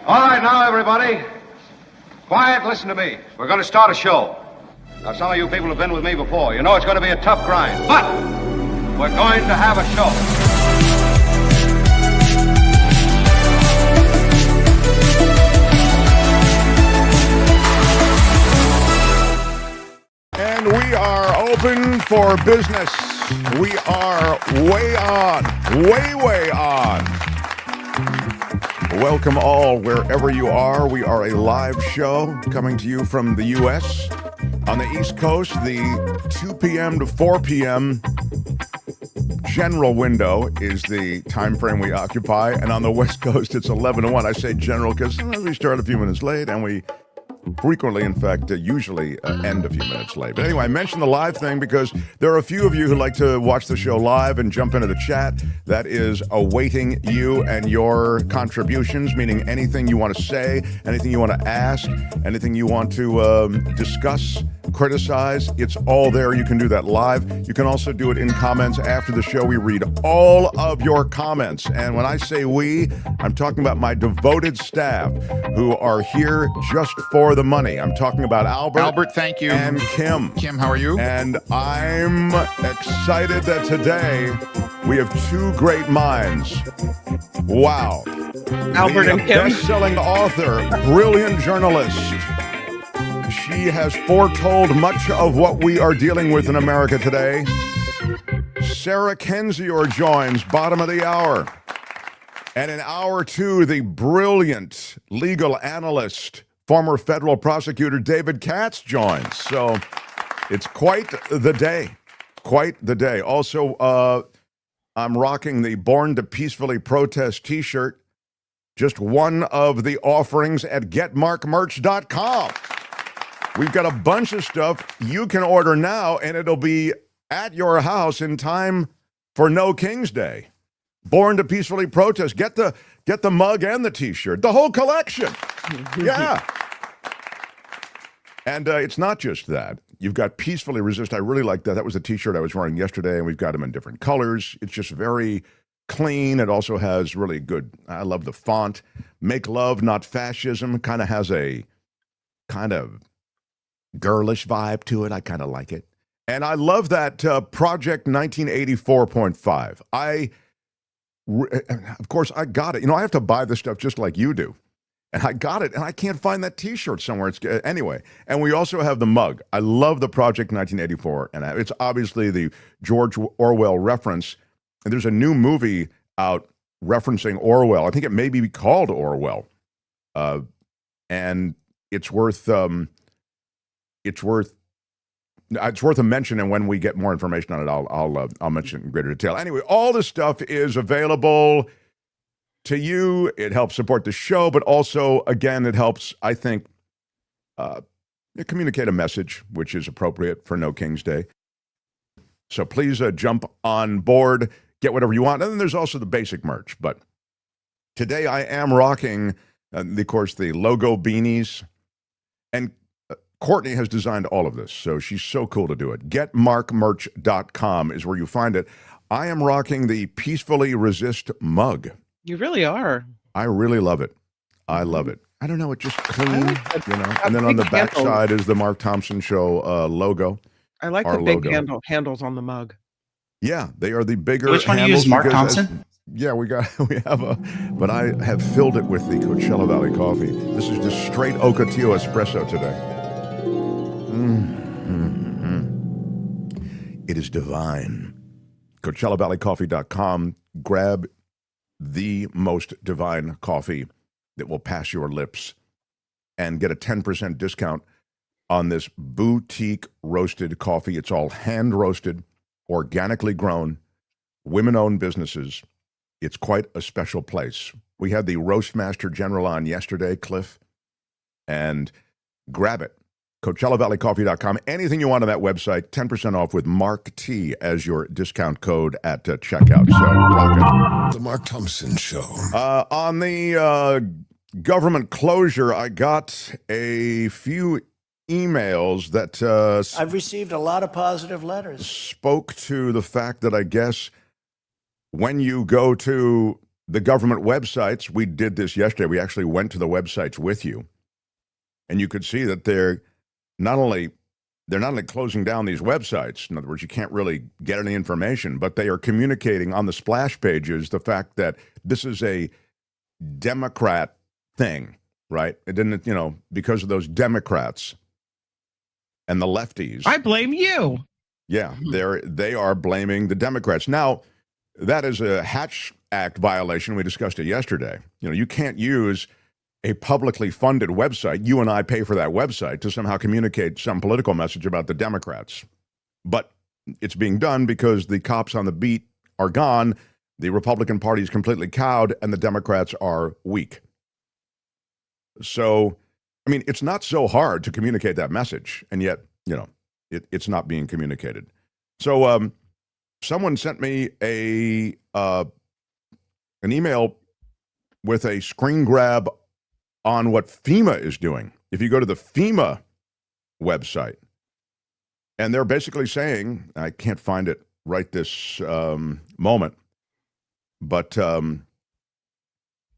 All right, now, everybody. Quiet, listen to me. We're going to start a show. Now, some of you people have been with me before. You know it's going to be a tough grind, but we're going to have a show. And we are open for business. We are way on, way on. Welcome all, wherever you are. We are a live show coming to you from the U.S. On the East Coast, the 2 p.m. to 4 p.m. general window is the time frame we occupy. And on the West Coast, it's 11 to 1. I say general because sometimes we start a few minutes late, and we frequently, in fact, usually end a few minutes late. But anyway, I mentioned the live thing because there are a few of you who like to watch the show live and jump into the chat. That is awaiting you and your contributions, meaning anything you want to say, anything you want to ask, anything you want to discuss, criticize. It's all there. You can do that live. You can also do it in comments after the show. We read all of your comments. And when I say we, I'm talking about my devoted staff who are here just for the money. I'm talking about Albert. Albert, thank you. And Kim. Kim, how are you? And I'm excited that today we have two great minds. Wow. Albert and Kim. Best-selling author, brilliant journalist. She has foretold much of what we are dealing with in America today. Sarah Kendzior joins, bottom of the hour. And in hour two, the brilliant legal analyst, former federal prosecutor David Katz joins. So it's quite the day. Quite the day. Also, I'm rocking the Born to Peacefully Protest t-shirt. Just one of the offerings at getmarkmerch.com. We've got a bunch of stuff you can order now, and it'll be at your house in time for No King's Day. Born to Peacefully Protest. Get the mug and the t-shirt. The whole collection. Yeah. And it's not just that. You've got Peacefully Resist. I really like that. That was the t-shirt I was wearing yesterday, and we've got them in different colors. It's just very clean. It also has really good, I love the font. Make Love, Not Fascism. Kind of has a kind of girlish vibe to it. I kind of like it. And I love that Project 1984.5. Of course, I got it. You know, I have to buy this stuff just like you do. And I got it, and I can't find that t-shirt somewhere. Anyway, and we also have the mug. I love the Project 1984, and it's obviously the George Orwell reference. And there's a new movie out referencing Orwell. I think it may be called Orwell. And it's worth a mention, and when we get more information on it, I'll mention it in greater detail. Anyway, all this stuff is available to you. It helps support the show, but also, again, it helps, I think, communicate a message, which is appropriate for No King's Day. So please jump on board, get whatever you want. And then there's also the basic merch. But today I am rocking, of course, the logo beanies. And Courtney has designed all of this, so she's so cool to do it. GetMarkMerch.com is where you find it. I am rocking the Peacefully Resist mug. You really are. I really love it. I love it. I don't know, it's just clean, you know. And then on the back side is the Mark Thompson Show logo. I like the big handles on the mug. Yeah, they are the bigger. Which one do you use, Mark Thompson? Yeah, we have but I have filled it with the Coachella Valley coffee. This is just straight Ocotillo espresso today. It is divine. CoachellaValleyCoffee.com. Grab the most divine coffee that will pass your lips and get a 10% discount on this boutique roasted coffee. It's all hand roasted, organically grown, women-owned businesses. It's quite a special place. We had the Roastmaster General on yesterday, Cliff, and grab it. CoachellaValleyCoffee.com. Anything you want on that website, 10% off with Mark T as your discount code at checkout. So, rock it. The Mark Thompson Show. On the government closure, I got a few emails that I've received a lot of positive letters. Spoke to the fact that I guess when you go to the government websites, we did this yesterday. We actually went to the websites with you, and you could see that they're not only closing down these websites. In other words, you can't really get any information, but they are communicating on the splash pages the fact that this is a Democrat thing, right? It didn't, because of those Democrats and the lefties. I blame you. Yeah, they are blaming the Democrats. Now, that is a Hatch Act violation. We discussed it yesterday. You can't use a publicly funded website, you and I pay for that website, to somehow communicate some political message about the Democrats. But it's being done because the cops on the beat are gone, the Republican Party is completely cowed, and the Democrats are weak. So, it's not so hard to communicate that message, and yet, it's not being communicated. So, someone sent me an email with a screen grab on what FEMA is doing. If you go to the FEMA website, and they're basically saying, I can't find it right this moment, but, and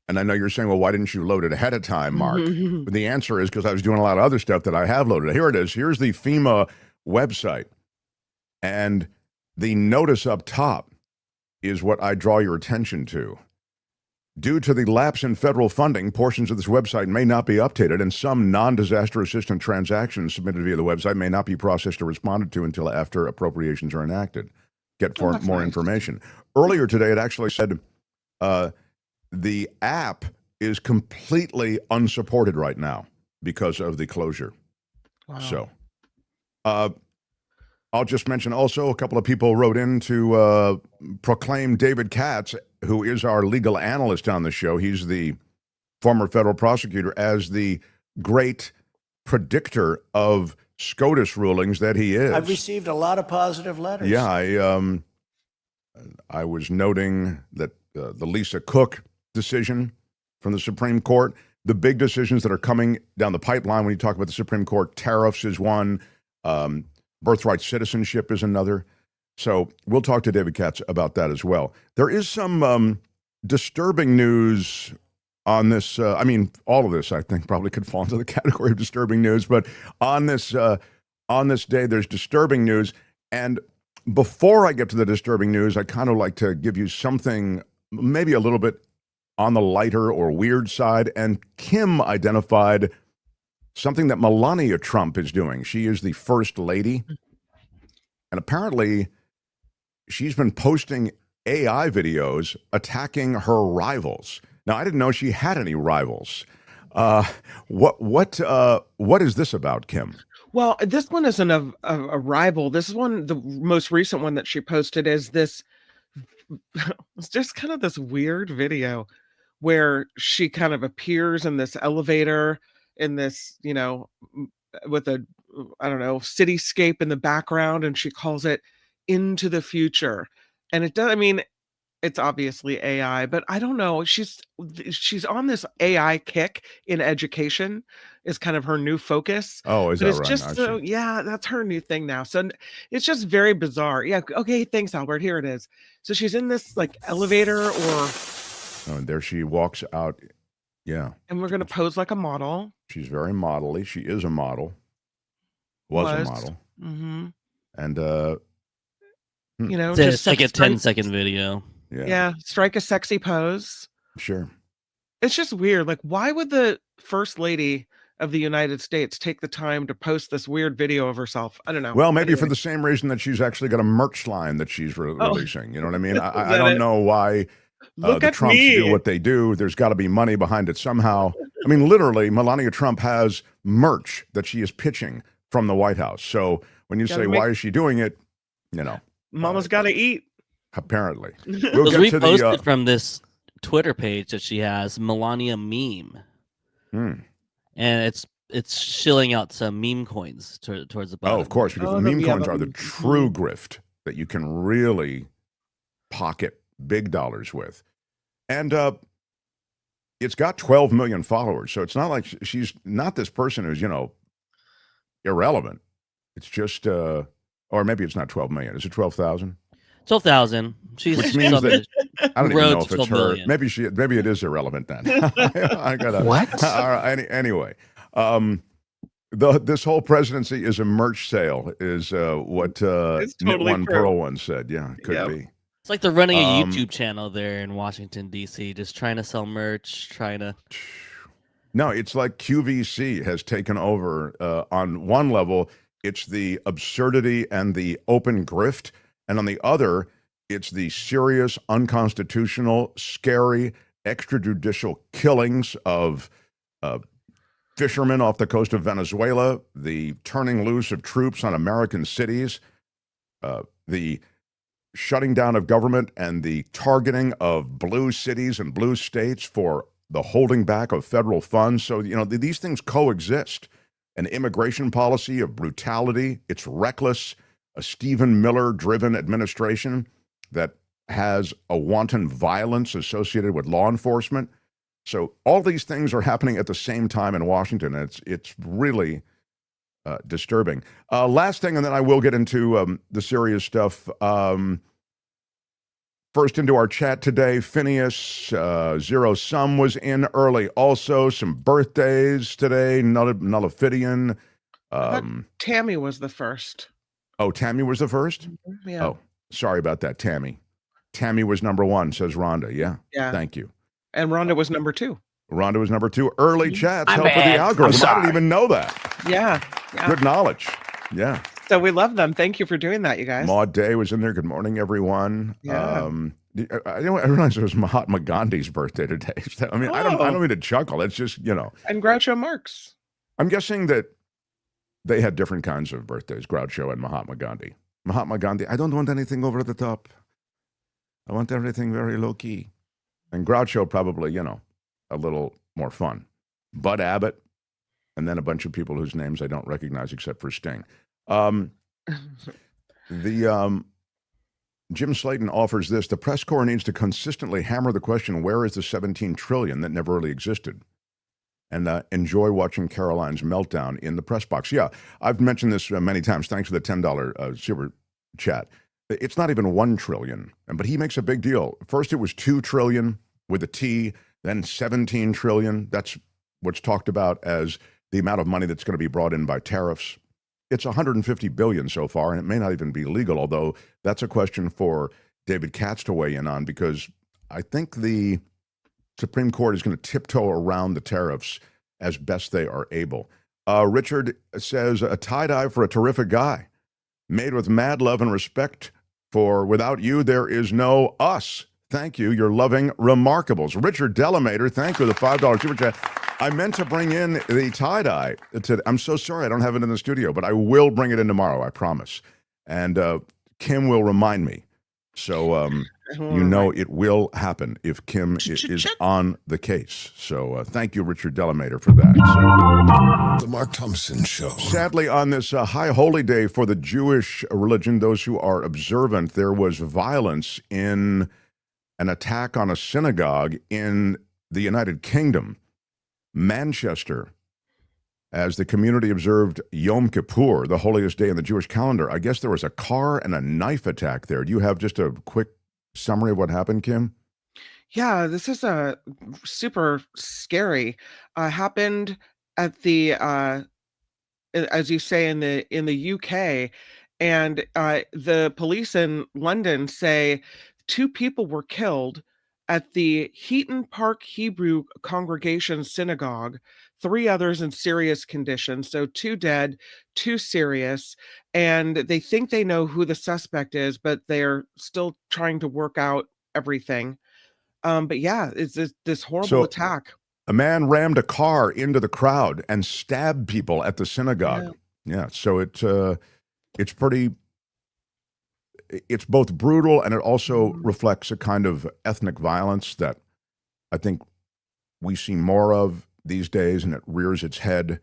I know you're saying, well, why didn't you load it ahead of time, Mark? But the answer is because I was doing a lot of other stuff that I have loaded. Here it is. Here's the FEMA website. And the notice up top is what I draw your attention to. Due to the lapse in federal funding, portions of this website may not be updated, and some non-disaster assistance transactions submitted via the website may not be processed or responded to until after appropriations are enacted. Get more nice. information. Earlier today, it actually said the app is completely unsupported right now because of the closure. Wow. So I'll just mention also a couple of people wrote in to proclaim David Katz, who is our legal analyst on the show. He's the former federal prosecutor, as the great predictor of SCOTUS rulings that he is. I've received a lot of positive letters. Yeah, I was noting that the Lisa Cook decision from the Supreme Court, the big decisions that are coming down the pipeline when you talk about the Supreme Court, tariffs is one, birthright citizenship is another. So we'll talk to David Katz about that as well. There is some disturbing news on this. All of this, I think, probably could fall into the category of disturbing news. But on this day, there's disturbing news. And before I get to the disturbing news, I kind of like to give you something maybe a little bit on the lighter or weird side. And Kim identified something that Melania Trump is doing. She is the first lady. And apparently, she's been posting AI videos attacking her rivals. Now, I didn't know she had any rivals. What is this about, Kim? Well, this one isn't a rival. This is the most recent one that she posted is this. It's just kind of this weird video where she kind of appears in this elevator in this, with a, cityscape in the background, and she calls it Into the Future. And it does, it's obviously AI, but I don't know. She's on this AI kick in education is kind of her new focus. Oh, is that right? Just that's her new thing now. So it's just very bizarre. Yeah. Okay. Thanks, Albert. Here it is. So she's in this elevator and there she walks out. Yeah. And we're going to pose like a model. She's very modelly. She is a model. Was a model. Mm-hmm. And, just it's like a 10-second video. Yeah. Strike a sexy pose. Sure. It's just weird. Why would the first lady of the United States take the time to post this weird video of herself? I don't know. Well, maybe for the same reason that she's actually got a merch line that she's releasing. You know what I mean? I don't know why the Trumps do what they do. There's got to be money behind it somehow. Literally, Melania Trump has merch that she is pitching from the White House. So when you say, why is she doing it? Mama's got to eat. Apparently. We'll get to reposted from this Twitter page that she has, Melania Meme. And it's shilling out some meme coins towards the bottom. Oh, of course, because the meme coins are the true grift that you can really pocket big dollars with. And it's got 12 million followers. So it's not like she's not this person who's, irrelevant. It's just, or maybe it's not 12 million. Is it 12,000? 12,000. She's Which means on that the I don't even road know to if it's 12 her. million. Maybe it is irrelevant then. I gotta. What? All right, anyway, this whole presidency is a merch sale, is what It's Knit totally One true. Pearl One said. Yeah, it could Yep. be. It's like they're running a YouTube channel there in Washington, D.C., just trying to sell merch, trying to... No, it's like QVC has taken over. On one level, it's the absurdity and the open grift. And on the other, it's the serious, unconstitutional, scary, extrajudicial killings of fishermen off the coast of Venezuela, the turning loose of troops on American cities, the shutting down of government and the targeting of blue cities and blue states for the holding back of federal funds. So, these things coexist. An immigration policy of brutality, it's reckless, a Stephen Miller-driven administration that has a wanton violence associated with law enforcement. So all these things are happening at the same time in Washington. And it's really disturbing. Last thing, and then I will get into the serious stuff. First into our chat today, Phineas, Zero Sum was in early. Also, some birthdays today, Nullifidian. Tammy was the first. Oh, Tammy was the first? Yeah. Oh, sorry about that, Tammy. Tammy was number one, says Rhonda. Yeah. Thank you. And Rhonda was number 2. Rhonda was number 2. Early chats I'm help with the bad. algorithm. I'm I didn't even know that. Yeah. Good knowledge. Yeah. So we love them. Thank you for doing that, you guys. Maud Day was in there. Good morning, everyone. Yeah. I realized it was Mahatma Gandhi's birthday today. I mean, I don't mean to chuckle. It's just, And Groucho Marx. I'm guessing that they had different kinds of birthdays, Groucho and Mahatma Gandhi. Mahatma Gandhi, I don't want anything over the top. I want everything very low key. And Groucho probably, a little more fun. Bud Abbott, and then a bunch of people whose names I don't recognize except for Sting. Jim Slayton offers this. The press corps needs to consistently hammer the question, where is the 17 trillion that never really existed? And enjoy watching Caroline's meltdown in the press box. Yeah, I've mentioned this many times. Thanks for the $10 super chat. It's not even 1 trillion, but he makes a big deal. First, it was 2 trillion with a T, then 17 trillion. That's what's talked about as the amount of money that's going to be brought in by tariffs. It's 150 billion so far, and it may not even be legal, although that's a question for David Katz to weigh in on, because I think the Supreme Court is going to tiptoe around the tariffs as best they are able. Richard says, a tie-dye for a terrific guy, made with mad love and respect for without you, there is no us. Thank you. You're loving Remarkables. Richard Delamater, thank you for the $5 super chat. I meant to bring in the tie-dye. I'm so sorry I don't have it in the studio, but I will bring it in tomorrow, I promise. And Kim will remind me. So it will happen if Kim is on the case. So thank you, Richard Delamater, for that. The Mark Thompson Show. Sadly, on this high holy day for the Jewish religion, those who are observant, there was violence in an attack on a synagogue in the United Kingdom. Manchester, as the community observed Yom Kippur, the holiest day in the Jewish calendar. I guess there was a car and a knife attack there. Do you have just a quick summary of what happened, Kim? Yeah, this is a super scary. Happened at the as you say in the UK, and the police in London say 2 people were killed at the Heaton Park Hebrew Congregation Synagogue, 3 others in serious condition. So 2 dead, 2 serious, and they think they know who the suspect is, but they're still trying to work out everything. But yeah, it's this horrible attack. A man rammed a car into the crowd and stabbed people at the synagogue. Yeah, so it's pretty... It's both brutal and it also reflects a kind of ethnic violence that I think we see more of these days, and it rears its head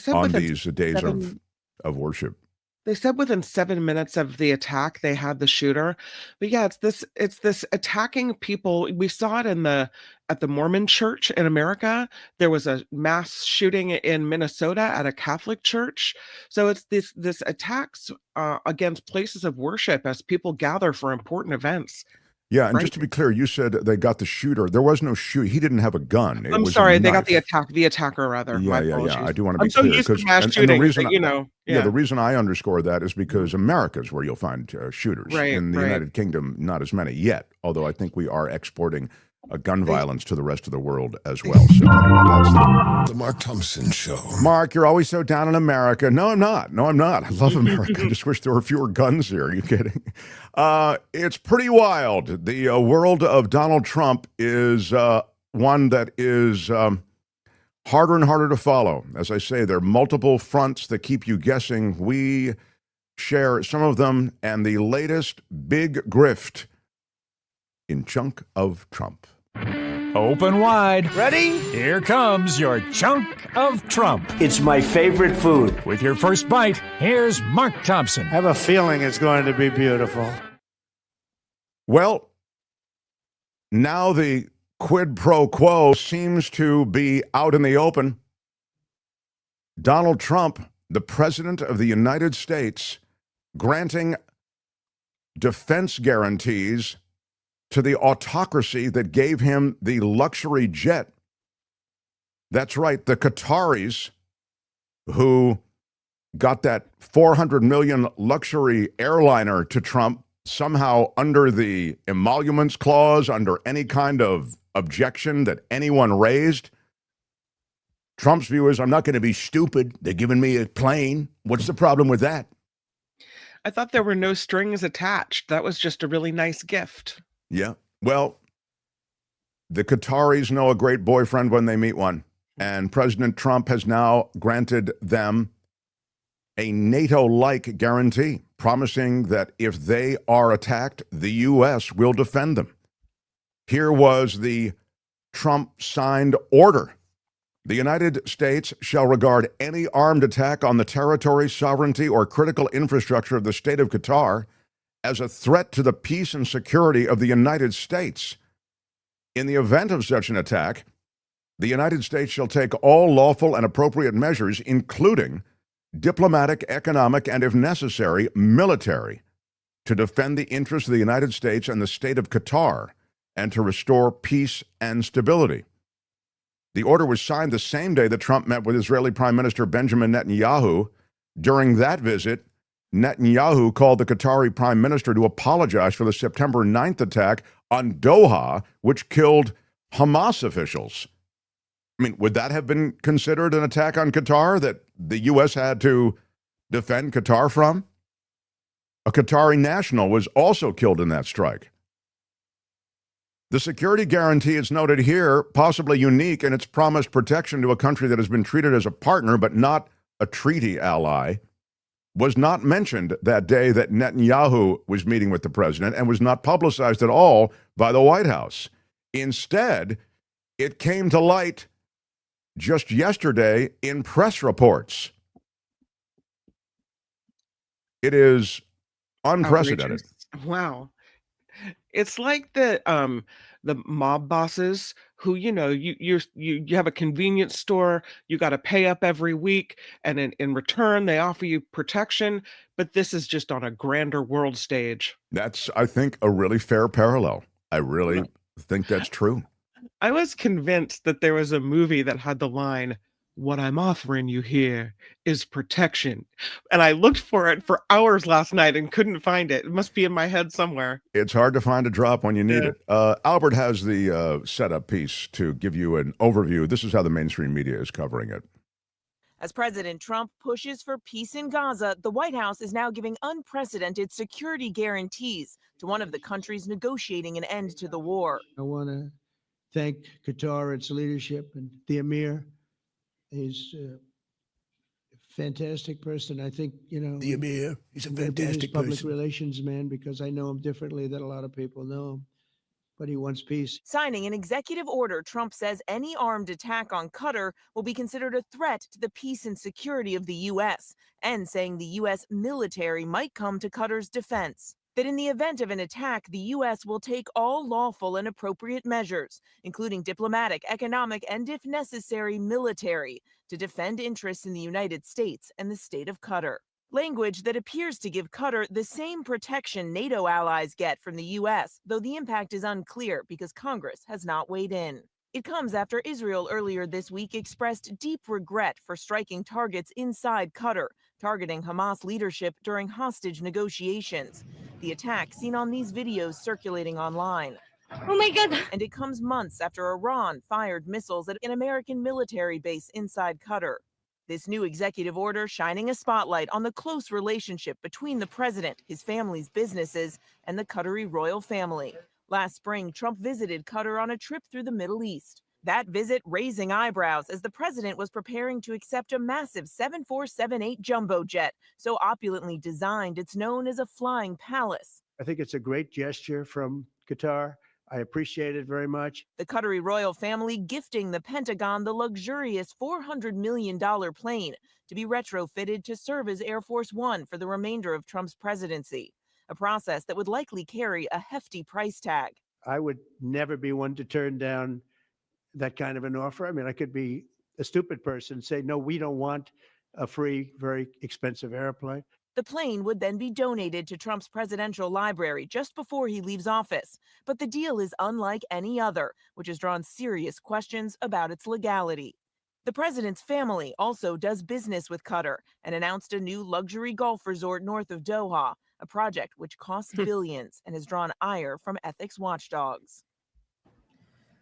on these days of worship. They said within 7 minutes of the attack, they had the shooter. But yeah, it's this attacking people. We saw it in the at the Mormon church in America. There was a mass shooting in Minnesota at a Catholic church. So it's this attacks against places of worship as people gather for important events. Yeah, and Right. just to be clear, you said they got the shooter. There was no shoot. He didn't have a gun. It I'm was a sorry, they got the knife. attacker rather. My Yeah. apologies. I do want to be I'm so clear used to 'cause- mass and the shootings reason that, Yeah, the reason I underscore that is because America is where you'll find shooters. Right, In the right. United Kingdom, not as many yet, although I think we are exporting gun violence to the rest of the world as well. So anyway, that's The Mark Thompson Show. Mark, you're always so down on America. No, I'm not. I love America. I just wish there were fewer guns here. Are you kidding? It's pretty wild. The world of Donald Trump is one that is harder and harder to follow. As I say, there are multiple fronts that keep you guessing. We share some of them and the latest big grift in Chunk of Trump. Open wide. Ready? Here comes your chunk of Trump. It's my favorite food. With your first bite, here's Mark Thompson. I have a feeling it's going to be beautiful. Well, now the quid pro quo seems to be out in the open. Donald Trump, the President of the United States, granting defense guarantees to the autocracy that gave him the luxury jet. That's right, the Qataris, who got that $400 million luxury airliner to Trump somehow under the emoluments clause, under any kind of objection that anyone raised. Trump's view is, I'm not going to be stupid. They're giving me a plane. What's the problem with that? I thought there were no strings attached. That was just a really nice gift. Yeah. Well, the Qataris know a great boyfriend when they meet one. And President Trump has now granted them a NATO-like guarantee, promising that if they are attacked, the U.S. will defend them. Here was the Trump-signed order. The United States shall regard any armed attack on the territory, sovereignty, or critical infrastructure of the State of Qatar as a threat to the peace and security of the United States. In the event of such an attack, the United States shall take all lawful and appropriate measures, including diplomatic, economic, and, if necessary, military, to defend the interests of the United States and the State of Qatar and to restore peace and stability. The order was signed the same day that Trump met with Israeli Prime Minister Benjamin Netanyahu. During that visit, Netanyahu called the Qatari Prime Minister to apologize for the September 9th attack on Doha, which killed Hamas officials. I mean, would that have been considered an attack on Qatar that the U.S. had to defend Qatar from? A Qatari national was also killed in that strike. The security guarantee is noted here, possibly unique in its promised protection to a country that has been treated as a partner but not a treaty ally, was not mentioned that day that Netanyahu was meeting with the president and was not publicized at all by the White House. Instead, it came to light just yesterday in press reports. It is unprecedented. Outrageous. Wow. It's like the mob bosses who, you have a convenience store, you got to pay up every week, and in return they offer you protection, but this is just on a grander world stage. That's, I think, a really fair parallel. I really think that's true. I was convinced that there was a movie that had the line, "What I'm offering you here is protection." And I looked for it for hours last night and couldn't find it. It must be in my head somewhere. It's hard to find a drop when you need it. Albert has the setup piece to give you an overview. This is how the mainstream media is covering it. As President Trump pushes for peace in Gaza, the White House is now giving unprecedented security guarantees to one of the countries negotiating an end to the war. I want to thank Qatar, its leadership, and the Emir. He's a fantastic person. I think, The Emir, he's a I'm gonna be his fantastic public person. relations man because I know him differently than a lot of people know him. But he wants peace. Signing an executive order, Trump says any armed attack on Qatar will be considered a threat to the peace and security of the U.S., and saying the U.S. military might come to Qatar's defense. that in the event of an attack, the U.S. will take all lawful and appropriate measures, including diplomatic, economic, and if necessary, military, to defend interests in the United States and the State of Qatar. Language that appears to give Qatar the same protection NATO allies get from the U.S., though the impact is unclear because Congress has not weighed in. It comes after Israel earlier this week expressed deep regret for striking targets inside Qatar, targeting Hamas leadership during hostage negotiations. The attack seen on these videos circulating online. Oh my God. And it comes months after Iran fired missiles at an American military base inside Qatar. This new executive order shining a spotlight on the close relationship between the president, his family's businesses, and the Qatari royal family. Last spring, Trump visited Qatar on a trip through the Middle East. That visit raising eyebrows as the president was preparing to accept a massive 7478 jumbo jet, so opulently designed it's known as a flying palace. I think it's a great gesture from Qatar. I appreciate it very much. The Qatari royal family gifting the Pentagon the luxurious $400 million plane to be retrofitted to serve as Air Force One for the remainder of Trump's presidency, a process that would likely carry a hefty price tag. I would never be one to turn down that kind of an offer. I mean, I could be a stupid person and say, no, we don't want a free, very expensive airplane. The plane would then be donated to Trump's presidential library just before he leaves office. But the deal is unlike any other, which has drawn serious questions about its legality. The president's family also does business with Qatar and announced a new luxury golf resort north of Doha, a project which costs billions and has drawn ire from ethics watchdogs.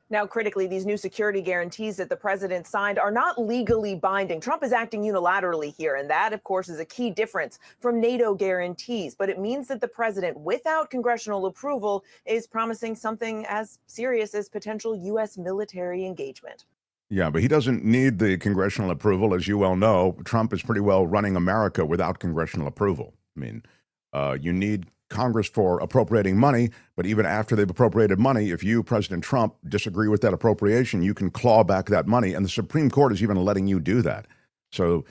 Now, critically, these new security guarantees that the president signed are not legally binding. Trump is acting unilaterally here, and that, of course, is a key difference from NATO guarantees. But it means that the president, without congressional approval, is promising something as serious as potential U.S. military engagement. Yeah, but he doesn't need the congressional approval. As you well know, Trump is pretty well running America without congressional approval. I mean, you need Congress for appropriating money, but even after they've appropriated money, if you, President Trump, disagree with that appropriation, you can claw back that money, and the Supreme Court is even letting you do that. So,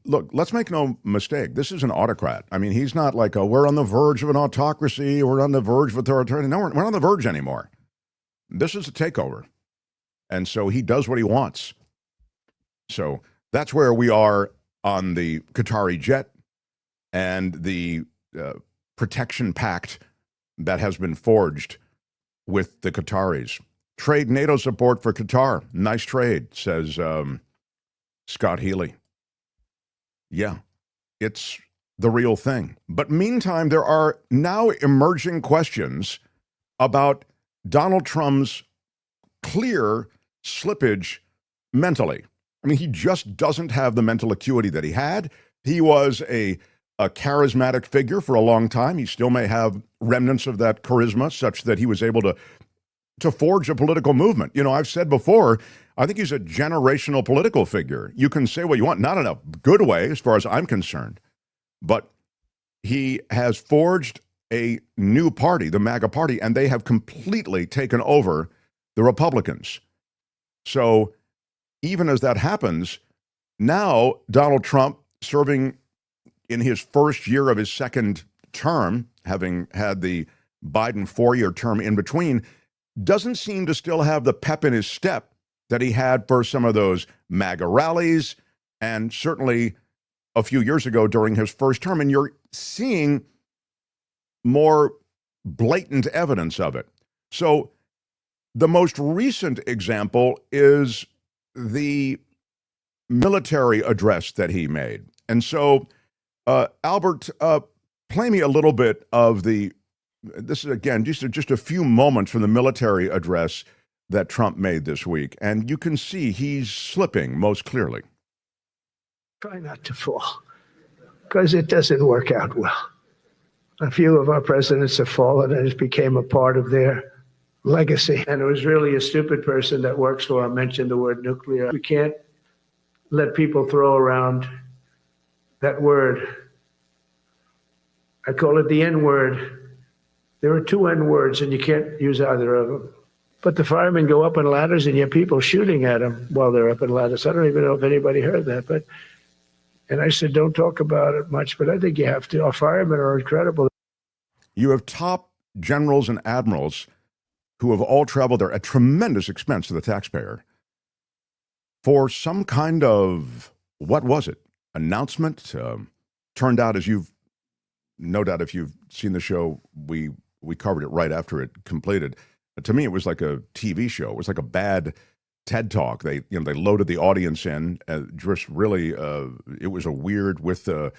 look, let's make no mistake. This is an autocrat. I mean, he's not like, we're on the verge of an autocracy, we're on the verge of authoritarian. No, we're not on the verge anymore. This is a takeover. And so he does what he wants. So that's where we are on the Qatari jet and the protection pact that has been forged with the Qataris. Trade NATO support for Qatar. Nice trade, says Scott Healy. Yeah, it's the real thing. But meantime, there are now emerging questions about Donald Trump's clear slippage mentally. I mean, he just doesn't have the mental acuity that he had. He was a charismatic figure for a long time. He still may have remnants of that charisma such that he was able to forge a political movement. You know, I've said before, I think he's a generational political figure. You can say what you want, not in a good way as far as I'm concerned, but he has forged a new party, the MAGA party, and they have completely taken over the Republicans. So even as that happens, now Donald Trump, serving in his first year of his second term, having had the Biden 4-year term in between, doesn't seem to still have the pep in his step that he had for some of those MAGA rallies and certainly a few years ago during his first term. And you're seeing more blatant evidence of it. So the most recent example is the military address that he made. And so Albert, play me a little bit of this is, again, just a few moments from the military address that Trump made this week. And you can see he's slipping most clearly. Try not to fall, because it doesn't work out well. A few of our presidents have fallen, and it became a part of their legacy. And it was really a stupid person that works for him mentioned the word nuclear. We can't let people throw around that word. I call it the N-word. There are two N-words, and you can't use either of them. But the firemen go up on ladders, and you have people shooting at them while they're up on ladders. I don't even know if anybody heard that. And I said, don't talk about it much, but I think you have to. Our firemen are incredible. You have top generals and admirals who have all traveled there at tremendous expense to the taxpayer for some kind of, what was it, announcement? Turned out, as you've, no doubt if you've seen the show, we covered it right after it completed. To me, it was like a TV show. It was like a bad TED Talk. They loaded the audience in, just really, it was a weird with the,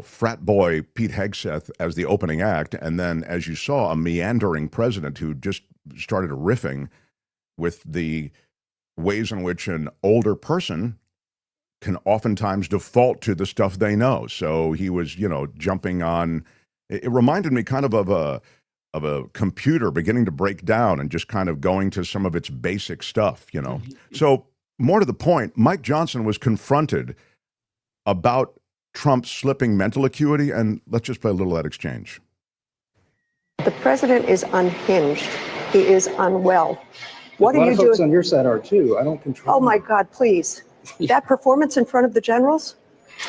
frat boy Pete Hegseth as the opening act, and then, as you saw, a meandering president who just started riffing with the ways in which an older person can oftentimes default to the stuff they know. So he was, jumping on. It reminded me kind of a computer beginning to break down and just kind of going to some of its basic stuff, So more to the point, Mike Johnson was confronted about Trump's slipping mental acuity, and let's just play a little of that exchange. The president is unhinged. He is unwell. What are you doing? Folks on your side are too. I don't control. Oh my God, please. That performance in front of the generals,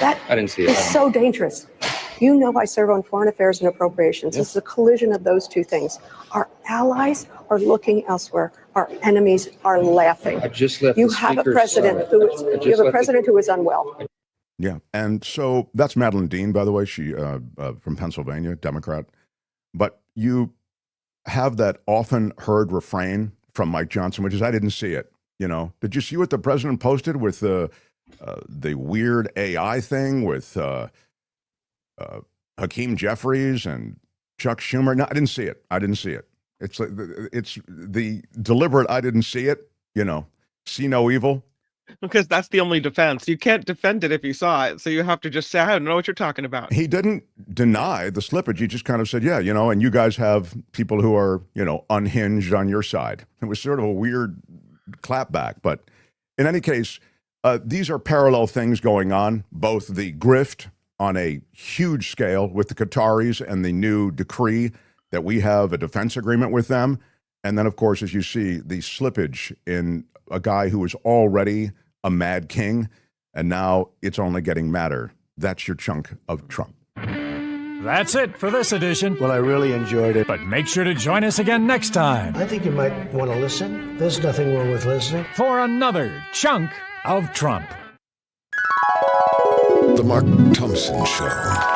that I didn't see it. is so dangerous. You know I serve on foreign affairs and appropriations. This is a collision of those two things. Our allies are looking elsewhere. Our enemies are laughing. I just left You the have a speaker's president side. who is unwell. Yeah, and so that's Madeleine Dean, by the way. She from Pennsylvania, Democrat. But you have that often heard refrain from Mike Johnson, which is, "I didn't see it." Did you see what the president posted with the weird AI thing with Hakeem Jeffries and Chuck Schumer? No, I didn't see it. I didn't see it. It's like it's the deliberate "I didn't see it." See no evil. Because that's the only defense. You can't defend it if you saw it. So you have to just say, I don't know what you're talking about. He didn't deny the slippage. He just kind of said, yeah, and you guys have people who are, unhinged on your side. It was sort of a weird clapback. But in any case, these are parallel things going on, both the grift on a huge scale with the Qataris and the new decree that we have a defense agreement with them. And then, of course, as you see, the slippage in a guy who was already a mad king, and now it's only getting madder. That's your chunk of Trump. That's it for this edition. Well, I really enjoyed it. But make sure to join us again next time I think you might want to listen. There's nothing wrong with listening. for another chunk of Trump. The Mark Thompson Show.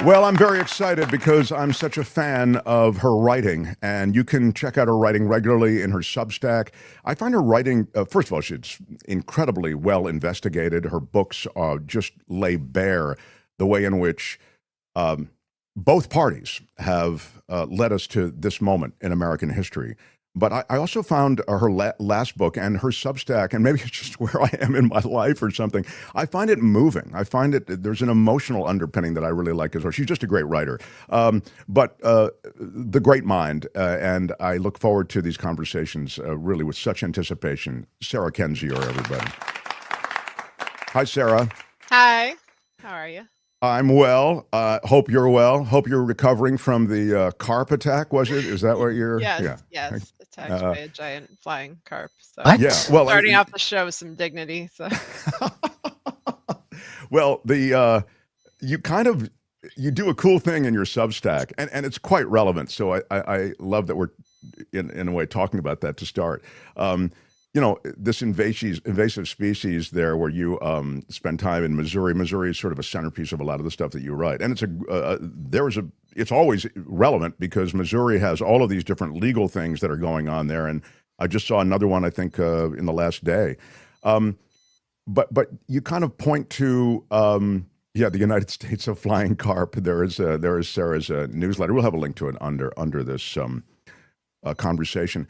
Well, I'm very excited because I'm such a fan of her writing, and you can check out her writing regularly in her Substack. I find her writing, first of all, she's incredibly well investigated. Her books just lay bare the way in which both parties have led us to this moment in American history. But I also found her last book and her Substack, and maybe it's just where I am in my life or something. I find it moving. I find there's an emotional underpinning that I really like as well. She's just a great writer. But the great mind, and I look forward to these conversations really with such anticipation. Sarah Kendzior, everybody. Hi, Sarah. Hi. How are you? I'm well. Hope you're well. Hope you're recovering from the carp attack, was it? Is that what you're... Yes, yeah. Yes. Attacked by a giant flying carp. So what? Yeah. Well, starting off the show with some dignity. So. Well, you do a cool thing in your Substack, and it's quite relevant. So I love that we're in a way talking about that to start. This invasive species there, where you spend time in Missouri. Missouri is sort of a centerpiece of a lot of the stuff that you write, and it's always relevant because Missouri has all of these different legal things that are going on there. And I just saw another one, I think, in the last day. But you kind of point to the United States of flying carp. There is Sarah's newsletter. We'll have a link to it under this conversation.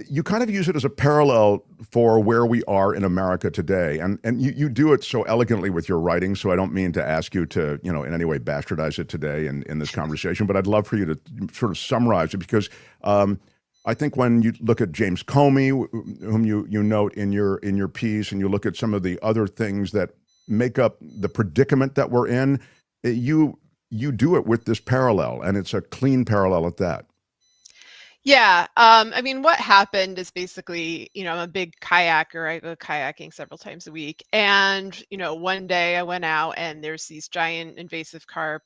You kind of use it as a parallel for where we are in America today, and you do it so elegantly with your writing. So I don't mean to ask you to in any way bastardize it today in this conversation, but I'd love for you to sort of summarize it, because I think when you look at James Comey, whom you note in your piece, and you look at some of the other things that make up the predicament that we're in, you do it with this parallel, and it's a clean parallel at that. Yeah. I mean, what happened is basically, I'm a big kayaker. I go kayaking several times a week. And, one day I went out and there's these giant invasive carp,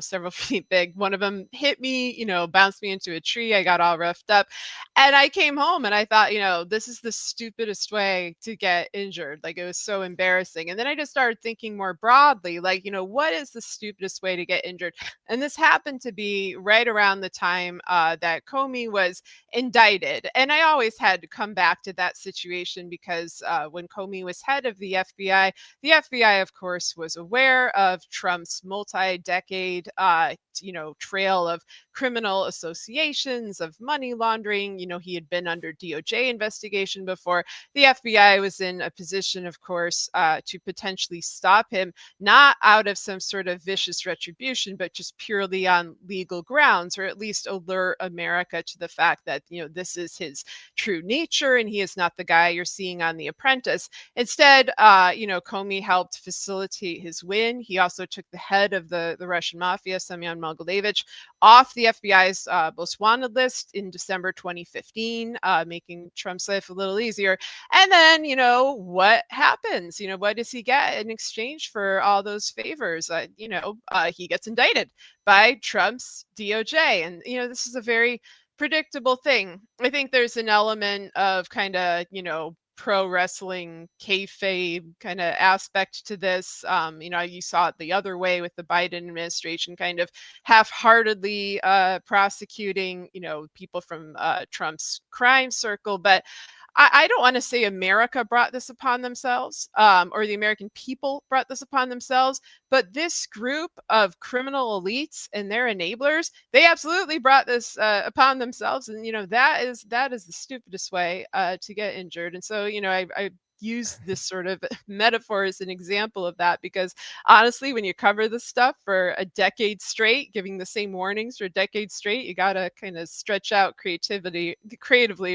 several feet big. One of them hit me, bounced me into a tree. I got all roughed up. And I came home and I thought, this is the stupidest way to get injured. Like, it was so embarrassing. And then I just started thinking more broadly, like, what is the stupidest way to get injured? And this happened to be right around the time that Comey was indicted. And I always had to come back to that situation because when Comey was head of the FBI, of course, was aware of Trump's multi-decade, trail of criminal associations, of money laundering. He had been under DOJ investigation before. The FBI was in a position, of course, to potentially stop him, not out of some sort of vicious retribution, but just purely on legal grounds, or at least alert America to the fact that, this is his true nature and he is not the guy you're seeing on The Apprentice. Instead, Comey helped facilitate his win. He also took the head of the Russian mafia, Semyon Mogilevich, off the FBI's most wanted list in December 2015, making Trump's life a little easier. And then, what happens? What does he get in exchange for all those favors? He gets indicted by Trump's DOJ. And, this is a very predictable thing. I think there's an element of kind of, pro wrestling kayfabe kind of aspect to this. You saw it the other way with the Biden administration kind of half-heartedly prosecuting, people from Trump's crime circle. But I don't want to say America brought this upon themselves, or the American people brought this upon themselves, but this group of criminal elites and their enablers, they absolutely brought this upon themselves. And, that is the stupidest way to get injured. And so, I use this sort of metaphor as an example of that, because honestly, when you cover this stuff for a decade straight, giving the same warnings for a decade straight, you got to kind of stretch out creatively,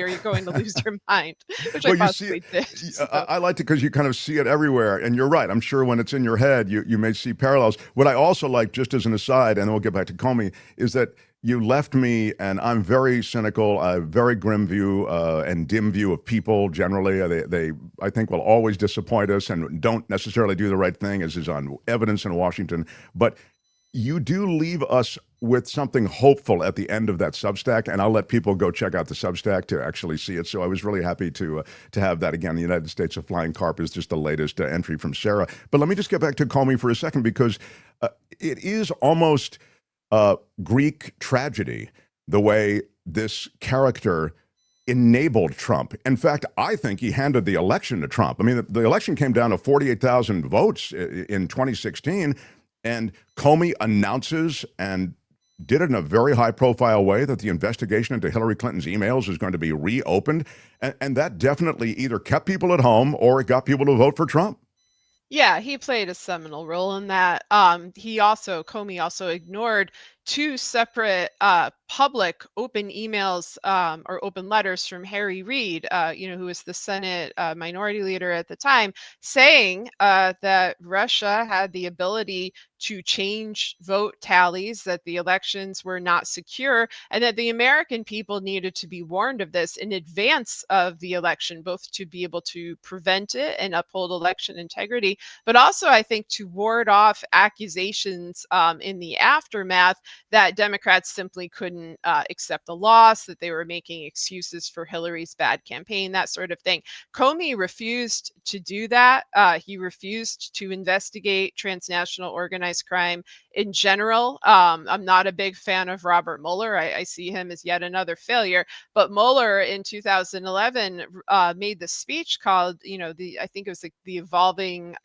or you're going to lose your mind, which well, I possibly did. So. I like it because you kind of see it everywhere. And you're right. I'm sure when it's in your head, you may see parallels. What I also like, just as an aside, and then we'll get back to Comey, is that you left me, and I'm very cynical, a very grim view and dim view of people generally. They, I think, will always disappoint us and don't necessarily do the right thing, as is on evidence in Washington. But you do leave us with something hopeful at the end of that Substack, and I'll let people go check out the Substack to actually see it. So I was really happy to have that. Again, the United States of Flying Carp is just the latest entry from Sarah. But let me just get back to Comey for a second, because it is almost Greek tragedy, the way this character enabled Trump. In fact, I think he handed the election to Trump. I mean, the election came down to 48,000 votes in 2016, and Comey announces, and did it in a very high-profile way, that the investigation into Hillary Clinton's emails is going to be reopened, and that definitely either kept people at home or it got people to vote for Trump. Yeah, he played a seminal role in that. Comey also ignored two separate public open emails or open letters from Harry Reid, who was the Senate minority leader at the time, saying that Russia had the ability to change vote tallies, that the elections were not secure, and that the American people needed to be warned of this in advance of the election, both to be able to prevent it and uphold election integrity, but also, I think, to ward off accusations in the aftermath that Democrats simply couldn't accept the loss, that they were making excuses for Hillary's bad campaign, that sort of thing. Comey refused to do that. He refused to investigate transnational organized crime in general. I'm not a big fan of Robert Mueller. I see him as yet another failure. But Mueller in 2011 made the speech called, I think it was the evolving,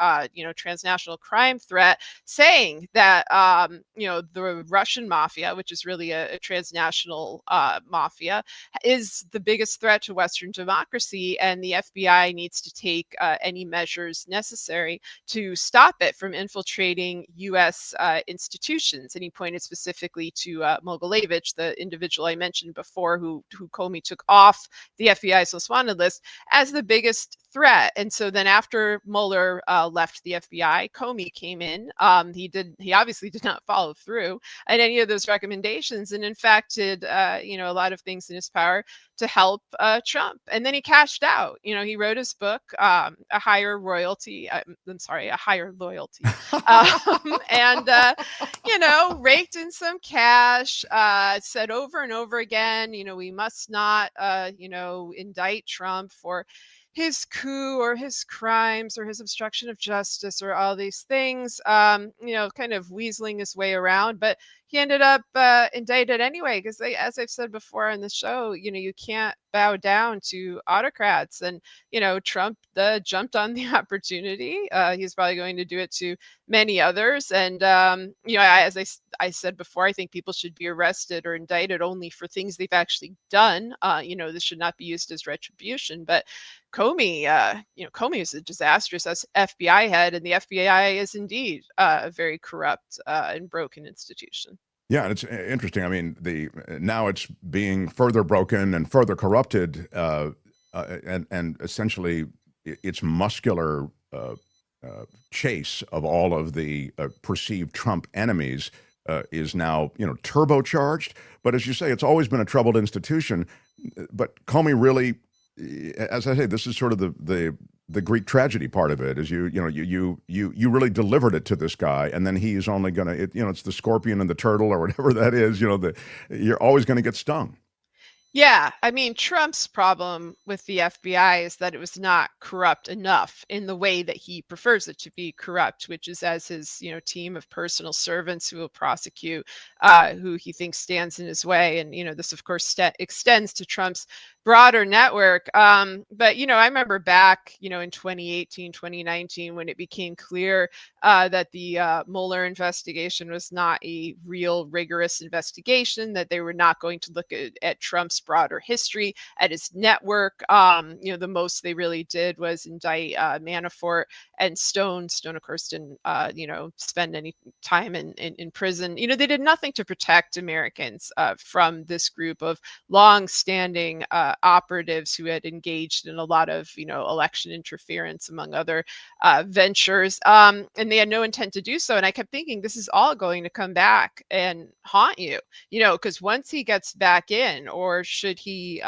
transnational crime threat, saying that, the Russian mafia, which is really a transnational mafia, is the biggest threat to Western democracy, and the FBI needs to take any measures necessary to stop it from infiltrating U.S. institutions. And he pointed specifically to Mogilevich, the individual I mentioned before, who Comey took off the FBI's most wanted list, as the biggest threat. And so then after Mueller left the FBI, Comey came in. He obviously did not follow through, and then any of those recommendations, and in fact did a lot of things in his power to help Trump. And then he cashed out. He wrote his book, A Higher Loyalty, and raked in some cash. Said over and over again, we must not, indict Trump for his coup or his crimes or his obstruction of justice or all these things, kind of weaseling his way around. But he ended up indicted anyway, because as I've said before on the show, you can't bow down to autocrats. And, Trump jumped on the opportunity. He's probably going to do it to many others. And, as I said before, I think people should be arrested or indicted only for things they've actually done. This should not be used as retribution. But Comey, Comey is a disastrous FBI head, and the FBI is indeed a very corrupt and broken institution. Yeah, and it's interesting. I mean, now it's being further broken and further corrupted, and essentially its muscular chase of all of the perceived Trump enemies is now turbocharged. But as you say, it's always been a troubled institution. But Comey really, as I say, this is sort of the Greek tragedy part of it. Is you really delivered it to this guy, and then he's only gonna it's the scorpion and the turtle or whatever that is. You're always going to get stung. Yeah, I mean, Trump's problem with the FBI is that it was not corrupt enough in the way that he prefers it to be corrupt, which is as his, team of personal servants who will prosecute who he thinks stands in his way. And, this, of course, extends to Trump's broader network. But, I remember back, in 2018, 2019, when it became clear that the Mueller investigation was not a real rigorous investigation, that they were not going to look at Trump's broader history, at his network. The most they really did was indict Manafort and Stone. Stone, of course, didn't, spend any time in prison. They did nothing to protect Americans from this group of long-standing operatives who had engaged in a lot of, election interference, among other ventures. And they had no intent to do so. And I kept thinking, this is all going to come back and haunt you, because once he gets back in, or should he,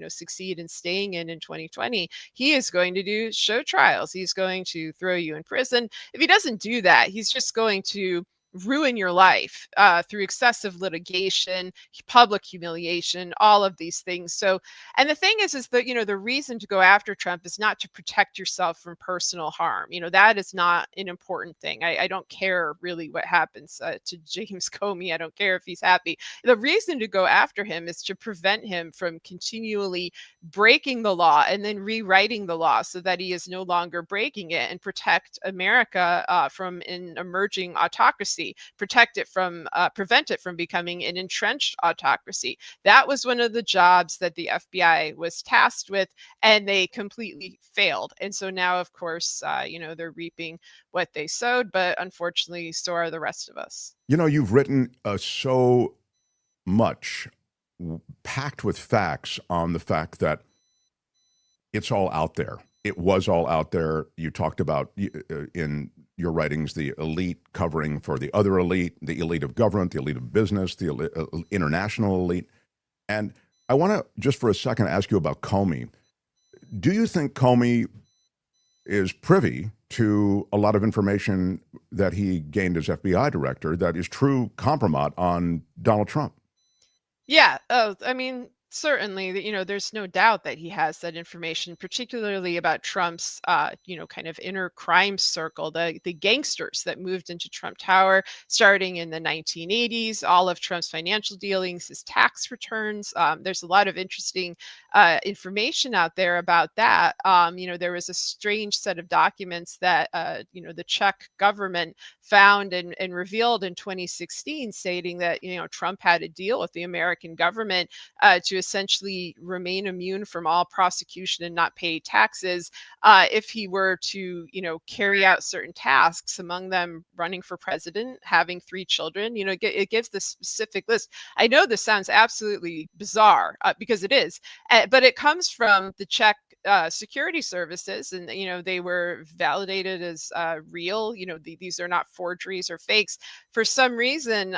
succeed in staying in 2020, he is going to do show trials. He's going to throw you in prison. If he doesn't do that, he's just going to ruin your life through excessive litigation, public humiliation, all of these things. So, and the thing is that, the reason to go after Trump is not to protect yourself from personal harm. That is not an important thing. I don't care really what happens to James Comey. I don't care if he's happy. The reason to go after him is to prevent him from continually breaking the law and then rewriting the law so that he is no longer breaking it, and protect America from an emerging autocracy. Prevent it from becoming an entrenched autocracy. That was one of the jobs that the FBI was tasked with, and they completely failed. And so now, of course, they're reaping what they sowed, but unfortunately, so are the rest of us. You've written so much, packed with facts, on the fact that it's all out there. It was all out there. You talked about in your writings the elite covering for the other elite, the elite of government, the elite of business, the international elite. And I want to just for a second ask you about Comey. Do you think Comey is privy to a lot of information that he gained as FBI director that is true compromise on Donald Trump? Yeah. Oh, I mean, certainly, there's no doubt that he has that information, particularly about Trump's, kind of inner crime circle, the gangsters that moved into Trump Tower starting in the 1980s, all of Trump's financial dealings, his tax returns. There's a lot of interesting information out there about that. There was a strange set of documents that, the Czech government found and revealed in 2016, stating that, Trump had a deal with the American government to essentially remain immune from all prosecution and not pay taxes if he were to, carry out certain tasks, among them running for president, having 3 children. It gives the specific list. I know this sounds absolutely bizarre because it is, but it comes from the Czech security services, and they were validated as real. These are not forgeries or fakes. For some reason,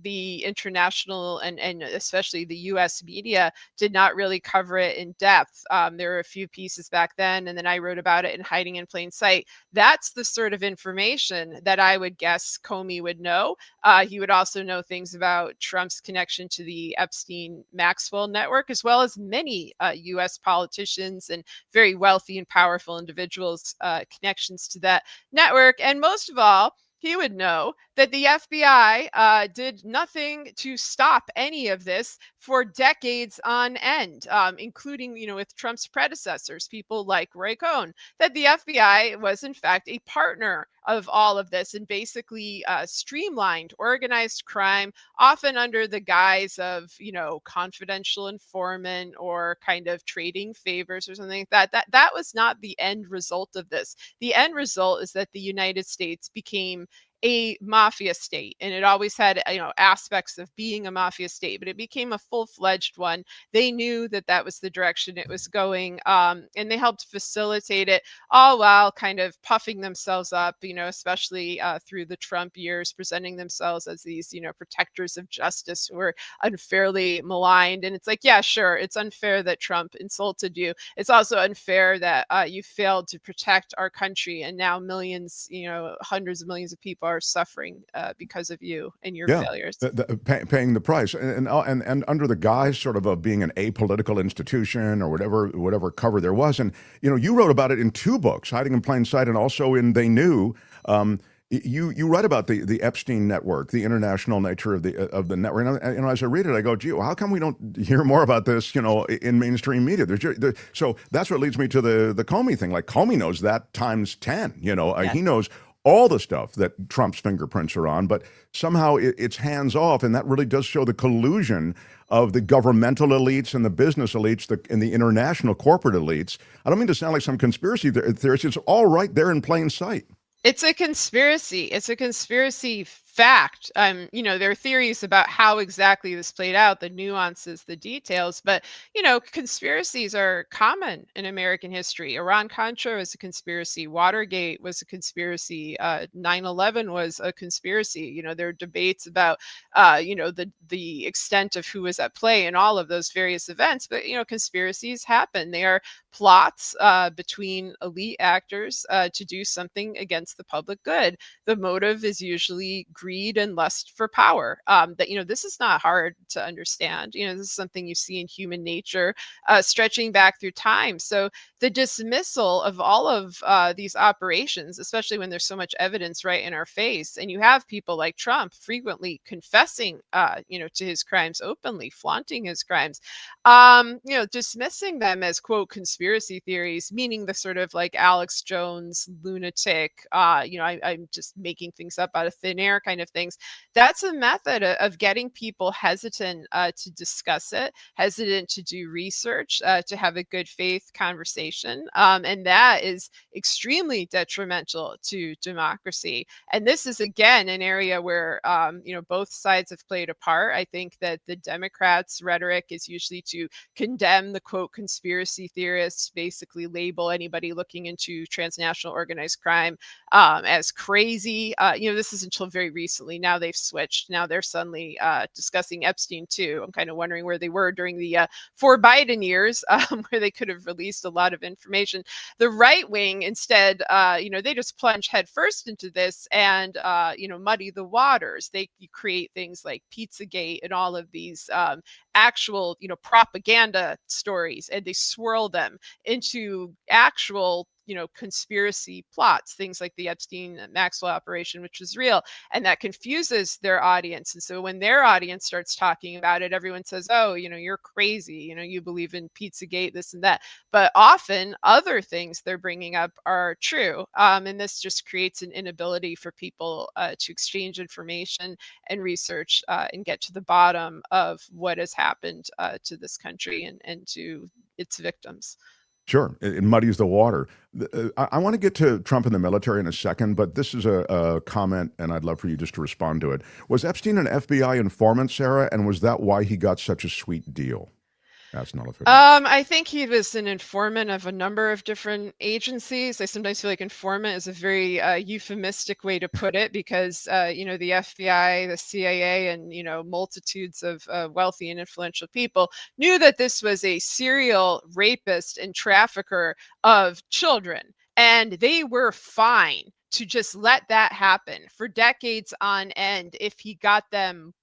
the international and especially the U.S. media did not really cover it in depth. There were a few pieces back then, and then I wrote about it in Hiding in Plain Sight. That's the sort of information that I would guess Comey would know. He would also know things about Trump's connection to the Epstein-Maxwell network, as well as many U.S. politicians and very wealthy and powerful individuals' connections to that network. And most of all, he would know that the FBI did nothing to stop any of this for decades on end, including, with Trump's predecessors, people like Roy Cohn, that the FBI was in fact a partner of all of this and basically streamlined organized crime, often under the guise of, confidential informant or kind of trading favors or something like that. That was not the end result of this. The end result is that the United States became a mafia state, and it always had aspects of being a mafia state, but it became a full-fledged one. They knew that that was the direction it was going, and they helped facilitate it, all while kind of puffing themselves up, especially through the Trump years, presenting themselves as these protectors of justice who were unfairly maligned. And it's like, yeah, sure, it's unfair that Trump insulted you. It's also unfair that you failed to protect our country, and now millions, hundreds of millions of people are suffering because of you and your failures. Paying the price, and under the guise sort of being an apolitical institution or whatever cover there was. And you wrote about it in 2 books, Hiding in Plain Sight, and also in They Knew. You write about the Epstein network, the international nature of the network. And as I read it, I go, gee, well, how come we don't hear more about this, in mainstream media? So that's what leads me to the Comey thing. Like, Comey knows that times 10. He knows all the stuff that Trump's fingerprints are on, but somehow it's hands off, and that really does show the collusion of the governmental elites and the business elites and the international corporate elites. I don't mean to sound like some conspiracy theorist. It's all right there in plain sight. It's a conspiracy. It's a conspiracy fact. There are theories about how exactly this played out, the nuances, the details, but, conspiracies are common in American history. Iran-Contra was a conspiracy. Watergate was a conspiracy. 9/11 was a conspiracy. There are debates about, the extent of who was at play in all of those various events, but, conspiracies happen. They are plots between elite actors to do something against the public good. The motive is usually greed and lust for power. This is not hard to understand. This is something you see in human nature, stretching back through time. So the dismissal of all of these operations, especially when there's so much evidence right in our face, and you have people like Trump frequently confessing, to his crimes openly, flaunting his crimes, dismissing them as, quote, conspiracy theories, meaning the sort of like Alex Jones lunatic, I'm just making things up out of thin air kind of things. That's a method of getting people hesitant to discuss it, hesitant to do research, to have a good faith conversation. And that is extremely detrimental to democracy. And this is, again, an area where, both sides have played a part. I think that the Democrats' rhetoric is usually to condemn the, quote, conspiracy theorists, basically label anybody looking into transnational organized crime as crazy. This is until very recently. Now they've switched. Now they're suddenly discussing Epstein too. I'm kind of wondering where they were during the 4 Biden years, where they could have released a lot of information. The right wing, instead, they just plunge headfirst into this and, muddy the waters. They create things like Pizzagate and all of these actual, propaganda stories, and they swirl them into actual conspiracy plots, things like the Epstein-Maxwell operation, which was real, and that confuses their audience. And so when their audience starts talking about it, everyone says, oh, you're crazy, you believe in Pizzagate, this and that. But often other things they're bringing up are true. And this just creates an inability for people to exchange information and research and get to the bottom of what has happened to this country and to its victims. Sure. It muddies the water. I want to get to Trump and the military in a second, but this is a comment, and I'd love for you just to respond to it. Was Epstein an FBI informant, Sarah, and was that why he got such a sweet deal? That's not official. I think he was an informant of a number of different agencies. I sometimes feel like informant is a very euphemistic way to put it because, the FBI, the CIA, and, multitudes of wealthy and influential people knew that this was a serial rapist and trafficker of children. And they were fine to just let that happen for decades on end if he got them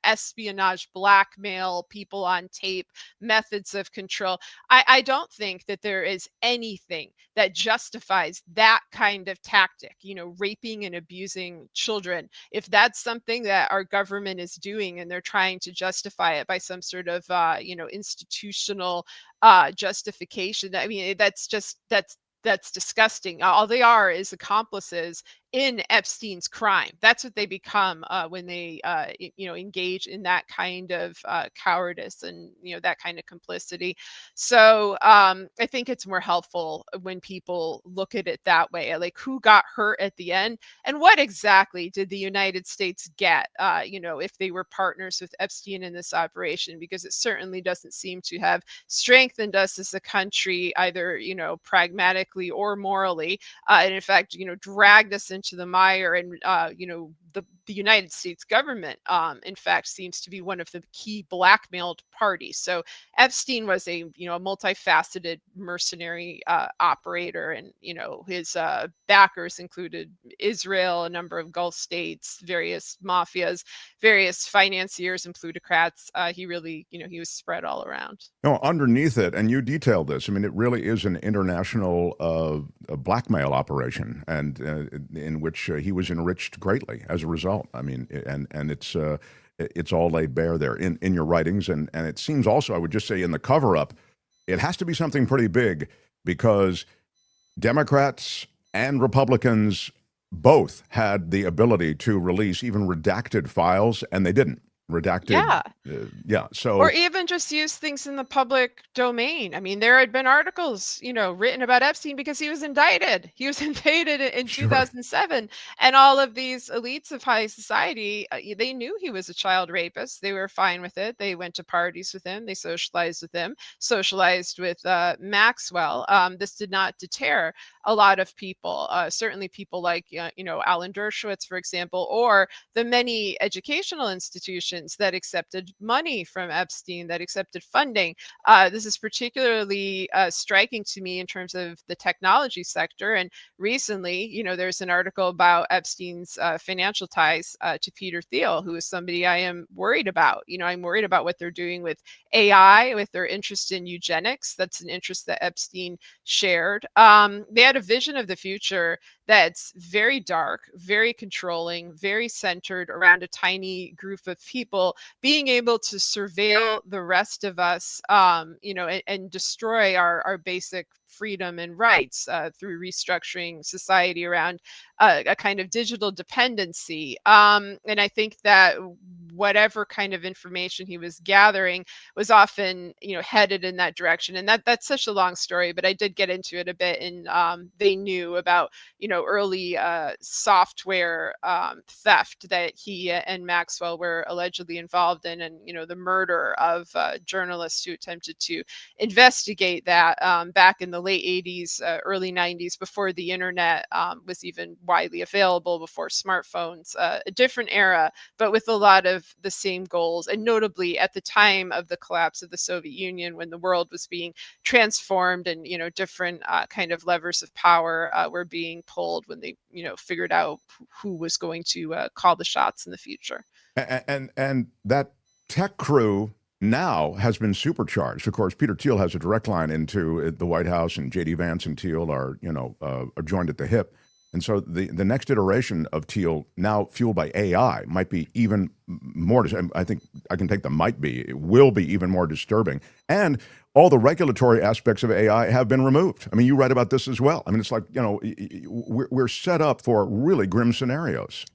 espionage, blackmail, people on tape, methods of control. I don't think that there is anything that justifies that kind of tactic, raping and abusing children. If that's something that our government is doing and they're trying to justify it by some sort of institutional justification, I mean, that's disgusting. All they are is accomplices in Epstein's crime. That's what they become when they, engage in that kind of cowardice and, that kind of complicity. So I think it's more helpful when people look at it that way, like who got hurt at the end and what exactly did the United States get, if they were partners with Epstein in this operation, because it certainly doesn't seem to have strengthened us as a country, either, pragmatically or morally. And in fact, dragged us into the mire and the United States government in fact seems to be one of the key blackmailed parties. So Epstein was a multifaceted mercenary operator, and his backers included Israel, a number of Gulf states, various mafias, various financiers and plutocrats. He really he was spread all around. No, underneath it, and you detailed this, I mean, it really is an international blackmail operation, and in which he was enriched greatly as a result. I mean, and it's all laid bare there in your writings, and it seems also, I would just say, in the cover-up, it has to be something pretty big, because Democrats and Republicans both had the ability to release even redacted files, and they didn't. Redacted. Yeah. So, or even just use things in the public domain. I mean, there had been articles, written about Epstein because he was indicted. He was indicted in 2007, and all of these elites of high society, they knew he was a child rapist. They were fine with it. They went to parties with him. They socialized with him. Socialized with Maxwell. This did not deter a lot of people. Certainly, people like Alan Dershowitz, for example, or the many educational institutions that accepted money from Epstein, that accepted funding. This is particularly striking to me in terms of the technology sector. And recently, there's an article about Epstein's financial ties to Peter Thiel, who is somebody I am worried about. I'm worried about what they're doing with AI, with their interest in eugenics. That's an interest that Epstein shared. They had a vision of the future that's very dark, very controlling, very centered around a tiny group of people being able to surveil the rest of us, and destroy our basic freedom and rights through restructuring society around a kind of digital dependency. And I think that whatever kind of information he was gathering was often, headed in that direction. And that's such a long story, but I did get into it a bit. And they knew about, early software theft that he and Maxwell were allegedly involved in, and, the murder of journalists who attempted to investigate that back in the late 80s, early 90s, before the internet was even widely available, before smartphones, a different era, but with a lot of the same goals. And notably at the time of the collapse of the Soviet Union, when the world was being transformed and, different kind of levers of power were being pulled when they, figured out who was going to call the shots in the future. And that tech crew now has been supercharged. Of course, Peter Thiel has a direct line into the White House, and J.D. Vance and Thiel are joined at the hip. And so the next iteration of Thiel, now fueled by AI, might be even more, I think I can take the might be, it will be even more disturbing. And all the regulatory aspects of AI have been removed. I mean, you write about this as well. I mean, it's like, we're set up for really grim scenarios.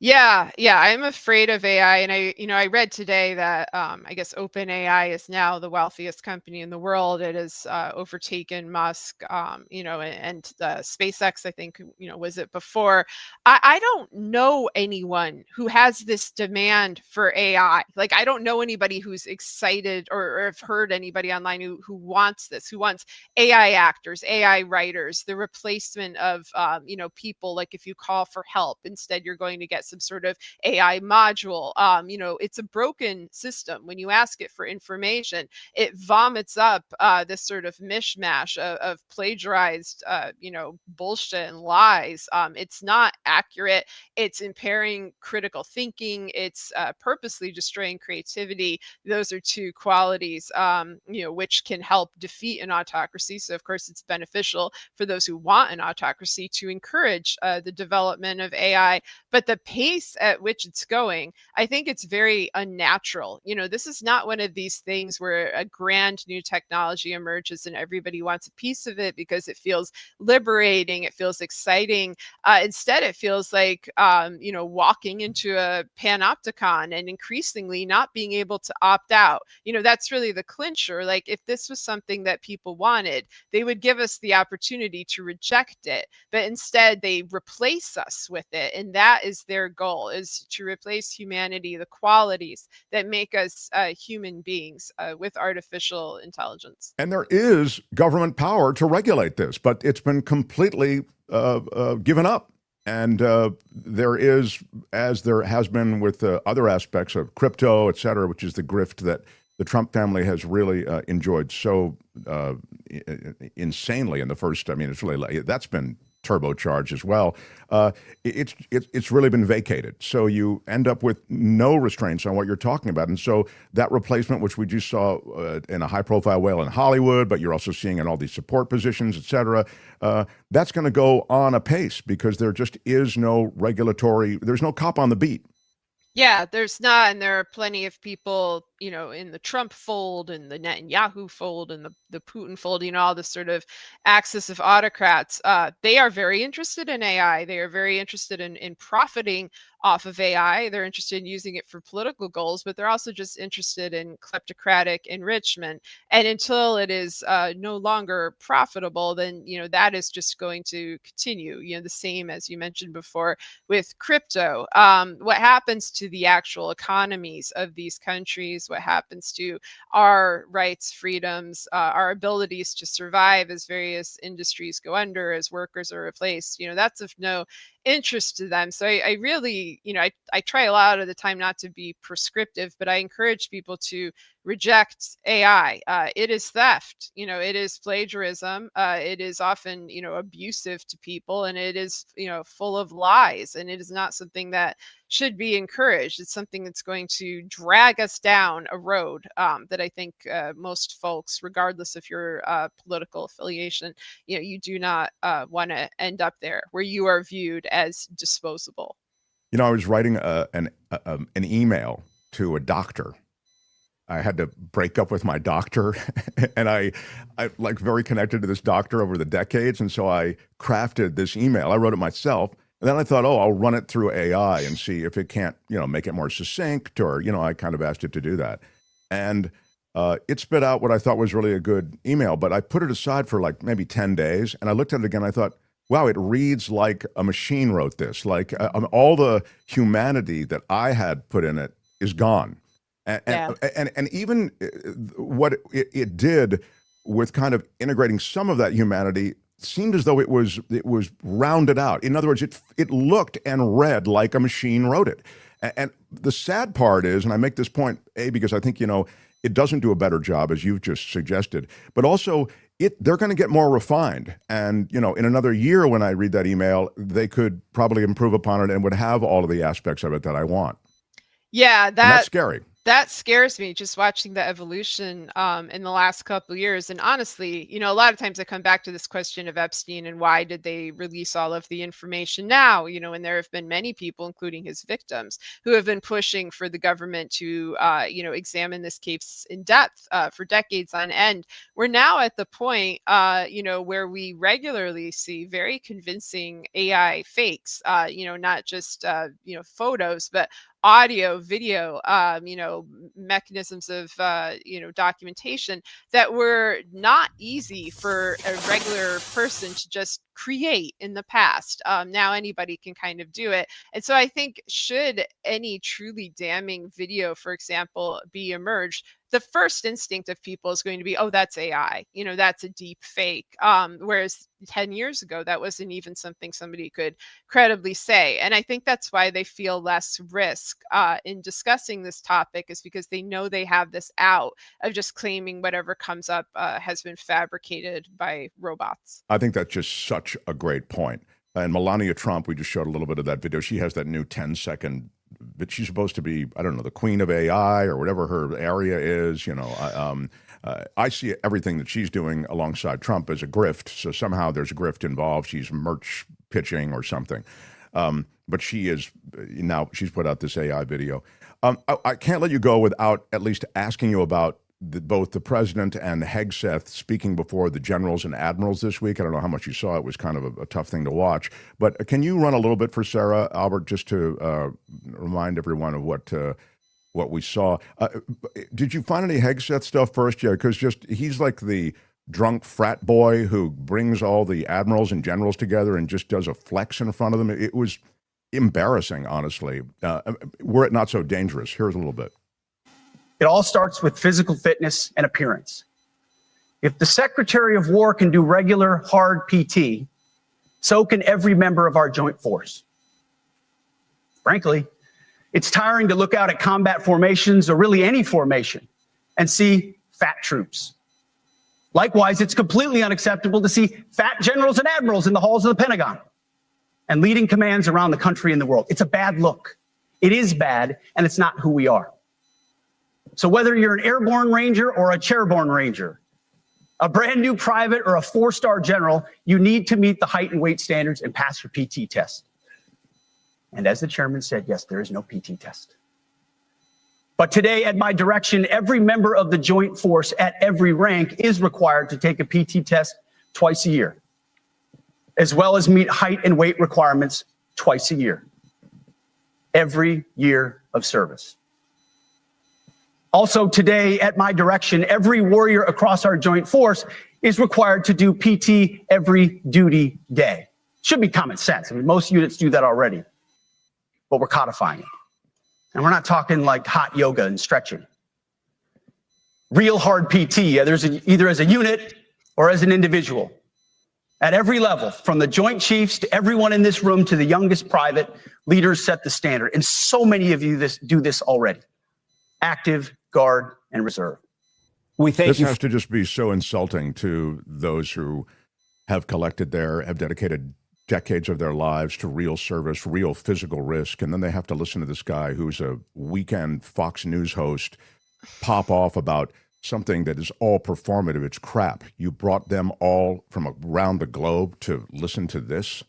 Yeah, I'm afraid of AI, and I read today that I guess OpenAI is now the wealthiest company in the world. It has overtaken Musk, and SpaceX. I think was it before. I don't know anyone who has this demand for AI. Like I don't know anybody who's excited or have heard anybody online who wants this, who wants AI actors, AI writers, the replacement of people. Like if you call for help, instead you're going to get some sort of AI module. It's a broken system. When you ask it for information, it vomits up this sort of mishmash of plagiarized, bullshit and lies. It's not accurate. It's impairing critical thinking. It's purposely destroying creativity. Those are two qualities, which can help defeat an autocracy. So, of course, it's beneficial for those who want an autocracy to encourage the development of AI. But the pace at which it's going, I think it's very unnatural. This is not one of these things where a grand new technology emerges and everybody wants a piece of it because it feels liberating, it feels exciting. Instead, it feels like, walking into a panopticon and increasingly not being able to opt out. That's really the clincher. Like if this was something that people wanted, they would give us the opportunity to reject it. But instead, they replace us with it. And that is their goal, is to replace humanity, the qualities that make us human beings, with artificial intelligence. And there is government power to regulate this, but it's been completely given up. And there is, as there has been with other aspects of crypto, et cetera, which is the grift that the Trump family has really enjoyed so insanely in the first. I mean, it's really that's been turbocharged as well. It's really been vacated. So you end up with no restraints on what you're talking about. And so that replacement, which we just saw in a high-profile way in Hollywood, but you're also seeing in all these support positions, et cetera, that's going to go on apace because there just is no there's no cop on the beat. Yeah, there's not, and there are plenty of people, in the Trump fold and the Netanyahu fold and the Putin fold, all this sort of axis of autocrats. They are very interested in AI. They are very interested in profiting off of AI. They're interested in using it for political goals, but they're also just interested in kleptocratic enrichment. And until it is no longer profitable, then, that is just going to continue, the same as you mentioned before with crypto. What happens to the actual economies of these countries, what happens to our rights, freedoms, our abilities to survive as various industries go under, as workers are replaced, that's of no interest to them. So I really, I try a lot of the time not to be prescriptive, but I encourage people to reject AI. It is theft, it is plagiarism. It is often, abusive to people, and it is, full of lies, and it is not something that should be encouraged. It's something that's going to drag us down a road that I think most folks, regardless of your political affiliation, you do not want to end up there where you are viewed as disposable. I was writing an email to a doctor. I had to break up with my doctor, and I like very connected to this doctor over the decades, and so I crafted this email. I wrote it myself, and then I thought, I'll run it through AI and see if it can't, make it more succinct, or I kind of asked it to do that, and it spit out what I thought was really a good email. But I put it aside for like maybe 10 days, and I looked at it again. I thought, wow, it reads like a machine wrote this. Like all the humanity that I had put in it is gone. And even what it did with kind of integrating some of that humanity seemed as though it was rounded out. In other words, it looked and read like a machine wrote it. And the sad part is, and I make this point, because I think, it doesn't do a better job, as you've just suggested, but also they're going to get more refined. And, in another year when I read that email, they could probably improve upon it and would have all of the aspects of it that I want. Yeah, And that's scary. That scares me, just watching the evolution in the last couple of years. And honestly, a lot of times I come back to this question of Epstein and why did they release all of the information now? And there have been many people, including his victims, who have been pushing for the government to, examine this case in depth for decades on end. We're now at the point, where we regularly see very convincing AI fakes, not just, photos, but audio, video, mechanisms of, documentation that were not easy for a regular person to just create in the past. Now anybody can kind of do it. And so I think should any truly damning video, for example, be emerged, the first instinct of people is going to be, oh, that's AI, that's a deep fake. Whereas 10 years ago, that wasn't even something somebody could credibly say. And I think that's why they feel less risk in discussing this topic, is because they know they have this out of just claiming whatever comes up has been fabricated by robots. I think that's just such a great point. And Melania Trump, we just showed a little bit of that video. She has that new 10-second, but she's supposed to be, I don't know, the queen of AI or whatever her area is. I see everything that she's doing alongside Trump as a grift. So somehow there's a grift involved. She's merch pitching or something. But she is now, she's put out this AI video. I can't let you go without at least asking you about both the president and Hegseth speaking before the generals and admirals this week. I don't know how much you saw. It was kind of a tough thing to watch. But can you run a little bit for Sarah, Albert, just to remind everyone of what we saw? Did you find any Hegseth stuff first? Yeah, because he's like the drunk frat boy who brings all the admirals and generals together and just does a flex in front of them. It was embarrassing, honestly. Were it not so dangerous? Here's a little bit. It all starts with physical fitness and appearance. If the Secretary of War can do regular hard PT, so can every member of our joint force. Frankly, it's tiring to look out at combat formations, or really any formation, and see fat troops. Likewise, it's completely unacceptable to see fat generals and admirals in the halls of the Pentagon and leading commands around the country and the world. It's a bad look. It is bad, and it's not who we are. So whether you're an airborne ranger or a chairborne ranger, a brand new private or a 4-star general, you need to meet the height and weight standards and pass your PT test. And as the chairman said, yes, there is no PT test. But today, at my direction, every member of the joint force at every rank is required to take a PT test twice a year, as well as meet height and weight requirements twice a year, every year of service. Also today, at my direction, every warrior across our joint force is required to do PT every duty day. Should be common sense. I mean, most units do that already, but we're codifying it. And we're not talking like hot yoga and stretching. Real hard PT, either as a unit or as an individual. At every level, from the Joint Chiefs to everyone in this room to the youngest private, leaders set the standard. And so many of you do this already. Active, Guard, and Reserve. This has to just be so insulting to those who have dedicated decades of their lives to real service, real physical risk, and then they have to listen to this guy who's a weekend Fox News host pop off about something that is all performative. It's crap. You brought them all from around the globe to listen to this.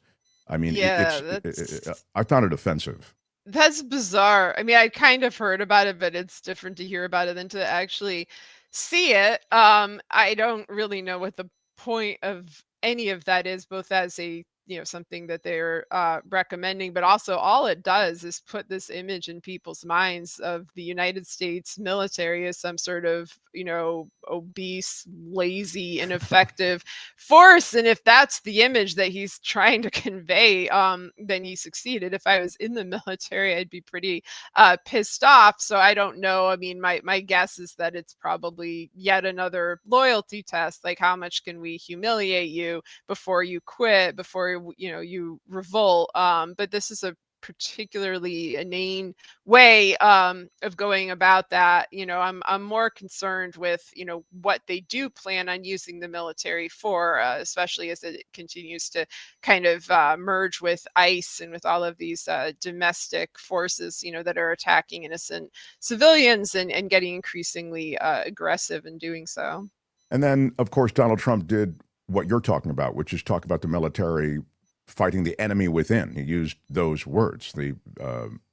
I mean, I found it offensive. That's bizarre. I mean, I kind of heard about it, but it's different to hear about it than to actually see it. I don't really know what the point of any of that is, both as a something that they're recommending, but also all it does is put this image in people's minds of the United States military as some sort of obese, lazy, ineffective force. And if that's the image that he's trying to convey, then he succeeded. If I was in the military, I'd be pretty pissed off. So I don't know. I mean, my guess is that it's probably yet another loyalty test. Like, how much can we humiliate you before you quit, before you revolt? But this is a particularly inane way of going about that. I'm more concerned with what they do plan on using the military for, especially as it continues to kind of merge with ICE and with all of these domestic forces that are attacking innocent civilians and getting increasingly aggressive in doing so. And then, of course, Donald Trump did what you're talking about, which is talk about the military fighting the enemy within. He used those words, the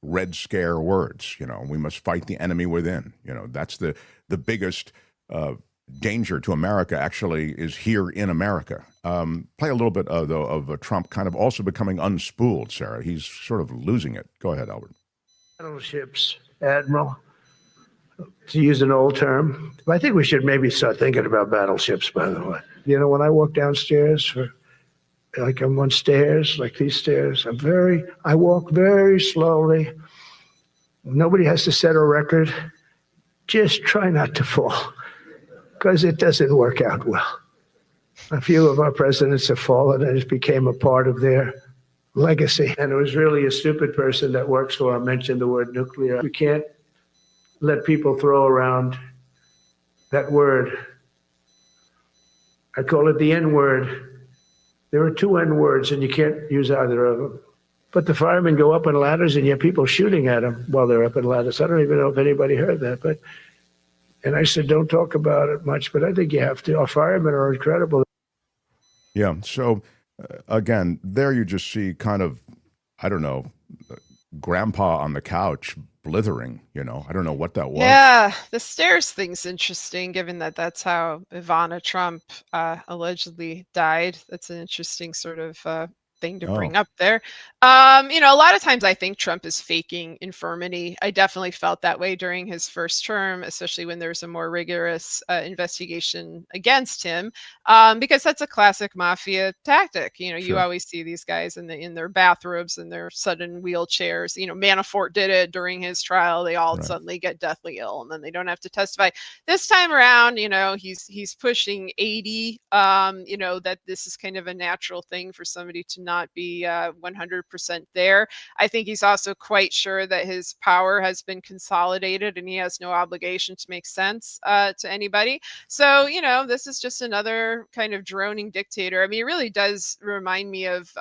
Red Scare words. We must fight the enemy within. That's the biggest danger to America. Actually, is here in America. Play a little bit though of Trump kind of also becoming unspooled. Sarah, he's sort of losing it. Go ahead, Albert. Battleships, Admiral, to use an old term. I think we should maybe start thinking about battleships, by the way. When I walk downstairs, I'm on stairs, like these stairs, I walk very slowly. Nobody has to set a record. Just try not to fall, because it doesn't work out well. A few of our presidents have fallen, and it became a part of their legacy. And it was really a stupid person that works for them mentioned the word nuclear. We can't let people throw around that word. I call it the N word. There are two N words, and you can't use either of them. But the firemen go up on ladders, and you have people shooting at them while they're up on ladders. I don't even know if anybody heard that. And I said, don't talk about it much, but I think you have to. Our firemen are incredible. Yeah. So, again, there you just see kind of, I don't know, grandpa on the couch blithering, I don't know what that was. Yeah, the stairs thing's interesting, given that that's how Ivana Trump allegedly died. That's an interesting sort of thing to bring up there. A lot of times I think Trump is faking infirmity. I definitely felt that way during his first term, especially when there's a more rigorous investigation against him, because that's a classic mafia tactic. You always see these guys in their bathrobes and their sudden wheelchairs. Manafort did it during his trial. They all suddenly get deathly ill, and then they don't have to testify. This time around, he's pushing 80. That this is kind of a natural thing for somebody to not be 100% there. I think he's also quite sure that his power has been consolidated and he has no obligation to make sense to anybody. So, this is just another kind of droning dictator. I mean, it really does remind me of,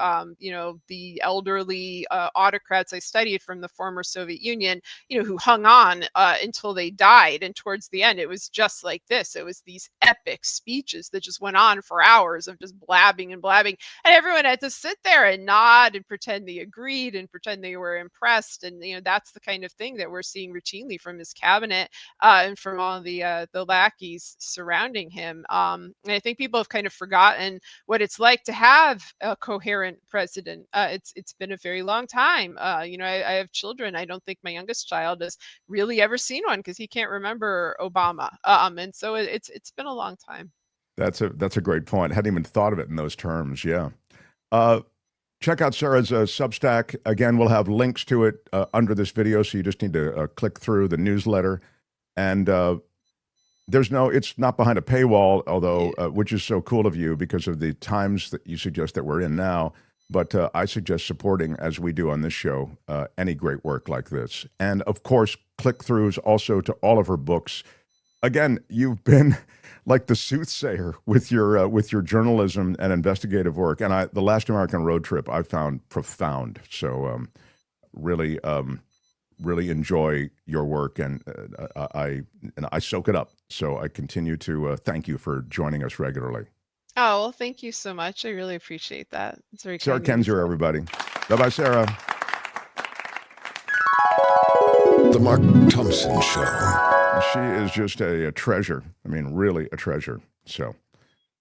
the elderly autocrats I studied from the former Soviet Union, who hung on until they died. And towards the end, it was just like this. It was these epic speeches that just went on for hours of just blabbing and blabbing. And everyone had to sit there and nod and pretend they agreed and pretend they were impressed. And that's the kind of thing that we're seeing routinely from his cabinet and from all the lackeys surrounding him. And I think people have kind of forgotten what it's like to have a coherent president. It's been a very long time. I have children. I don't think my youngest child has really ever seen one because he can't remember Obama. And so it's been a long time. That's a great point. I hadn't even thought of it in those terms. Yeah. Check out Sarah's Substack. Again, we'll have links to it under this video, so you just need to click through the newsletter. And it's not behind a paywall, although, which is so cool of you because of the times that you suggest that we're in now. But I suggest supporting, as we do on this show, any great work like this. And of course, click-throughs also to all of her books. Again, you've been like the soothsayer with your journalism and investigative work. And the Last American Road Trip I found profound. So really enjoy your work, and I soak it up. So I continue to thank you for joining us regularly. Oh, well, thank you so much. I really appreciate that. It's very Sarah kind of you. Kendzior, everybody. Bye-bye, Sarah. The Mark Thompson Show. She is just a treasure. I mean, really a treasure. So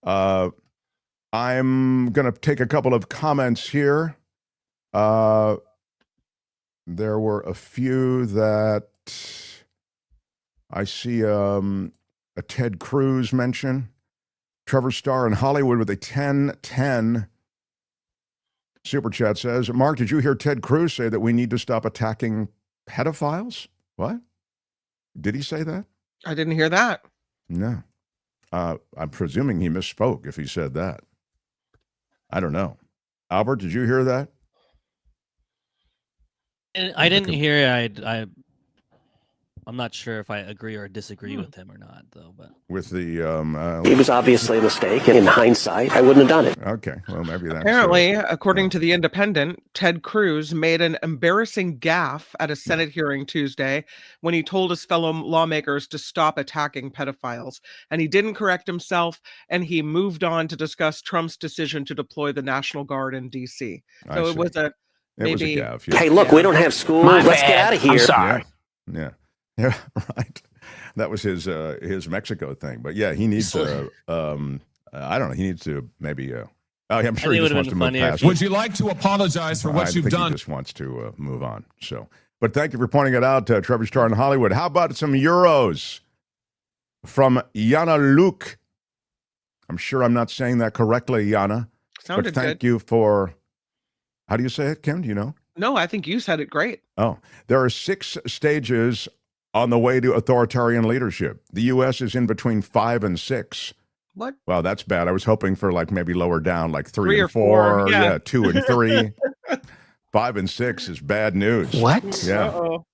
I'm going to take a couple of comments here. There were a few that I see a Ted Cruz mention. Trevor Starr in Hollywood with a 1010 super chat says, Mark, did you hear Ted Cruz say that we need to stop attacking pedophiles? What? Did he say that? I didn't hear that. No. I'm presuming he misspoke if he said that. I don't know. Albert, did you hear that? I didn't hear it. I'm not sure if I agree or disagree with him or not, though. But with the it was obviously a mistake, and in hindsight, I wouldn't have done it. Okay, well, maybe that's apparently, according to the Independent, Ted Cruz made an embarrassing gaffe at a Senate hearing Tuesday when he told his fellow lawmakers to stop attacking pedophiles, and he didn't correct himself, and he moved on to discuss Trump's decision to deploy the National Guard in D.C. So it was a gaffe. Hey, look, we don't have school. Let's get out of here. I'm sorry. Yeah, right. That was his Mexico thing. But yeah, he needs to. I don't know. He needs to maybe. I'm sure he just wants to move past. Would you like to apologize for what you've done? He just wants to move on. So, but thank you for pointing it out, Trevor Starr in Hollywood. How about some euros from Yana Luke? I'm sure I'm not saying that correctly, Yana. Sounded but thank good. you for. How do you say it, Kim? Do you know? No, I think you said it great. Oh, there are 6 stages on the way to authoritarian leadership. The U.S. is in between 5 and 6. What? Wow, that's bad. I was hoping for like maybe lower down, like 3 or and 4. Yeah. 2 and 3. 5 and 6 is bad news. What? Yeah. Uh-oh.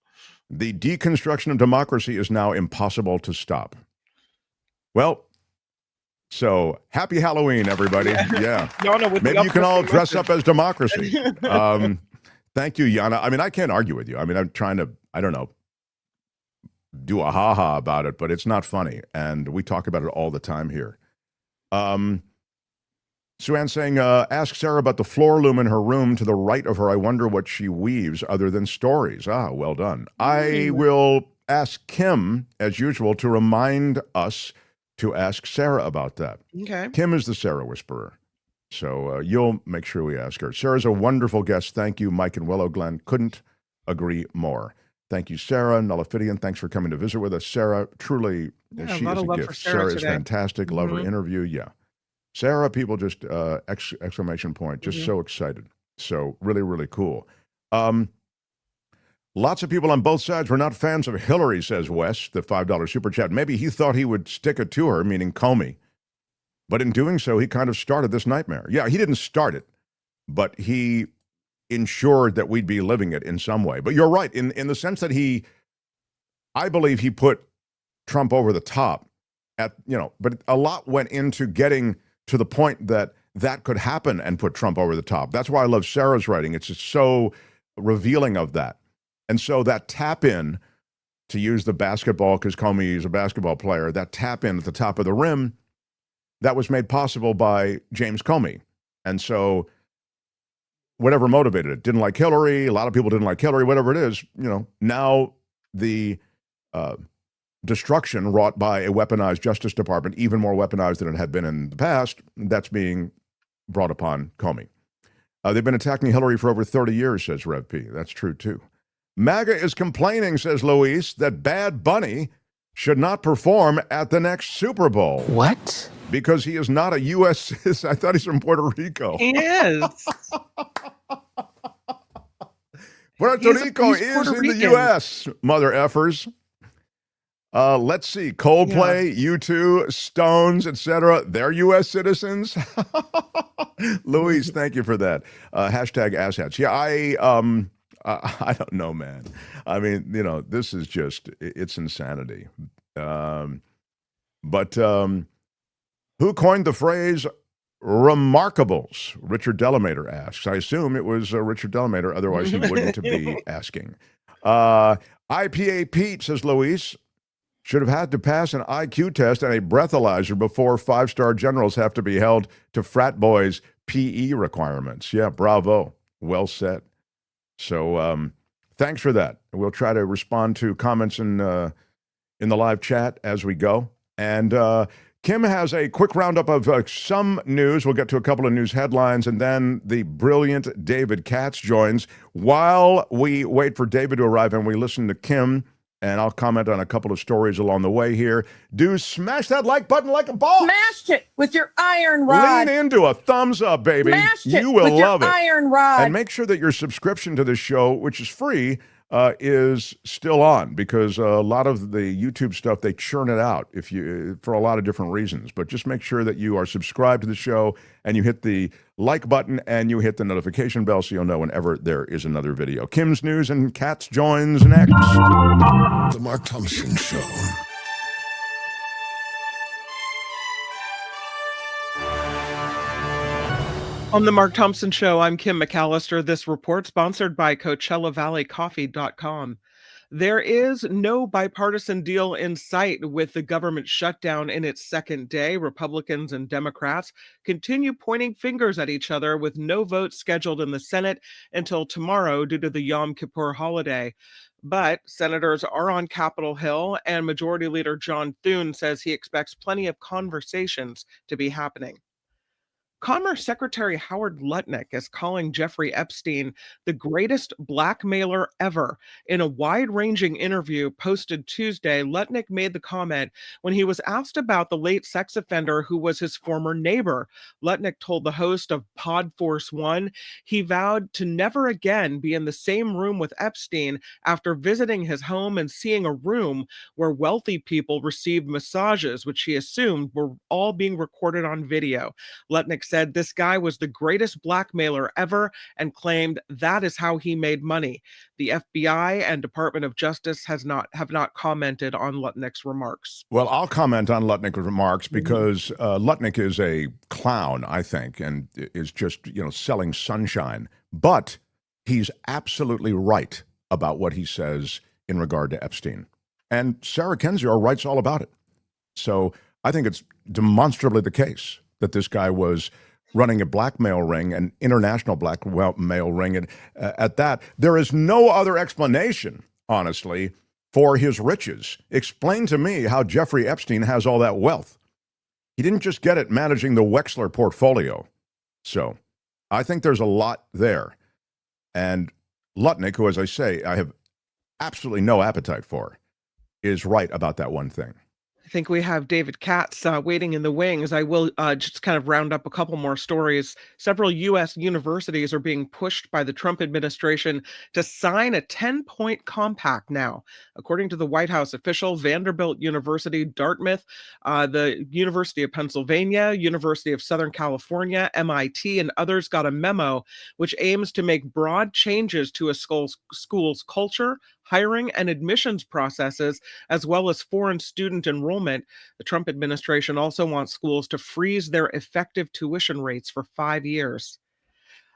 The deconstruction of democracy is now impossible to stop. Well, so happy Halloween, everybody. Yeah. Maybe you can all dress up as democracy. Thank you, Yana. I mean, I can't argue with you. I mean, I'm trying to, I don't know, do a ha-ha about it, but it's not funny. And we talk about it all the time here. Sue-Ann saying, ask Sarah about the floor loom in her room to the right of her. I wonder what she weaves other than stories. Ah, well done. I will ask Kim, as usual, to remind us to ask Sarah about that. Okay. Kim is the Sarah Whisperer. So you'll make sure we ask her. Sarah's a wonderful guest. Thank you, Mike and Willow Glen. Couldn't agree more. Thank you, Sarah. Nullifidian, thanks for coming to visit with us. Sarah, truly, she is a gift. Sarah is fantastic. Love her interview. Yeah. Sarah, people just, exclamation point, just so excited. So really, really cool. Lots of people on both sides were not fans of Hillary, says Wes, the $5 super chat. Maybe he thought he would stick it to her, meaning Comey. But in doing so, he kind of started this nightmare. Yeah, he didn't start it, but he ensured that we'd be living it in some way. But you're right, in the sense that I believe he put Trump over the top but a lot went into getting to the point that could happen and put Trump over the top. That's why I love Sarah's writing. It's just so revealing of that. And so that tap in, to use the basketball, because Comey is a basketball player, that tap in at the top of the rim, that was made possible by James Comey. And so whatever motivated it, didn't like Hillary, a lot of people didn't like Hillary, whatever it is, now the destruction wrought by a weaponized Justice Department, even more weaponized than it had been in the past, that's being brought upon Comey. They've been attacking Hillary for over 30 years, says Rev P. That's true, too. MAGA is complaining, says Luis, that Bad Bunny should not perform at the next Super Bowl. What? Because he is not a U.S. citizen. I thought he's from Puerto Rico. He is. Puerto Rico is in the U.S., mother effers. Let's see. Coldplay, U2, Stones, etc. They're U.S. citizens. Luis, thank you for that. Hashtag asshats. Yeah, I don't know, man. I mean, this is just, it's insanity. But who coined the phrase remarkables? Richard Delamater asks. I assume it was Richard Delamater, otherwise he wouldn't be asking. IPA Pete, says Luis, should have had to pass an IQ test and a breathalyzer before 5-star generals have to be held to frat boys' PE requirements. Yeah, bravo. Well said. So thanks for that. We'll try to respond to comments in the live chat as we go. And Kim has a quick roundup of some news. We'll get to a couple of news headlines, and then the brilliant David Katz joins. While we wait for David to arrive and we listen to Kim, and I'll comment on a couple of stories along the way here. Do smash that like button like a ball. Smashed it with your iron rod. Lean into a thumbs up, baby. Smashed it you will with love your it. iron rod. And make sure that your subscription to this show, which is free, is still on, because a lot of the YouTube stuff, they churn it out for a lot of different reasons. But just make sure that you are subscribed to the show and you hit the like button and you hit the notification bell so you'll know whenever there is another video. Kim's News and Katz joins next. The Mark Thompson Show. On the Mark Thompson Show, I'm Kim McAllister. This report sponsored by CoachellaValleyCoffee.com. There is no bipartisan deal in sight with the government shutdown in its second day. Republicans and Democrats continue pointing fingers at each other with no vote scheduled in the Senate until tomorrow due to the Yom Kippur holiday. But senators are on Capitol Hill, and Majority Leader John Thune says he expects plenty of conversations to be happening. Commerce Secretary Howard Lutnick is calling Jeffrey Epstein the greatest blackmailer ever. In a wide-ranging interview posted Tuesday, Lutnick made the comment when he was asked about the late sex offender who was his former neighbor. Lutnick told the host of Pod Force One he vowed to never again be in the same room with Epstein after visiting his home and seeing a room where wealthy people received massages, which he assumed were all being recorded on video. Lutnick said this guy was the greatest blackmailer ever and claimed that is how he made money. The FBI and Department of Justice have not commented on Lutnick's remarks. Well, I'll comment on Lutnick's remarks because Lutnick is a clown, I think, and is just, selling sunshine. But he's absolutely right about what he says in regard to Epstein. And Sarah Kendzior writes all about it. So I think it's demonstrably the case that this guy was running a blackmail ring, an international blackmail ring. And at that, there is no other explanation, honestly, for his riches. Explain to me how Jeffrey Epstein has all that wealth. He didn't just get it managing the Wexler portfolio. So I think there's a lot there. And Lutnick, who, as I say, I have absolutely no appetite for, is right about that one thing. I think we have David Katz waiting in the wings. I will just kind of round up a couple more stories. Several U.S. universities are being pushed by the Trump administration to sign a 10-point compact now. According to the White House official, Vanderbilt University, Dartmouth, the University of Pennsylvania, University of Southern California, MIT, and others got a memo which aims to make broad changes to a school's culture, hiring, and admissions processes, as well as foreign student enrollment. The Trump administration also wants schools to freeze their effective tuition rates for 5 years.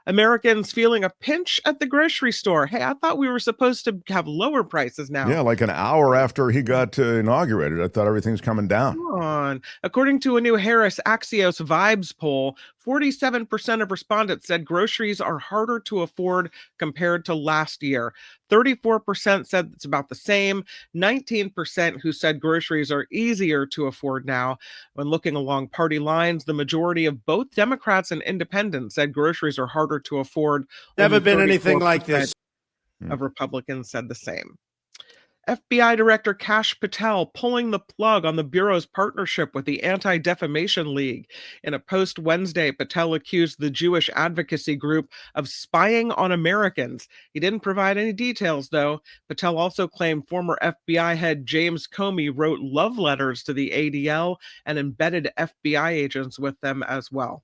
Americans feeling a pinch at the grocery store. Hey, I thought we were supposed to have lower prices now. Yeah, like an hour after he got inaugurated, I thought everything's coming down. Come on. According to a new Harris Axios Vibes poll, 47% of respondents said groceries are harder to afford compared to last year. 34% said it's about the same. 19% who said groceries are easier to afford now. When looking along party lines, the majority of both Democrats and independents said groceries are harder to afford. Never been anything like this. Of Republicans said the same. FBI Director Kash Patel pulling the plug on the Bureau's partnership with the Anti-Defamation League. In a post Wednesday, Patel accused the Jewish advocacy group of spying on Americans. He didn't provide any details, though. Patel also claimed former FBI head James Comey wrote love letters to the ADL and embedded FBI agents with them as well.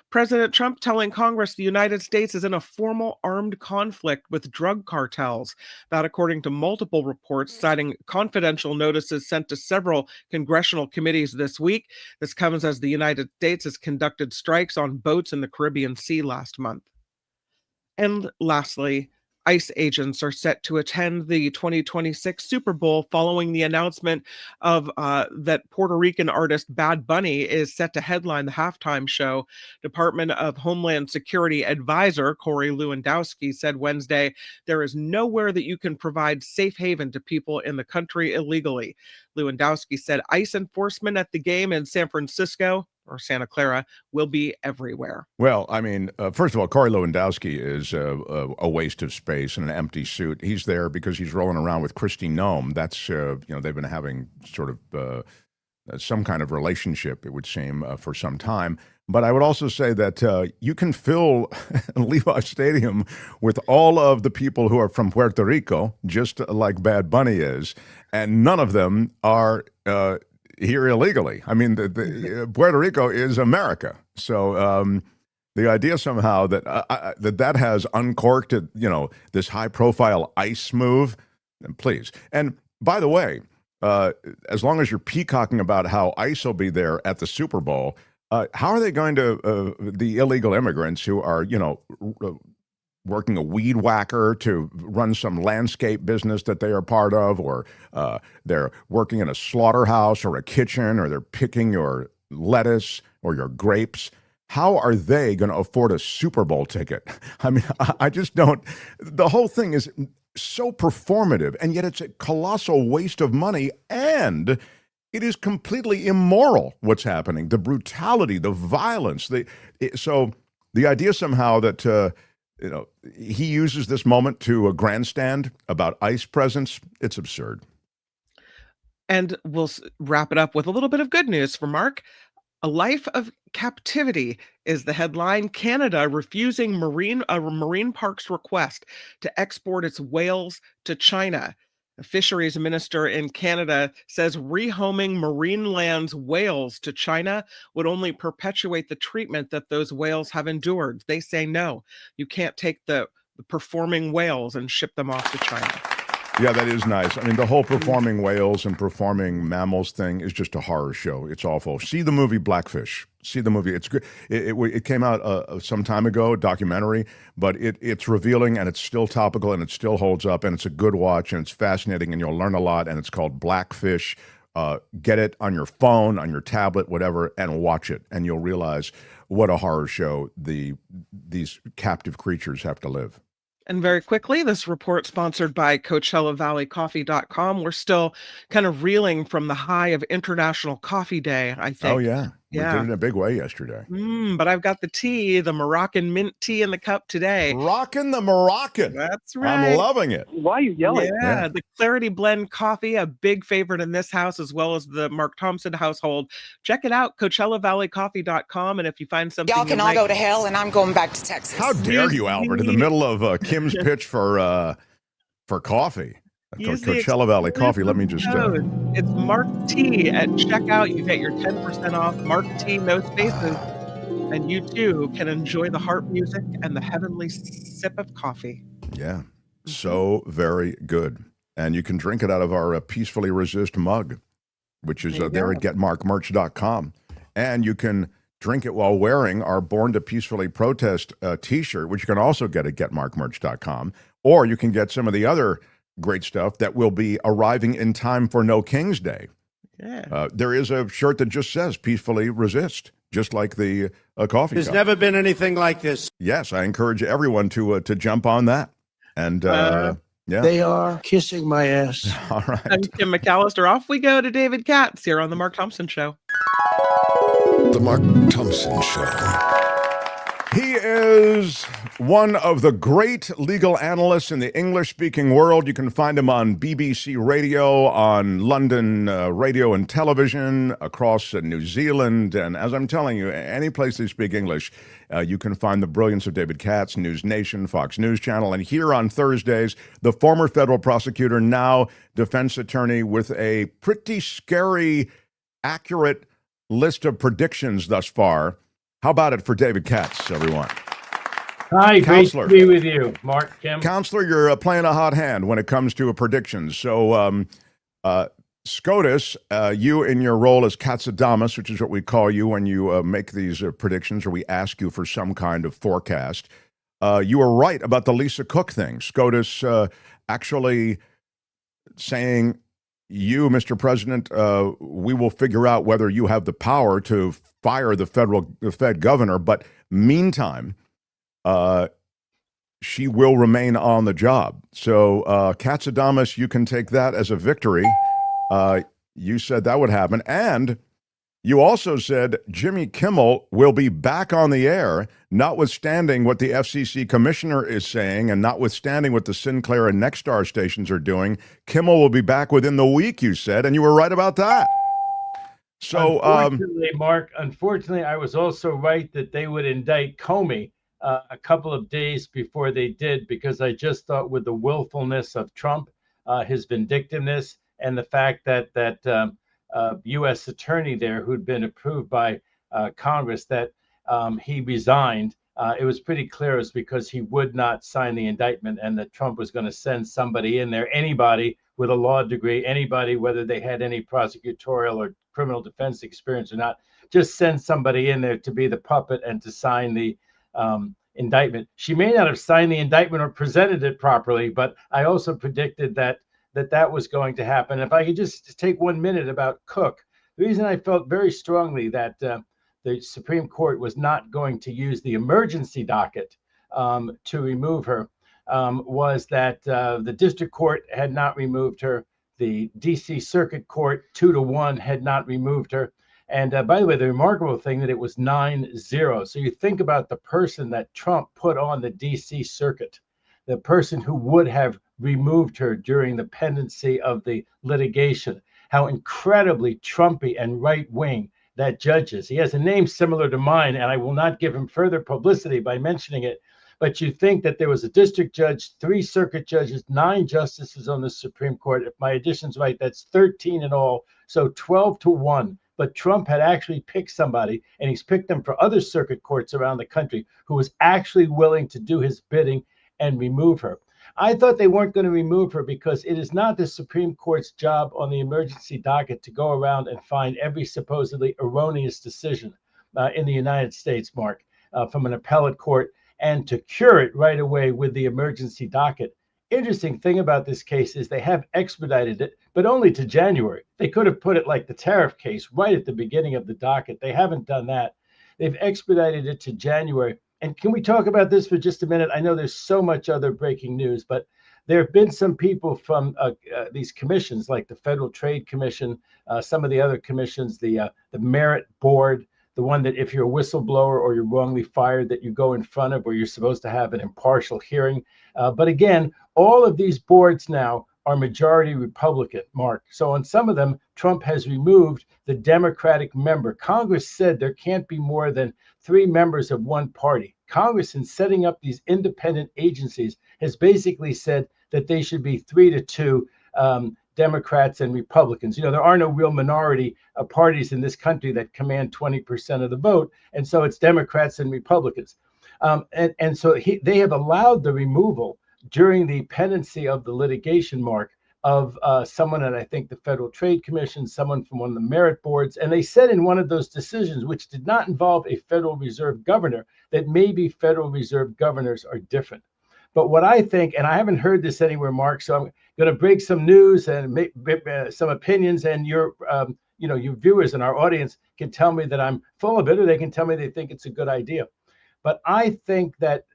President Trump telling Congress the United States is in a formal armed conflict with drug cartels. That, according to multiple reports, citing confidential notices sent to several congressional committees this week. This comes as the United States has conducted strikes on boats in the Caribbean Sea last month. And lastly, ICE agents are set to attend the 2026 Super Bowl following the announcement of that Puerto Rican artist Bad Bunny is set to headline the halftime show. Department of Homeland Security advisor Corey Lewandowski said Wednesday, there is nowhere that you can provide safe haven to people in the country illegally. Lewandowski said ICE enforcement at the game in San Francisco or Santa Clara will be everywhere. Well, I mean, first of all, Corey Lewandowski is a waste of space and an empty suit. He's there because he's rolling around with Kristi Noem. That's, they've been having sort of some kind of relationship, it would seem, for some time. But I would also say that you can fill Levi Stadium with all of the people who are from Puerto Rico, just like Bad Bunny is, and none of them are here illegally. I mean, Puerto Rico is America. So the idea somehow that that has uncorked, this high-profile ICE move, please. And by the way, as long as you're peacocking about how ICE will be there at the Super Bowl, how are they going to, the illegal immigrants who are, working a weed whacker to run some landscape business that they are part of, or they're working in a slaughterhouse or a kitchen, or they're picking your lettuce or your grapes? How are they going to afford a Super Bowl ticket? I mean, I just don't. The whole thing is so performative, and yet it's a colossal waste of money, and it is completely immoral what's happening. The brutality, the violence. So the idea somehow that he uses this moment to grandstand about ICE presence, it's absurd. And we'll wrap it up with a little bit of good news for Mark. A life of captivity is the headline. Canada refusing marine park's request to export its whales to China. A fisheries minister in Canada says rehoming Marineland's whales to China would only perpetuate the treatment that those whales have endured. They say, no, you can't take the performing whales and ship them off to China. Yeah, that is nice. I mean, the whole performing whales and performing mammals thing is just a horror show. It's awful. See the movie Blackfish. See the movie. It's good. It came out some time ago, a documentary, but it's revealing, and it's still topical, and it still holds up, and it's a good watch, and it's fascinating, and you'll learn a lot, and it's called Blackfish. Get it on your phone, on your tablet, whatever, and watch it, and you'll realize what a horror show these captive creatures have to live. And very quickly, this report sponsored by CoachellaValleyCoffee.com. We're still kind of reeling from the high of International Coffee Day, I think. Oh, yeah. We did it in a big way yesterday. But I've got the tea, the Moroccan mint tea in the cup today. Rockin' the Moroccan. That's right. I'm loving it. Why are you yelling? Yeah, the Clarity Blend coffee, a big favorite in this house, as well as the Mark Thompson household. Check it out, CoachellaValleyCoffee.com. And if you find something Y'all can all go to hell, and I'm going back to Texas. How dare you, Albert, in the middle of Kim's pitch for coffee. Coachella Valley Coffee. Let me just. It's Mark T at checkout. You get your 10% off. Mark T, no spaces. And you too can enjoy the harp music and the heavenly sip of coffee. Yeah, so very good. And you can drink it out of our Peacefully Resist mug, which is there at getmarkmerch.com. And you can drink it while wearing our Born to Peacefully Protest t-shirt, which you can also get at getmarkmerch.com. Or you can get some of the other great stuff that will be arriving in time for No King's Day. Yeah. There is a shirt that just says Peacefully Resist, just like the coffee There's cup. never been anything like this. Yes, I encourage everyone to jump on that. And yeah. They are kissing my ass. All right. I'm Kim McAllister. Off we go to David Katz here on The Mark Thompson Show. The Mark Thompson Show. He is one of the great legal analysts in the English-speaking world. You can find him on BBC Radio, on London radio and television, across New Zealand. And as I'm telling you, any place they speak English, you can find the brilliance of David Katz, News Nation, Fox News Channel. And here on Thursdays, the former federal prosecutor, now defense attorney, with a pretty scary, accurate list of predictions thus far. How about it for David Katz, everyone? Hi, Counselor. great to be with you, Mark, Kim. Counselor, you're playing a hot hand when it comes to predictions. So, SCOTUS, you in your role as Katsadamus, which is what we call you when you make these predictions, or we ask you for some kind of forecast, you were right about the Lisa Cook thing. SCOTUS actually saying, you, Mr. President, we will figure out whether you have the power to fire the Fed governor, but meantime, she will remain on the job. So, Katsadamus, you can take that as a victory. You said that would happen. And you also said Jimmy Kimmel will be back on the air, notwithstanding what the FCC commissioner is saying and notwithstanding what the Sinclair and Nexstar stations are doing. Kimmel will be back within the week, you said, and you were right about that. So, unfortunately, I was also right that they would indict Comey a couple of days before they did, because I just thought with the willfulness of Trump, his vindictiveness, and the fact that U.S. attorney there who'd been approved by Congress, that he resigned. It was pretty clear it was because he would not sign the indictment, and that Trump was going to send somebody in there, anybody with a law degree, anybody, whether they had any prosecutorial or criminal defense experience or not, just send somebody in there to be the puppet and to sign the indictment. She may not have signed the indictment or presented it properly, but I also predicted that was going to happen. If I could just take 1 minute about Cook, the reason I felt very strongly that the Supreme Court was not going to use the emergency docket to remove her was that the district court had not removed her. The DC Circuit Court 2-1 had not removed her. And by the way, the remarkable thing that it was 9-0. So you think about the person that Trump put on the DC Circuit, the person who would have removed her during the pendency of the litigation, how incredibly Trumpy and right-wing that judge is. He has a name similar to mine, and I will not give him further publicity by mentioning it. But you think that there was a district judge, 3 circuit judges, 9 justices on the Supreme Court. If my addition's right, that's 13 in all, so 12-1. But Trump had actually picked somebody, and he's picked them for other circuit courts around the country, who was actually willing to do his bidding and remove her. I thought they weren't going to remove her because it is not the Supreme Court's job on the emergency docket to go around and find every supposedly erroneous decision in the United States, Mark, from an appellate court, and to cure it right away with the emergency docket. Interesting thing about this case is they have expedited it, but only to January. They could have put it like the tariff case right at the beginning of the docket. They haven't done that. They've expedited it to January. And can we talk about this for just a minute? I know there's so much other breaking news, but there have been some people from these commissions, like the Federal Trade Commission, some of the other commissions, the Merit Board, the one that if you're a whistleblower or you're wrongly fired, that you go in front of, where you're supposed to have an impartial hearing. But again, all of these boards now are majority Republican, Mark. So on some of them, Trump has removed the Democratic member. Congress said there can't be more than 3 members of one party. Congress, in setting up these independent agencies, has basically said that they should be 3-2 Democrats and Republicans. You know, there are no real minority parties in this country that command 20% of the vote. And so it's Democrats and Republicans. And so they have allowed the removal during the pendency of the litigation, Mark, of someone at, I think, the Federal Trade Commission, someone from one of the merit boards. And they said in one of those decisions, which did not involve a Federal Reserve governor, that maybe Federal Reserve governors are different. But what I think, and I haven't heard this anywhere, Mark, so I'm going to break some news and make some opinions, and your viewers and our audience can tell me that I'm full of it, or they can tell me they think it's a good idea. But I think that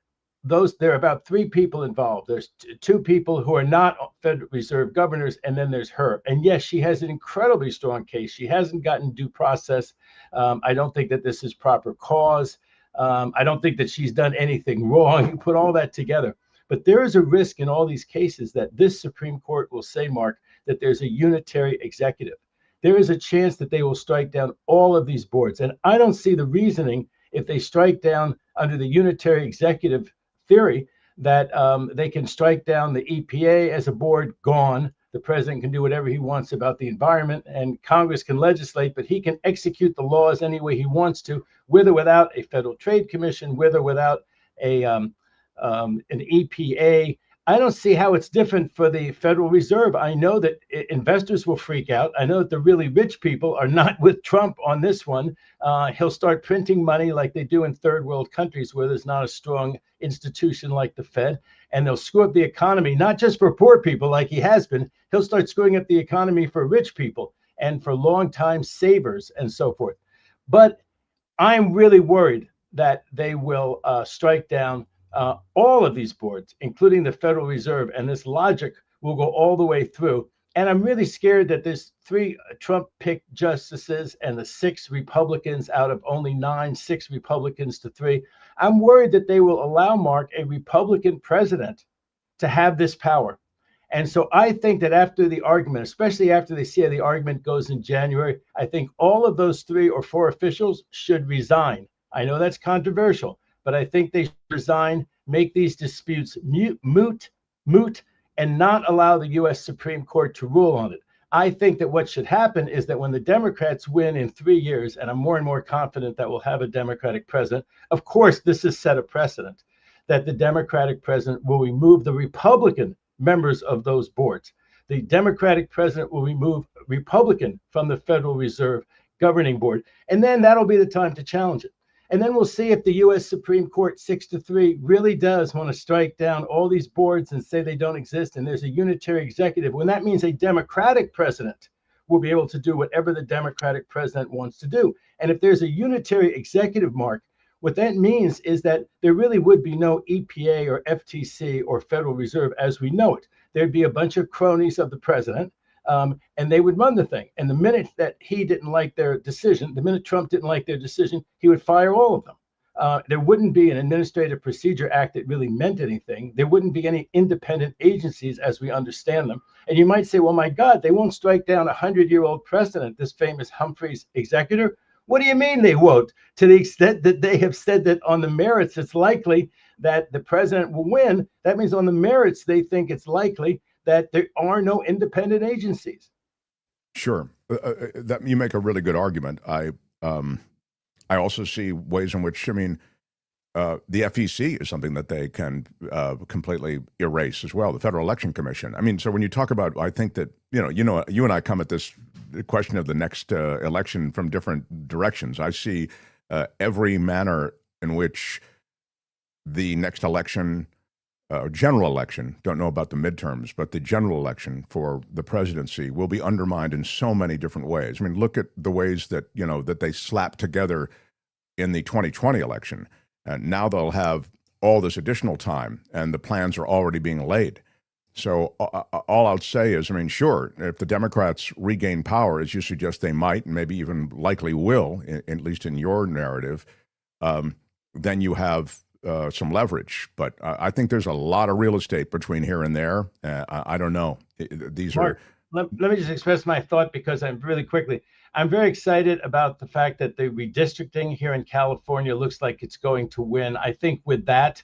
there are about 3 people involved. There's 2 people who are not Federal Reserve governors, and then there's her. And yes, she has an incredibly strong case. She hasn't gotten due process. I don't think that this is proper cause. I don't think that she's done anything wrong. You put all that together. But there is a risk in all these cases that this Supreme Court will say, Mark, that there's a unitary executive. There is a chance that they will strike down all of these boards. And I don't see the reasoning, if they strike down under the unitary executive theory, that they can strike down the EPA as a board, gone. The president can do whatever he wants about the environment, and Congress can legislate, but he can execute the laws any way he wants to, with or without a Federal Trade Commission, with or without an EPA. I don't see how it's different for the Federal Reserve. I know that investors will freak out. I know that the really rich people are not with Trump on this one. He'll start printing money like they do in third world countries where there's not a strong institution like the Fed, and they'll screw up the economy, not just for poor people like he has been. He'll start screwing up the economy for rich people and for long-time savers and so forth. But I'm really worried that they will strike down all of these boards, including the Federal Reserve, and this logic will go all the way through. And I'm really scared that there's 3 Trump-picked justices and the 6 Republicans out of only 9, 6 Republicans to 3. I'm worried that they will allow, Mark, a Republican president to have this power. And so I think that after the argument, especially after they see how the argument goes in January, I think all of those 3 or 4 officials should resign. I know that's controversial, but I think they should resign, make these disputes moot, and not allow the U.S. Supreme Court to rule on it. I think that what should happen is that when the Democrats win in 3 years, and I'm more and more confident that we'll have a Democratic president, of course, this has set a precedent that the Democratic president will remove the Republican members of those boards. The Democratic president will remove Republican from the Federal Reserve Governing Board, and then that'll be the time to challenge it. And then we'll see if the U.S. Supreme Court 6-3 really does want to strike down all these boards and say they don't exist, and there's a unitary executive, when that means a Democratic president will be able to do whatever the Democratic president wants to do. And if there's a unitary executive, Mark, what that means is that there really would be no EPA or FTC or Federal Reserve as we know it. There'd be a bunch of cronies of the president, and they would run the thing. And the minute that he didn't like their decision, the minute Trump didn't like their decision, he would fire all of them. There wouldn't be an Administrative Procedure Act that really meant anything. There wouldn't be any independent agencies as we understand them. And you might say, well, my God, they won't strike down a 100-year-old precedent, this famous Humphreys executor. What do you mean they won't? To the extent that they have said that on the merits, it's likely that the president will win. That means on the merits, they think it's likely that there are no independent agencies. Sure. That you make a really good argument. I also see ways in which, I mean, the FEC is something that they can completely erase as well, the Federal Election Commission. I mean, so when you talk about, I think that, you and I come at this question of the next election from different directions. I see every manner in which the next election, general election, don't know about the midterms, but the general election for the presidency will be undermined in so many different ways. I mean, look at the ways that, that they slapped together in the 2020 election. And now they'll have all this additional time, and the plans are already being laid. So all I'll say is, I mean, sure, if the Democrats regain power, as you suggest they might, and maybe even likely will, at least in your narrative, then you have some leverage. But I think there's a lot of real estate between here and there. I don't know. These Mark, let me just express my thought, because I'm very excited about the fact that the redistricting here in California looks like it's going to win. I think with that,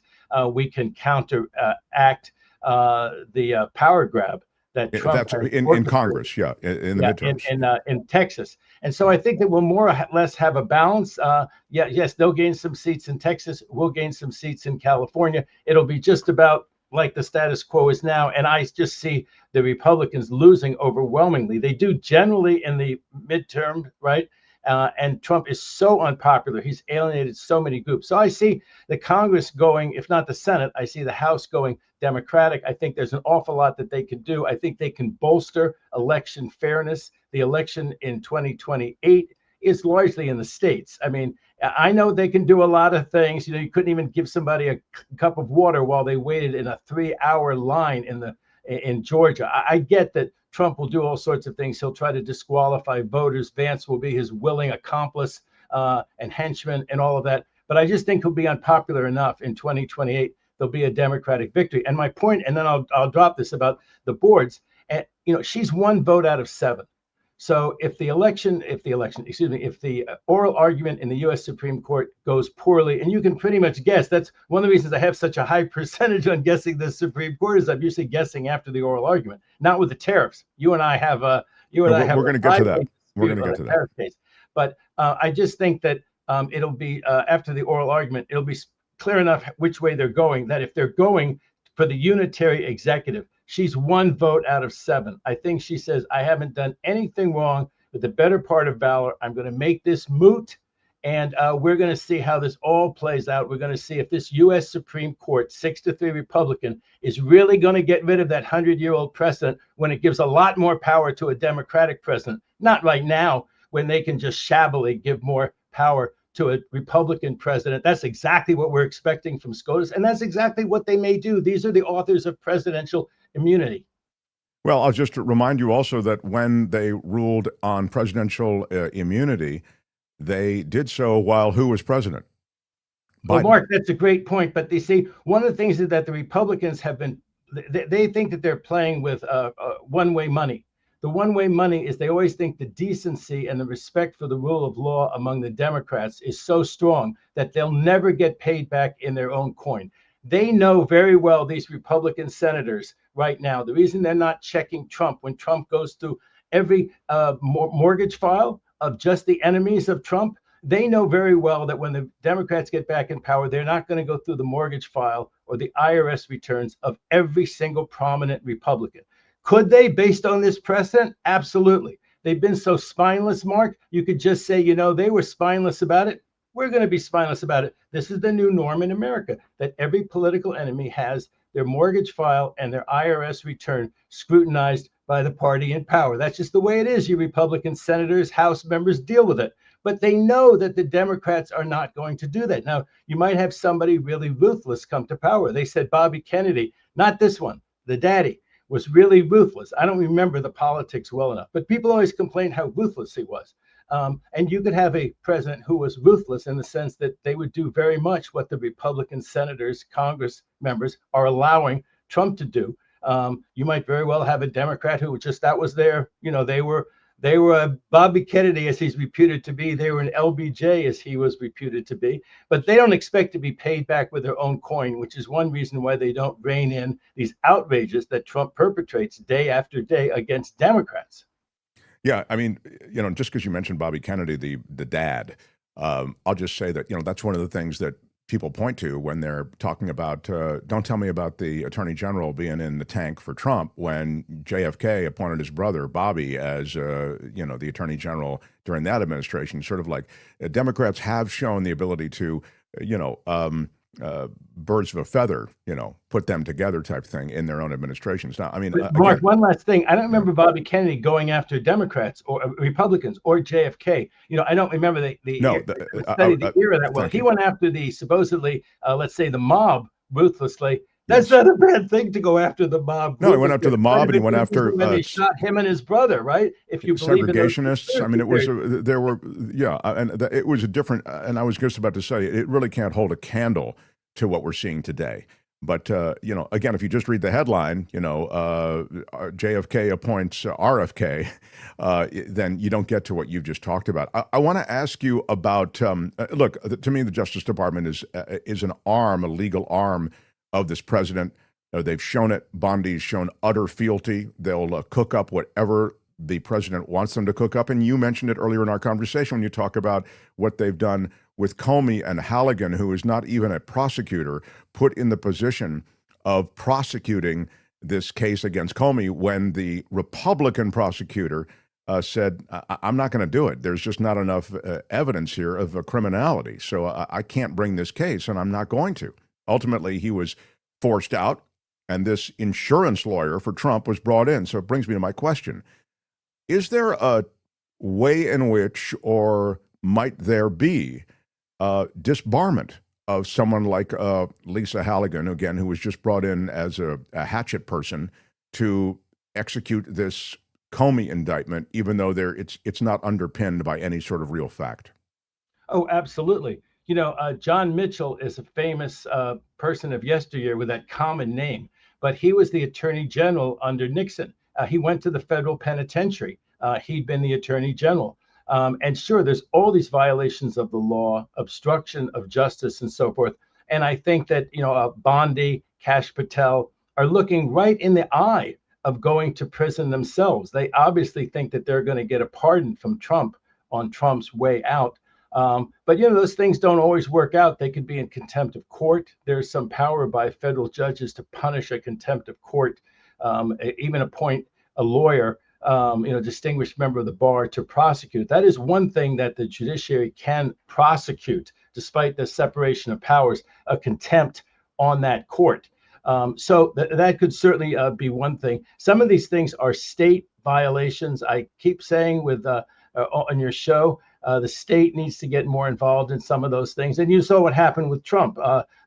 we can counteract the power grab that Trump that's in Congress, in the midterms. In Texas. And so I think that we'll more or less have a balance. Yes, they'll gain some seats in Texas. We'll gain some seats in California. It'll be just about like the status quo is now. And I just see the Republicans losing overwhelmingly. They do generally in the midterm, right? And Trump is so unpopular. He's alienated so many groups. So I see the Congress going, if not the Senate, I see the House going Democratic. I think there's an awful lot that they can do. I think they can bolster election fairness. The election in 2028 is largely in the states. I mean, I know they can do a lot of things. You couldn't even give somebody a cup of water while they waited in a 3-hour line in Georgia. I get that Trump will do all sorts of things. He'll try to disqualify voters. Vance will be his willing accomplice and henchman and all of that. But I just think he'll be unpopular enough in 2028. There'll be a Democratic victory. And my point, and then I'll drop this about the boards. And she's 1 vote out of 7. So if the oral argument in the U.S. Supreme Court goes poorly, and you can pretty much guess, that's one of the reasons I have such a high percentage on guessing the Supreme Court, is I'm usually guessing after the oral argument, not with the tariffs. You and I have we're going to get to that. We're going to get to that. Case. But I just think that it'll be after the oral argument, it'll be clear enough which way they're going, that if they're going for the unitary executive, she's 1 vote out of 7. I think she says, I haven't done anything wrong with the better part of valor. I'm going to make this moot, and we're going to see how this all plays out. We're going to see if this U.S. Supreme Court 6-3 Republican is really going to get rid of that 100-year-old precedent when it gives a lot more power to a Democratic president. Not right now, when they can just shabbily give more power to a Republican president. That's exactly what we're expecting from SCOTUS, and that's exactly what they may do. These are the authors of presidential immunity. Well, I'll just remind you also that when they ruled on presidential immunity, they did so while who was president? Biden. Well, Mark, that's a great point. But you see, one of the things is that the Republicans have been they think that they're playing with one-way money. The one-way money is they always think the decency and the respect for the rule of law among the Democrats is so strong that they'll never get paid back in their own coin. They know very well, these Republican senators right now, the reason they're not checking Trump when Trump goes through every mortgage file of just the enemies of Trump, they know very well that when the Democrats get back in power, they're not going to go through the mortgage file or the IRS returns of every single prominent Republican. Could they, based on this precedent? Absolutely. They've been so spineless, Mark. You could just say, you know, they were spineless about it. We're going to be spineless about it. This is the new norm in America, that every political enemy has their mortgage file and their IRS return scrutinized by the party in power. That's just the way it is. You Republican senators, House members deal with it. But they know that the Democrats are not going to do that. Now, you might have somebody really ruthless come to power. They said Bobby Kennedy, not this one, the daddy, was really ruthless. I don't remember the politics well enough, but people always complain how ruthless he was. And you could have a president who was ruthless in the sense that they would do very much what the Republican senators, Congress members are allowing Trump to do. You might very well have a Democrat who just, that was their, you know, they were Bobby Kennedy, as he's reputed to be. They were an LBJ, as he was reputed to be. But they don't expect to be paid back with their own coin, which is one reason why they don't rein in these outrages that Trump perpetrates day after day against Democrats. Yeah, I mean, you know, just because you mentioned Bobby Kennedy, the dad, I'll just say that, you know, that's one of the things that people point to when they're talking about, don't tell me about the attorney general being in the tank for Trump when JFK appointed his brother, Bobby, as, you know, the attorney general during that administration. Sort of like Democrats have shown the ability to, you know, birds of a feather, you know, put them together type thing in their own administrations. Now, I mean, Mark, again, one last thing. I don't remember Bobby Kennedy going after Democrats or Republicans or JFK. You know, I don't remember the era that well. He went after the supposedly, let's say, the mob ruthlessly. That's not a bad thing to go after the mob. No, he went after the mob, and he went after they shot him and his brother, right? If you believe segregationists. I mean, it was there were and it was a different. And I was just about to say, it really can't hold a candle to what we're seeing today. But you know, again, if you just read the headline, you know, JFK appoints RFK, then you don't get to what you've just talked about. I want to ask you about. Look, to me, the Justice Department is an arm, a legal arm of this president. They've shown it. Bondi's shown utter fealty. They'll cook up whatever the president wants them to cook up. And you mentioned it earlier in our conversation when you talk about what they've done with Comey and Halligan, who is not even a prosecutor, put in the position of prosecuting this case against Comey when the Republican prosecutor said, I'm not going to do it. There's just not enough evidence here of a criminality. So I can't bring this case, and I'm not going to. Ultimately, he was forced out, and this insurance lawyer for Trump was brought in. So it brings me to my question. Is there a way in which, or might there be, disbarment of someone like Lisa Halligan, again, who was just brought in as a hatchet person to execute this Comey indictment, even though it's not underpinned by any sort of real fact? Oh, absolutely. You know, John Mitchell is a famous person of yesteryear with that common name, but he was the attorney general under Nixon. He went to the federal penitentiary. He'd been the attorney general. And sure, there's all these violations of the law, obstruction of justice, and so forth. And I think that, you know, Bondi, Kash Patel are looking right in the eye of going to prison themselves. They obviously think that they're going to get a pardon from Trump on Trump's way out. But, you know, those things don't always work out. They could be in contempt of court. There's some power by federal judges to punish a contempt of court, even appoint a lawyer, you know, distinguished member of the bar to prosecute. That is one thing that the judiciary can prosecute, despite the separation of powers, a contempt on that court. So that could certainly be one thing. Some of these things are state violations. I keep saying with on your show, the state needs to get more involved in some of those things. And you saw what happened with Trump.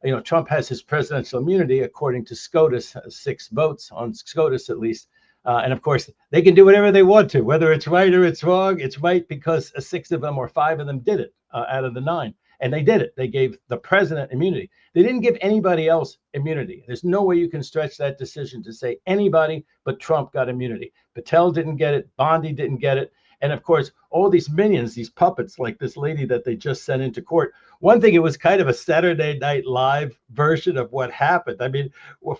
You know, Trump has his presidential immunity, according to SCOTUS, 6 votes on SCOTUS at least. And of course, they can do whatever they want to, whether it's right or it's wrong. It's right because 6 of them or 5 of them did it out of the 9. And they did it. They gave the president immunity. They didn't give anybody else immunity. There's no way you can stretch that decision to say anybody but Trump got immunity. Patel didn't get it. Bondi didn't get it. And of course, all these minions, these puppets, like this lady that they just sent into court. One thing, it was kind of a Saturday Night Live version of what happened. I mean, what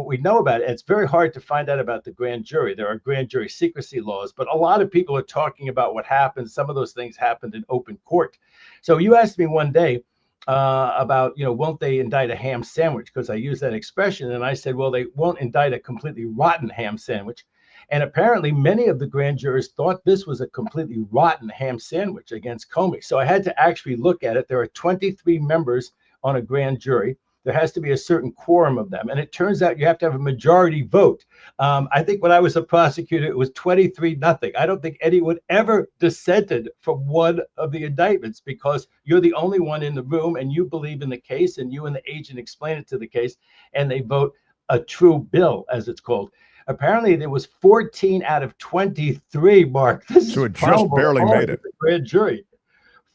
we know about it, it's very hard to find out about the grand jury. There are grand jury secrecy laws, but a lot of people are talking about what happened. Some of those things happened in open court. So you asked me one day about, won't they indict a ham sandwich? Because I used that expression. And I said, well, they won't indict a completely rotten ham sandwich. And apparently many of the grand jurors thought this was a completely rotten ham sandwich against Comey. So I had to actually look at it. There are 23 members on a grand jury. There has to be a certain quorum of them. And it turns out you have to have a majority vote. I think when I was a prosecutor, it was 23-0. I don't think anyone ever dissented from one of the indictments because you're the only one in the room and you believe in the case and you and the agent explain it to the case and they vote a true bill, as it's called. Apparently, there was 14 out of 23, Mark. So it just barely made it. The grand jury.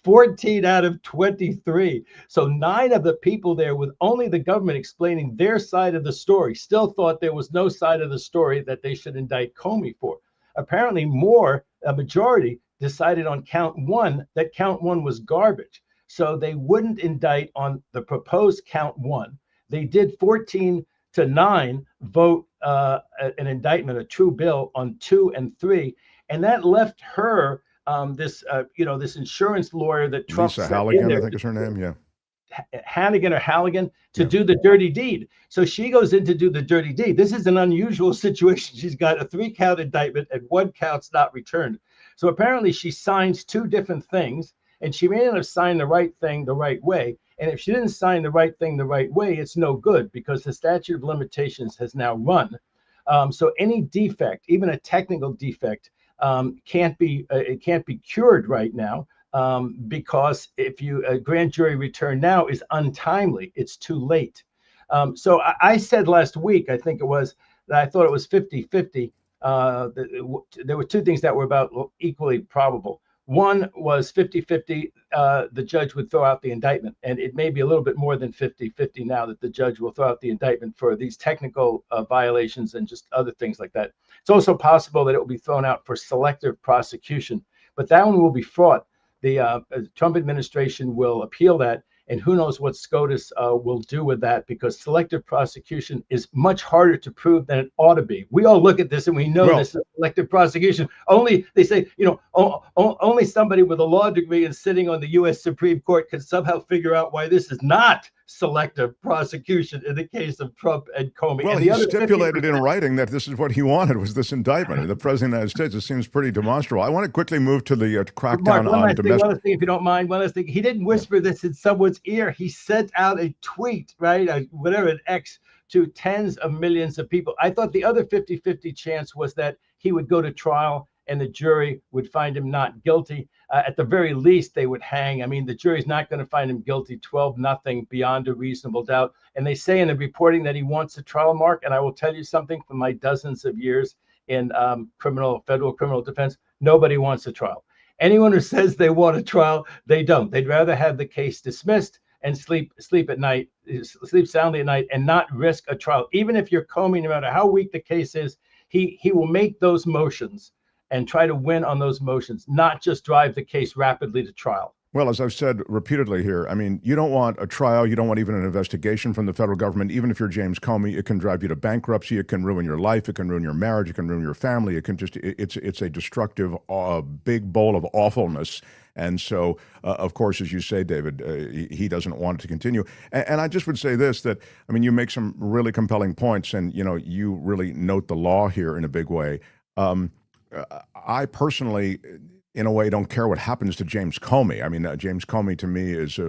14 out of 23. So 9 of the people there, with only the government explaining their side of the story, still thought there was no side of the story that they should indict Comey for. Apparently, a majority decided on count 1 that count 1 was garbage. So they wouldn't indict on the proposed count 1. They did 14-9 vote an indictment, a true bill on 2 and 3, and that left her this insurance lawyer that Trump Lisa Halligan, I think is her name, yeah. Hannigan or Halligan to do the dirty deed. So she goes in to do the dirty deed. This is an unusual situation. She's got a 3-count indictment and 1 count's not returned. So apparently she signs 2 different things, and she may not have signed the right thing the right way. And if she didn't sign the right thing the right way, it's no good because the statute of limitations has now run. So any defect, even a technical defect, can't be cured right now because if a grand jury return now is untimely, it's too late. So I said last week, I think it was, that I thought it was 50-50. There were 2 things that were about equally probable. One was 50-50, the judge would throw out the indictment. And it may be a little bit more than 50-50 now that the judge will throw out the indictment for these technical violations and just other things like that. It's also possible that it will be thrown out for selective prosecution, but that one will be fraught. The Trump administration will appeal that. And who knows what SCOTUS will do with that, because selective prosecution is much harder to prove than it ought to be. We all look at this and we know this is selective prosecution. Only, they say, only somebody with a law degree and sitting on the U.S. Supreme Court can somehow figure out why this is not selective prosecution in the case of Trump and Comey. Well, and he stipulated in writing that this is what he wanted, was this indictment. And the President of the United States, it seems pretty demonstrable. I want to quickly move to the crackdown on domestic... One last thing, if you don't mind, one last thing. He didn't whisper this in someone's ear. He sent out a tweet, right? An X, to tens of millions of people. I thought the other 50-50 chance was that he would go to trial and the jury would find him not guilty. At the very least, they would hang. I mean, the jury's not going to find him guilty 12-0 beyond a reasonable doubt. And they say in the reporting that he wants a trial, Mark. And I will tell you something, from my dozens of years in federal criminal defense, nobody wants a trial. Anyone who says they want a trial, they don't. They'd rather have the case dismissed and sleep at night, sleep soundly at night, and not risk a trial. Even if you're Comey, no matter how weak the case is, he will make those motions and try to win on those motions, not just drive the case rapidly to trial. Well, as I've said repeatedly here, I mean, you don't want a trial. You don't want even an investigation from the federal government. Even if you're James Comey, it can drive you to bankruptcy. It can ruin your life. It can ruin your marriage. It can ruin your family. It can just, it's a destructive, big bowl of awfulness. And so, of course, as you say, David, he doesn't want it to continue. And I just would say this, that, I mean, you make some really compelling points, and, you really note the law here in a big way. I personally, in a way, don't care what happens to James Comey. I mean, James Comey to me is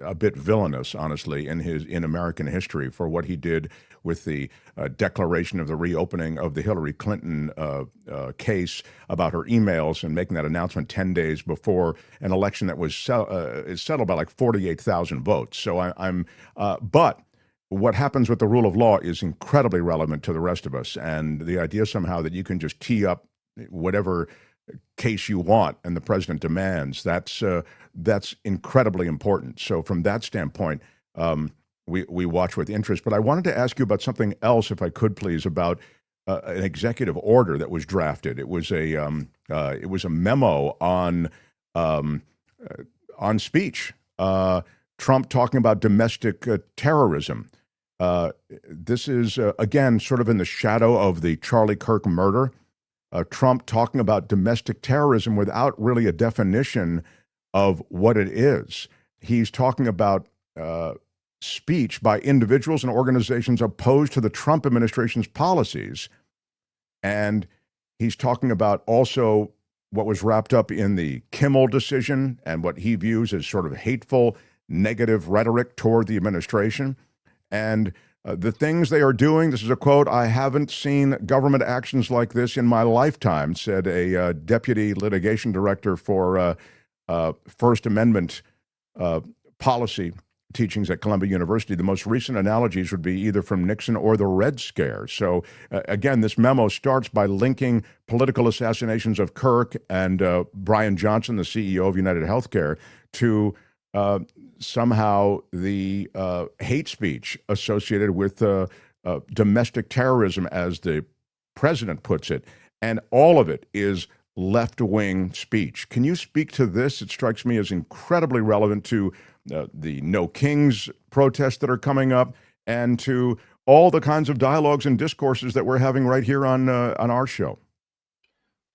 a bit villainous, honestly, in American history for what he did with the declaration of the reopening of the Hillary Clinton case about her emails and making that announcement 10 days before an election that was settled by like 48,000 votes. So but what happens with the rule of law is incredibly relevant to the rest of us. And the idea somehow that you can just tee up whatever case you want and the president demands. That's incredibly important. So from that standpoint, we watch with interest. But I wanted to ask you about something else, if I could, please, about an executive order that was drafted. It was a memo on speech. Trump talking about domestic terrorism. This is again sort of in the shadow of the Charlie Kirk murder. Trump talking about domestic terrorism without really a definition of what it is. He's talking about speech by individuals and organizations opposed to the Trump administration's policies. And he's talking about also what was wrapped up in the Kimmel decision and what he views as sort of hateful, negative rhetoric toward the administration. And the things they are doing, this is a quote, "I haven't seen government actions like this in my lifetime," said a deputy litigation director for First Amendment policy teachings at Columbia University. The most recent analogies would be either from Nixon or the Red Scare. So again, this memo starts by linking political assassinations of Kirk and Brian Johnson, the CEO of United Healthcare, to somehow the hate speech associated with domestic terrorism, as the president puts it. And all of it is left-wing speech. Can you speak to this? It strikes me as incredibly relevant to the No Kings protests that are coming up, and to all the kinds of dialogues and discourses that we're having right here on our show.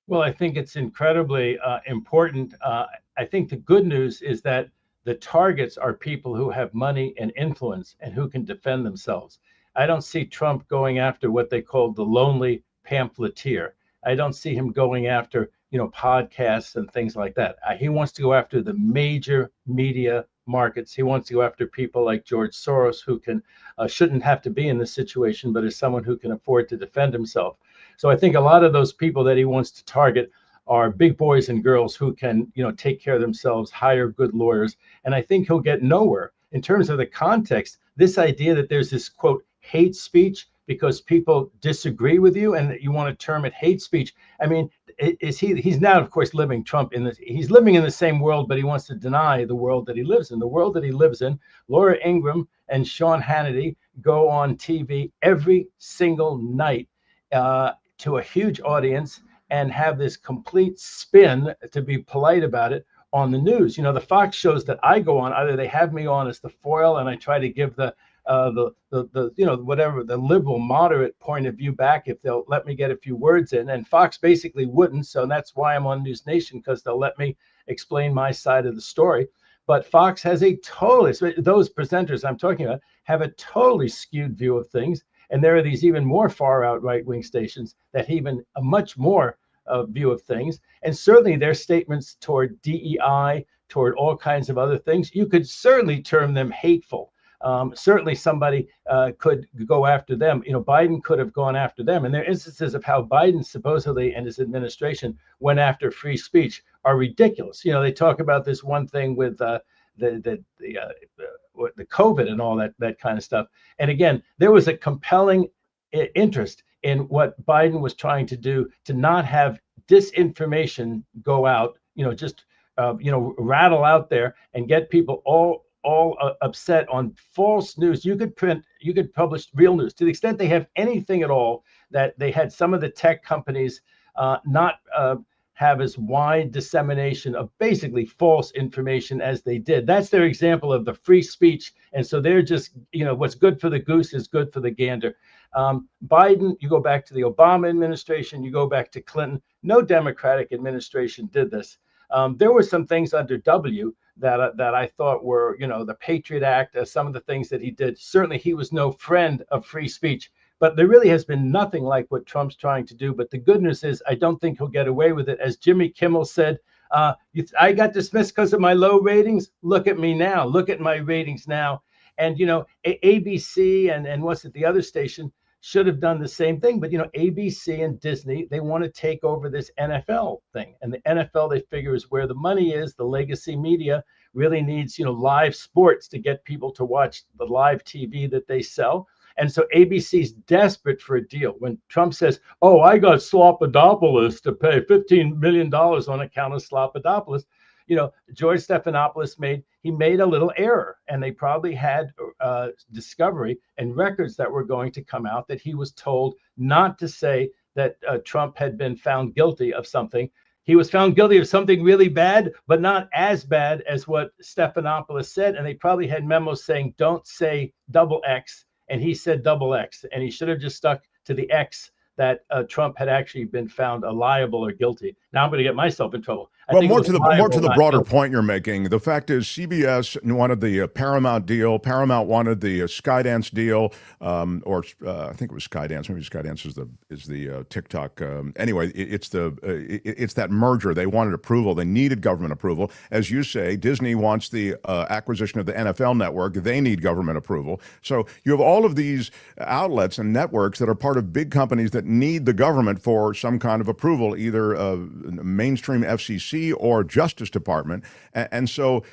Well, I think it's incredibly important. I think the good news is that the targets are people who have money and influence and who can defend themselves. I don't see Trump going after what they call the lonely pamphleteer. I don't see him going after, podcasts and things like that. He wants to go after the major media markets. He wants to go after people like George Soros, who shouldn't have to be in this situation, but is someone who can afford to defend himself. So I think a lot of those people that he wants to target are big boys and girls who can, take care of themselves, hire good lawyers. And I think he'll get nowhere. In terms of the context, this idea that there's this, quote, hate speech because people disagree with you and that you want to term it hate speech. I mean, he's now, of course, he's living in the same world, but he wants to deny the world that he lives in. The world that he lives in, Laura Ingraham and Sean Hannity go on TV every single night to a huge audience and have this complete spin, to be polite about it, on the news. The Fox shows that I go on, either they have me on as the foil and I try to give the whatever the liberal moderate point of view back if they'll let me get a few words in, and Fox basically wouldn't. So that's why I'm on News Nation, because they'll let me explain my side of the story. But Fox has those presenters I'm talking about have a totally skewed view of things. And there are these even more far out right-wing stations that have even a much more view of things. And certainly their statements toward DEI, toward all kinds of other things, you could certainly term them hateful. Certainly somebody could go after them. Biden could have gone after them. And there are instances of how Biden supposedly and his administration went after free speech are ridiculous. They talk about this one thing with the COVID and all that kind of stuff. And again, there was a compelling interest in what Biden was trying to do to not have disinformation go out, rattle out there and get people all upset on false news. You could publish real news to the extent they have anything at all, that they had some of the tech companies not have as wide dissemination of basically false information as they did. That's their example of the free speech. And so they're just, what's good for the goose is good for the gander. Biden, you go back to the Obama administration, you go back to Clinton, no Democratic administration did this. There were some things under W that I thought were, the Patriot Act, some of the things that he did. Certainly he was no friend of free speech. But there really has been nothing like what Trump's trying to do. But the good news is I don't think he'll get away with it. As Jimmy Kimmel said, I got dismissed because of my low ratings. Look at me now. Look at my ratings now. And, ABC and what's it, the other station should have done the same thing. But, ABC and Disney, they want to take over this NFL thing. And the NFL, they figure, is where the money is. The legacy media really needs, live sports to get people to watch the live TV that they sell. And so ABC's desperate for a deal. When Trump says, oh, I got Slopadopoulos to pay $15 million on account of Slopadopoulos, George Stephanopoulos made a little error, and they probably had discovery and records that were going to come out that he was told not to say that Trump had been found guilty of something. He was found guilty of something really bad, but not as bad as what Stephanopoulos said. And they probably had memos saying, don't say double X. And he said double X. And he should have just stuck to the X that Trump had actually been found liable or guilty. Now I'm going to get myself in trouble. Well, more to the broader point you're making. The fact is, CBS wanted the Paramount deal. Paramount wanted the Skydance deal, or I think it was Skydance. Maybe Skydance is the TikTok. Anyway, it's that merger. They wanted approval. They needed government approval. As you say, Disney wants the acquisition of the NFL network. They need government approval. So you have all of these outlets and networks that are part of big companies that need the government for some kind of approval, either mainstream FCC or Justice Department. And so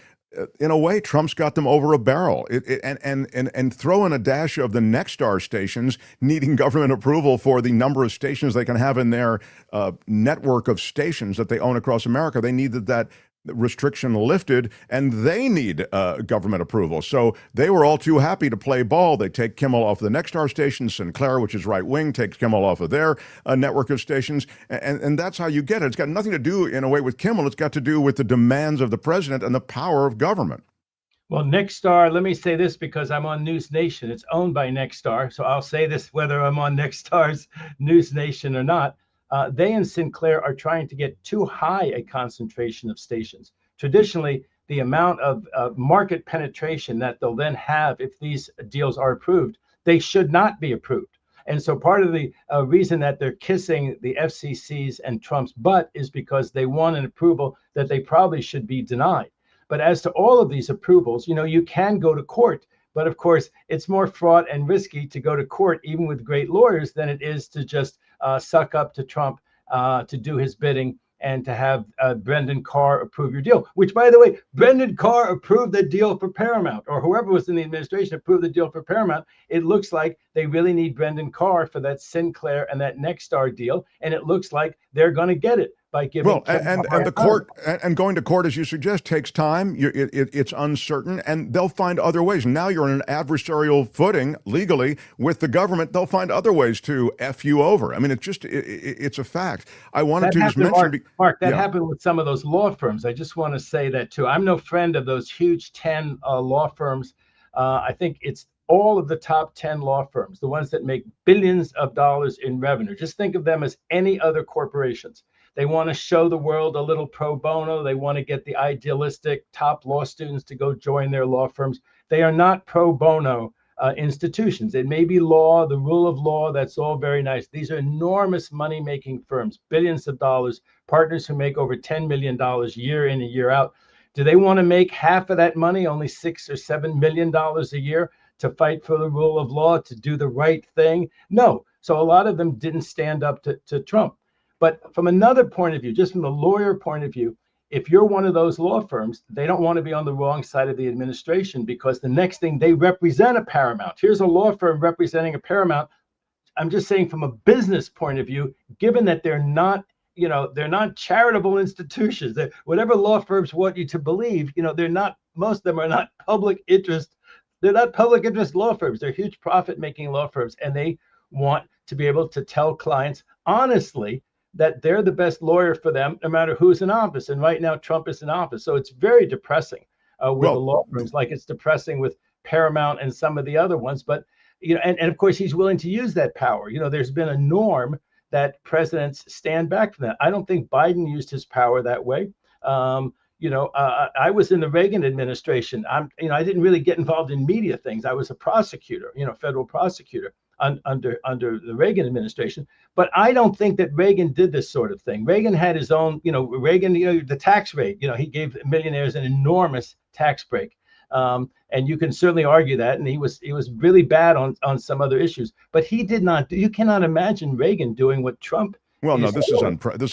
in a way, Trump's got them over a barrel. And throw in a dash of the Nexstar stations needing government approval for the number of stations they can have in their network of stations that they own across America. They needed that restriction lifted, and they need government approval. So they were all too happy to play ball. They take Kimmel off the Nexstar station. Sinclair, which is right wing, takes Kimmel off of their network of stations. And that's how you get it. It's got nothing to do, in a way, with Kimmel. It's got to do with the demands of the president and the power of government. Well, Nexstar, let me say this because I'm on News Nation. It's owned by Nexstar. So I'll say this whether I'm on Nexstar's News Nation or not. They and Sinclair are trying to get too high a concentration of stations. Traditionally, the amount of market penetration that they'll then have if these deals are approved, they should not be approved. And so part of the reason that they're kissing the FCC's and Trump's butt is because they want an approval that they probably should be denied. But as to all of these approvals, you can go to court. But of course, it's more fraught and risky to go to court, even with great lawyers, than it is to just suck up to Trump to do his bidding and to have Brendan Carr approve your deal, which, by the way, Brendan Carr approved the deal for Paramount, or whoever was in the administration approved the deal for Paramount. It looks like they really need Brendan Carr for that Sinclair and that Nexstar deal, and it looks like they're going to get it by giving. Well, and the court and going to court, as you suggest, takes time. It's uncertain, and they'll find other ways. Now you're on an adversarial footing legally with the government. They'll find other ways to F you over. I mean, it's a fact. I wanted to just mention, Mark, that happened with some of those law firms. I just want to say that too. I'm no friend of those huge 10 law firms. I think it's all of the top 10 law firms, the ones that make billions of dollars in revenue. Just think of them as any other corporations. They want to show the world a little pro bono. They want to get the idealistic top law students to go join their law firms. They are not pro bono institutions. It may be law, the rule of law. That's all very nice. These are enormous money-making firms, billions of dollars, partners who make over $10 million year in and year out. Do they want to make half of that money, only $6 or $7 million a year, to fight for the rule of law, to do the right thing? No. So a lot of them didn't stand up to Trump. But from another point of view, just from the lawyer point of view, if you're one of those law firms, they don't want to be on the wrong side of the administration, because the next thing, they represent a Paramount. Here's a law firm representing a Paramount. I'm just saying, from a business point of view, given that they're not charitable institutions, whatever law firms want you to believe, they're not, most of them are not public interest. They're not public interest law firms. They're huge profit-making law firms, and they want to be able to tell clients honestly that they're the best lawyer for them, no matter who's in office. And right now, Trump is in office. So it's very depressing with the law firms, like it's depressing with Paramount and some of the other ones. But, and of course, he's willing to use that power. There's been a norm that presidents stand back from that. I don't think Biden used his power that way. I was in the Reagan administration. I didn't really get involved in media things. I was a prosecutor, federal prosecutor under the Reagan administration. But I don't think that Reagan did this sort of thing. Reagan had his own, Reagan, the tax rate, he gave millionaires an enormous tax break. And you can certainly argue that. And he was really bad on some other issues. But he did not. You cannot imagine Reagan doing what Trump Well, no, this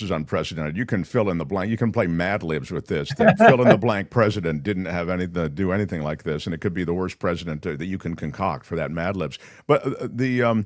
is unprecedented. You can fill in the blank. You can play Mad Libs with this. The fill in the blank president didn't have anything do anything like this, and it could be the worst president that you can concoct for that Mad Libs. But the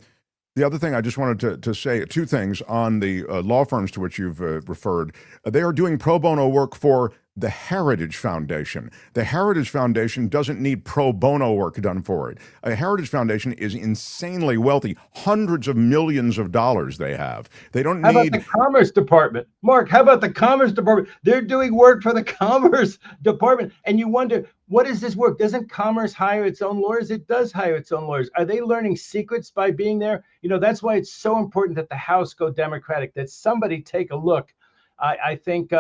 other thing I just wanted to say, two things on the law firms to which you've referred. They are doing pro bono work for the Heritage Foundation. The Heritage Foundation doesn't need pro bono work done for it. A Heritage Foundation is insanely wealthy. Hundreds of millions of dollars they have. They don't How need... about the Commerce Department? Mark, how about the Commerce Department? They're doing work for the Commerce Department. And you wonder, what is this work? Doesn't Commerce hire its own lawyers? It does hire its own lawyers. Are they learning secrets by being there? You know, that's why it's so important that the House go Democratic, that somebody take a look. I think...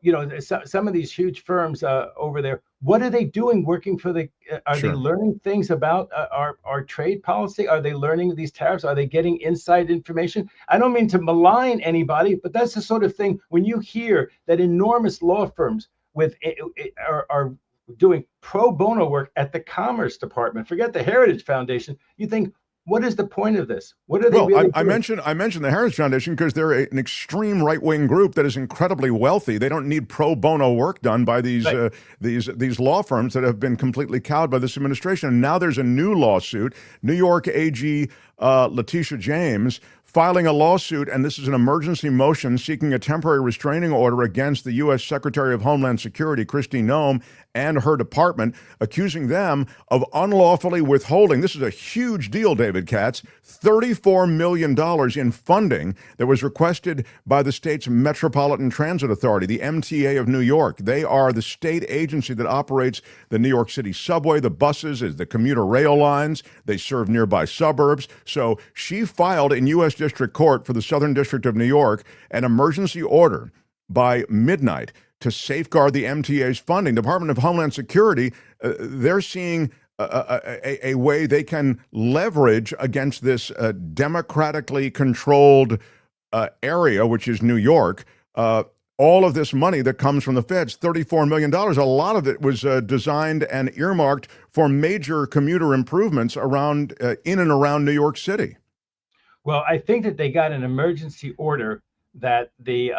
you know, some of these huge firms over there, what are they doing working for the, are they learning things about our trade policy? Are they learning these tariffs? Are they getting inside information? I don't mean to malign anybody, but that's the sort of thing when you hear that enormous law firms are doing pro bono work at the Commerce Department, forget the Heritage Foundation, you think, what is the point of this? What are they really doing? I mentioned the Heritage Foundation because they're an extreme right-wing group that is incredibly wealthy. They don't need pro bono work done by these law firms that have been completely cowed by this administration. And now there's a new lawsuit. New York AG Letitia James filing a lawsuit, and this is an emergency motion seeking a temporary restraining order against the U.S. Secretary of Homeland Security, Kristi Noem, and her department, accusing them of unlawfully withholding. This is a huge deal, David Katz. $34 million in funding that was requested by the state's Metropolitan Transit Authority, the MTA of New York. They are the state agency that operates the New York City subway, the buses, the commuter rail lines. They serve nearby suburbs. So she filed in U.S. District Court for the Southern District of New York an emergency order by midnight to safeguard the MTA's funding. Department of Homeland Security, they're seeing a way they can leverage against this democratically controlled area, which is New York, all of this money that comes from the feds, $34 million. A lot of it was designed and earmarked for major commuter improvements around in and around New York City. Well, I think that they got an emergency order that the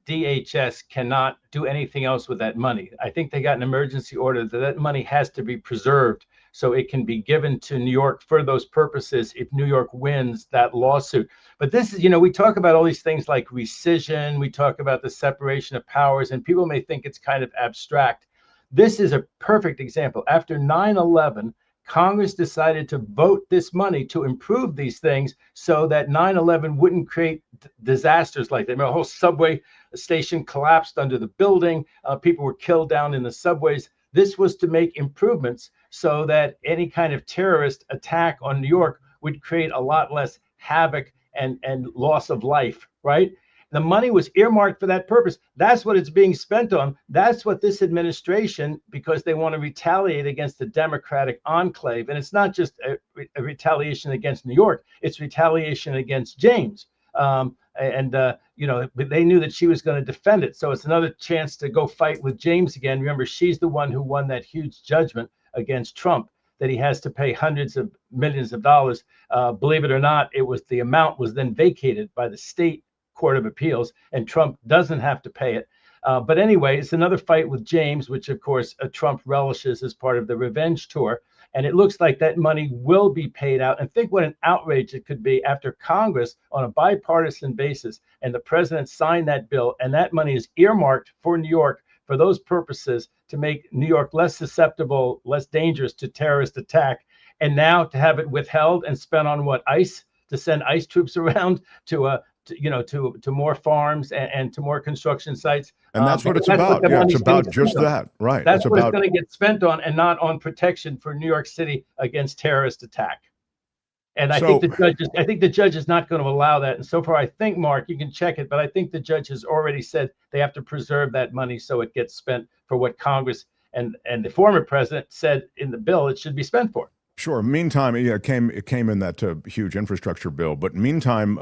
DHS cannot do anything else with that money. I think they got an emergency order that money has to be preserved so it can be given to New York for those purposes if New York wins that lawsuit. But this is, you know, we talk about all these things like rescission, we talk about the separation of powers, and people may think it's kind of abstract. This is a perfect example. After 9/11, Congress decided to vote this money to improve these things so that 9/11 wouldn't create disasters like that. I mean, a whole subway station collapsed under the building. People were killed down in the subways. This was to make improvements so that any kind of terrorist attack on New York would create a lot less havoc and loss of life, right? The money was earmarked for that purpose. That's what it's being spent on. That's what this administration, because they want to retaliate against the Democratic enclave. And it's not just a retaliation against New York, it's retaliation against James. You know, they knew that she was going to defend it. So it's another chance to go fight with James again. Remember, she's the one who won that huge judgment against Trump that he has to pay hundreds of millions of dollars. Believe it or not, the amount was then vacated by the state Court of Appeals, and Trump doesn't have to pay it. But anyway, it's another fight with James, which of course Trump relishes as part of the revenge tour. And it looks like that money will be paid out. And think what an outrage it could be after Congress on a bipartisan basis and the president signed that bill, and that money is earmarked for New York for those purposes to make New York less susceptible, less dangerous to terrorist attack. And now to have it withheld and spent on what, ICE, to send ICE troops around to more farms and to more construction sites. And that's what it's about. Yeah, it's about just that, right? That's what it's going to get spent on, and not on protection for New York City against terrorist attack. And I think the judge is not going to allow that. And so far, I think, Mark, you can check it, but I think the judge has already said they have to preserve that money so it gets spent for what Congress and the former president said in the bill it should be spent for. Sure. Meantime, it came in that huge infrastructure bill. But meantime,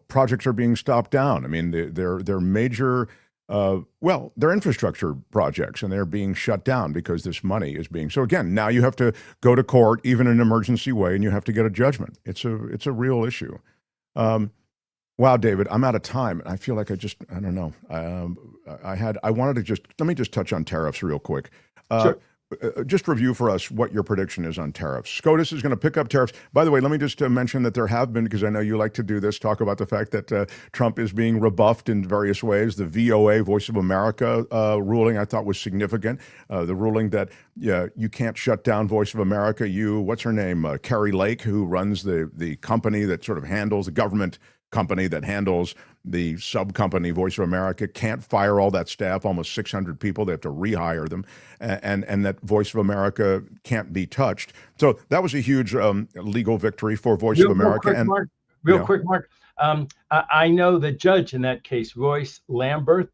projects are being stopped down. I mean, they're major, they're infrastructure projects, and they're being shut down because this money is being. So again, now you have to go to court, even in an emergency way, and you have to get a judgment. It's a real issue. One Wow, David, I'm out of time. And I feel like I don't know. Let me just touch on tariffs real quick. Sure. Just review for us what your prediction is on tariffs. SCOTUS is going to pick up tariffs. By the way, let me just mention that there have been, because I know you like to do this, talk about the fact that Trump is being rebuffed in various ways. The VOA, Voice of America ruling I thought was significant. The ruling that you can't shut down Voice of America. What's her name? Carrie Lake, who runs the company that sort of handles the government company that handles the sub-company Voice of America, can't fire all that staff, almost 600 people. They have to rehire them, and that Voice of America can't be touched. So that was a huge legal victory for Voice of America. Real quick, Mark. I know the judge in that case, Royce Lamberth.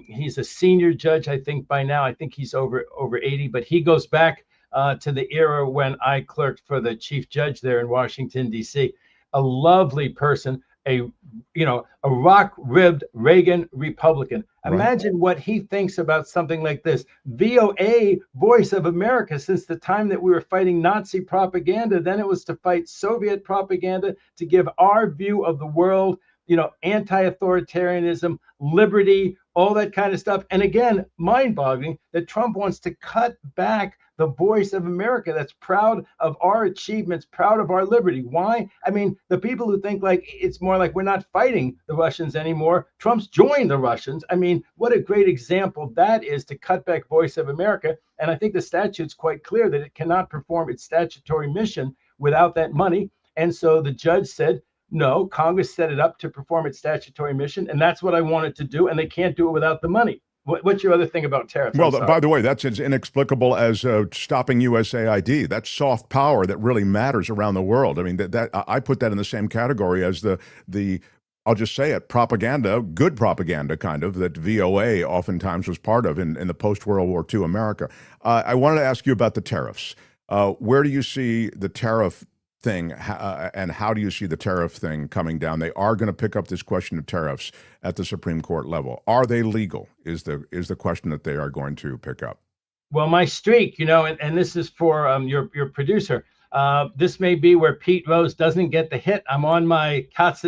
He's a senior judge, I think, by now. I think he's over 80, but he goes back to the era when I clerked for the chief judge there in Washington, D.C. A lovely person. A rock-ribbed Reagan Republican. Imagine what he thinks about something like this. VOA, Voice of America, since the time that we were fighting Nazi propaganda, then it was to fight Soviet propaganda, to give our view of the world, anti-authoritarianism, liberty, all that kind of stuff. And again, mind-boggling that Trump wants to cut back the Voice of America that's proud of our achievements, proud of our liberty. Why? I mean, the people who think like it's more like we're not fighting the Russians anymore. Trump's joined the Russians. I mean, what a great example that is to cut back Voice of America. And I think the statute's quite clear that it cannot perform its statutory mission without that money. And so the judge said, no, Congress set it up to perform its statutory mission. And that's what I wanted to do. And they can't do it without the money. What's your other thing about tariffs? Well, by the way, that's as inexplicable as stopping USAID. That's soft power that really matters around the world. I mean, that I put that in the same category as the I'll just say it, propaganda, good propaganda kind of, that VOA oftentimes was part of in the post-World War II America. I wanted to ask you about the tariffs. Where do you see the tariff thing, and how do you see the tariff thing coming down? They are going to pick up this question of tariffs at the Supreme Court level. Are they legal? Is the question that they are going to pick up? Well, my streak, and this is for your producer. This may be where Pete Rose doesn't get the hit. I'm on my Katz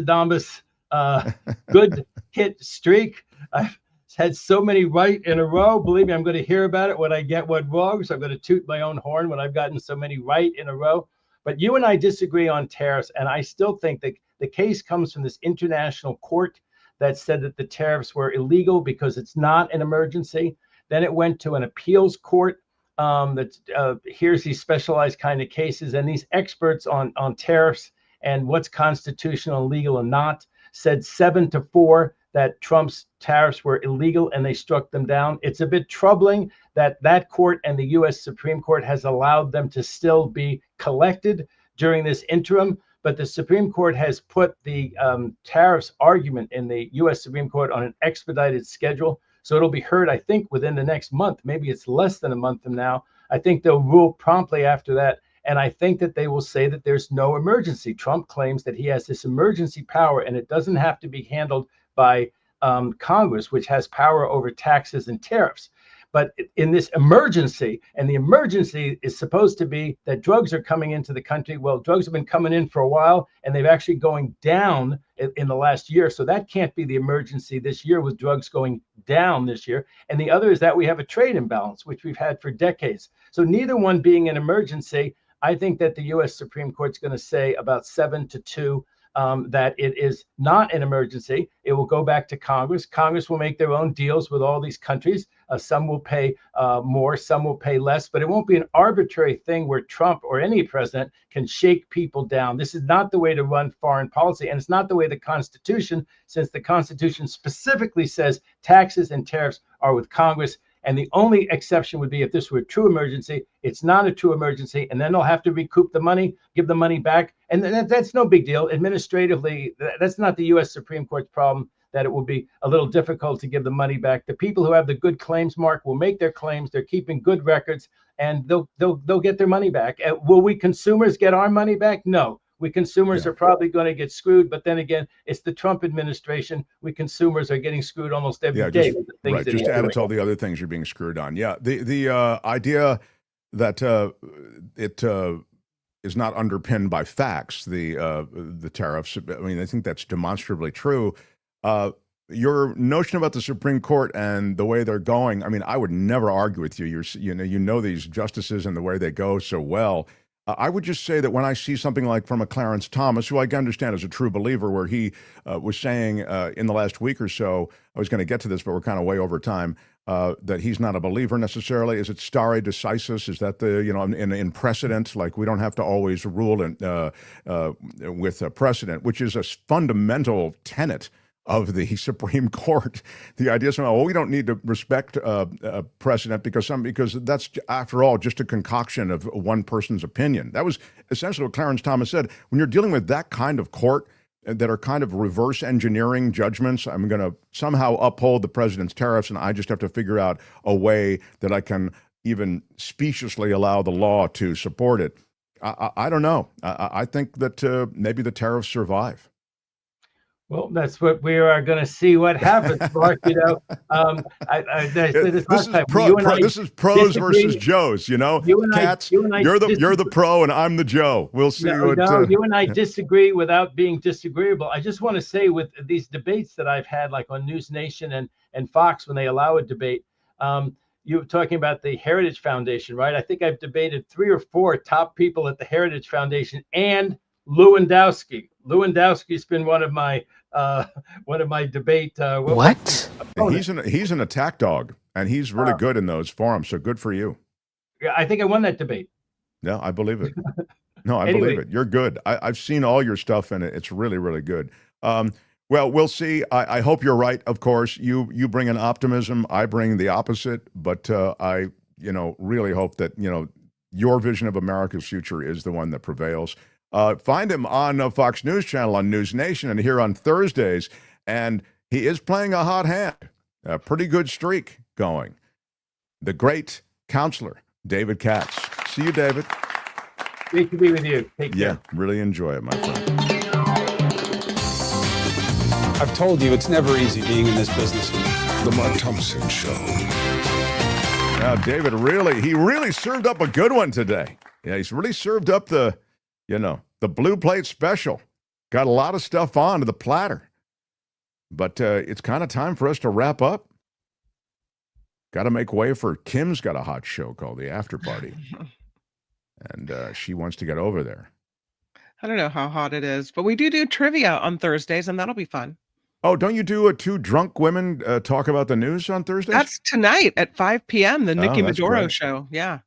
good hit streak. I've had so many right in a row. Believe me, I'm going to hear about it when I get one wrong. So I'm going to toot my own horn when I've gotten so many right in a row. But you and I disagree on tariffs, and I still think that the case comes from this international court that said that the tariffs were illegal because it's not an emergency. Then it went to an appeals court that hears these specialized kind of cases, and these experts on tariffs and what's constitutional and legal and not said 7-4 that Trump's tariffs were illegal, and they struck them down. It's a bit troubling that court and the U.S. Supreme Court has allowed them to still be collected during this interim. But the Supreme Court has put the tariffs argument in the U.S. Supreme Court on an expedited schedule. So it'll be heard, I think, within the next month. Maybe it's less than a month from now. I think they'll rule promptly after that. And I think that they will say that there's no emergency. Trump claims that he has this emergency power, and it doesn't have to be handled by Congress, which has power over taxes and tariffs. But in this emergency, and the emergency is supposed to be that drugs are coming into the country. Well, drugs have been coming in for a while, and they've actually going down in the last year. So that can't be the emergency this year, with drugs going down this year. And the other is that we have a trade imbalance, which we've had for decades. So neither one being an emergency, I think that the U.S. Supreme Court's going to say about 7-2 that it is not an emergency. It will go back to Congress. Congress will make their own deals with all these countries. Some will pay more, some will pay less, but it won't be an arbitrary thing where Trump or any president can shake people down. This is not the way to run foreign policy, and it's not the way the Constitution, since the Constitution specifically says taxes and tariffs are with Congress. And the only exception would be if this were a true emergency. It's not a true emergency, and then they'll have to recoup the money, give the money back. And that's no big deal. Administratively, that's not the U.S. Supreme Court's problem, that it will be a little difficult to give the money back. The people who have the good claims, Mark, will make their claims. They're keeping good records, and they'll get their money back. Will we consumers get our money back? No. We consumers are probably going to get screwed, but then again, it's the Trump administration. We consumers are getting screwed almost every day. With the things that just add it to all the other things you're being screwed on. Yeah, the idea that is not underpinned by facts. The tariffs. I mean, I think that's demonstrably true. Your notion about the Supreme Court and the way they're going. I mean, I would never argue with you. You know these justices and the way they go so well. I would just say that when I see something like from a Clarence Thomas, who I understand is a true believer, where he was saying in the last week or so, I was going to get to this, but we're kind of way over time, that he's not a believer necessarily. Is it stare decisis? Is that the, in precedent? Like, we don't have to always rule with a precedent, which is a fundamental tenet of the Supreme Court. The idea is, we don't need to respect precedent because that's, after all, just a concoction of one person's opinion. That was essentially what Clarence Thomas said. When you're dealing with that kind of court that are kind of reverse engineering judgments, I'm going to somehow uphold the president's tariffs, and I just have to figure out a way that I can even speciously allow the law to support it. I don't know. I think that maybe the tariffs survive. Well, that's what we are going to see what happens, Mark. This is pros versus Joes. Katz, you're the pro and I'm the Joe. We'll see. You and I disagree without being disagreeable. I just want to say, with these debates that I've had, like on News Nation and Fox, when they allow a debate, you were talking about the Heritage Foundation, right? I think I've debated 3 or 4 top people at the Heritage Foundation and Lewandowski. Lewandowski's been one of my debate. He's an attack dog, and he's really good in those forums. So good for you. Yeah, I think I won that debate. No, I believe it. No, I believe it. You're good. I've seen all your stuff, and it's really, really good. Well, we'll see. I hope you're right. Of course, you bring an optimism. I bring the opposite. But I really hope that your vision of America's future is the one that prevails. Find him on Fox News Channel, on News Nation, and here on Thursdays. And he is playing a hot hand, a pretty good streak going. The great counselor, David Katz. See you, David. Great to be with you. Take care. Yeah, really enjoy it, my friend. I've told you it's never easy being in this business. The Mark Thompson Show. Now, David really served up a good one today. Yeah, he's really served up the blue plate special. Got a lot of stuff onto the platter. But it's kind of time for us to wrap up. Got to make way for Kim's got a hot show called The After Party. And she wants to get over there. I don't know how hot it is, but we do trivia on Thursdays, and that'll be fun. Oh, don't you do 2 drunk women talk about the news on Thursdays? That's tonight at 5 p.m., the Nikki Maduro show. Yeah.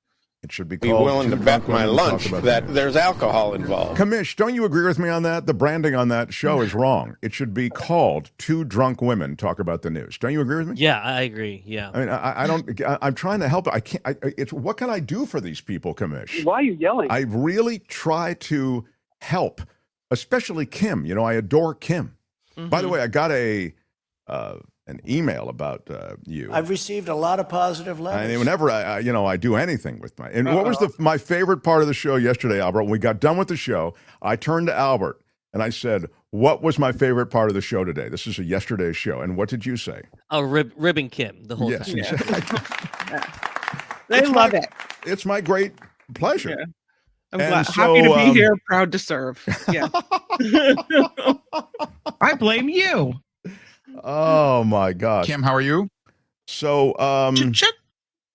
It should be Be called willing to bet my lunch that there's alcohol involved. Commish, don't you agree with me on that? The branding on that show is wrong. It should be called 2 Drunk Women Talk About the News. Don't you agree with me? Yeah, I agree. Yeah. I mean, I don't. I'm trying to help. I can't. It's what can I do for these people, Commish? Why are you yelling? I really try to help, especially Kim. I adore Kim. Mm-hmm. By the way, I got an email about you. I've received a lot of positive letters. And whenever I do anything with my, and what was my favorite part of the show yesterday, Albert? When we got done with the show, I turned to Albert and I said, "What was my favorite part of the show today?" This is a yesterday's show, and what did you say? Oh, ribbing Kim the whole time. Yeah. They love it. It's my great pleasure. Yeah. I'm happy to be here, proud to serve. Yeah. I blame you. Oh my God. Kim, how are you? So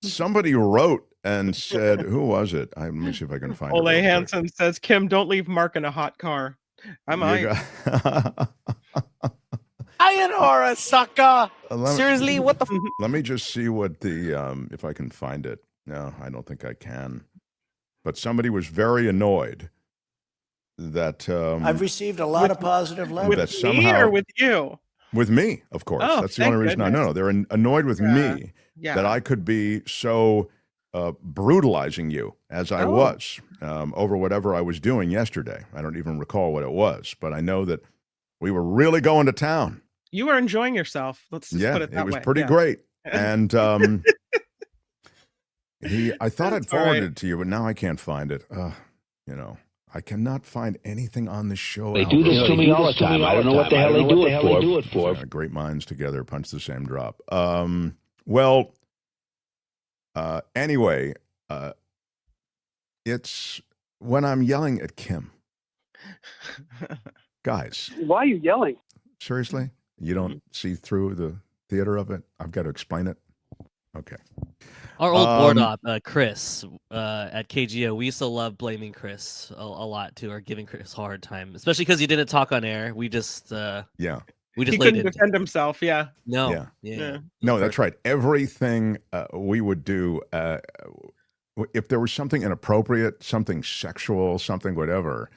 somebody wrote and said, who was it? Let me see if I can find it. Ole Hansen says, Kim, don't leave Mark in a hot car. I might. Sayonara, sucker. Seriously, what the Let me just see what the if I can find it. No, I don't think I can. But somebody was very annoyed that I've received a lot of positive letters. With me or with you? With me, of course. Oh, that's the only reason I know. They're annoyed with me that I could be so brutalizing you as I was over whatever I was doing yesterday. I don't even recall what it was, but I know that we were really going to town. You were enjoying yourself. Let's just put it that way. It was pretty great. And I thought I'd forwarded it to you, but now I can't find it. I cannot find anything on the show. They do this to me all the time. I don't know what the hell they do it for. Great minds together punch the same drop. Anyway, it's when I'm yelling at Kim, guys. Why are you yelling? Seriously? You don't see through the theater of it? I've got to explain it? Okay. Our old board op, Chris, at KGO, we used to love blaming Chris a lot too, or giving Chris a hard time, especially because he didn't talk on air. We just we just he couldn't defend himself. Yeah. No. No, that's right. Everything we would do, if there was something inappropriate, something sexual, something whatever,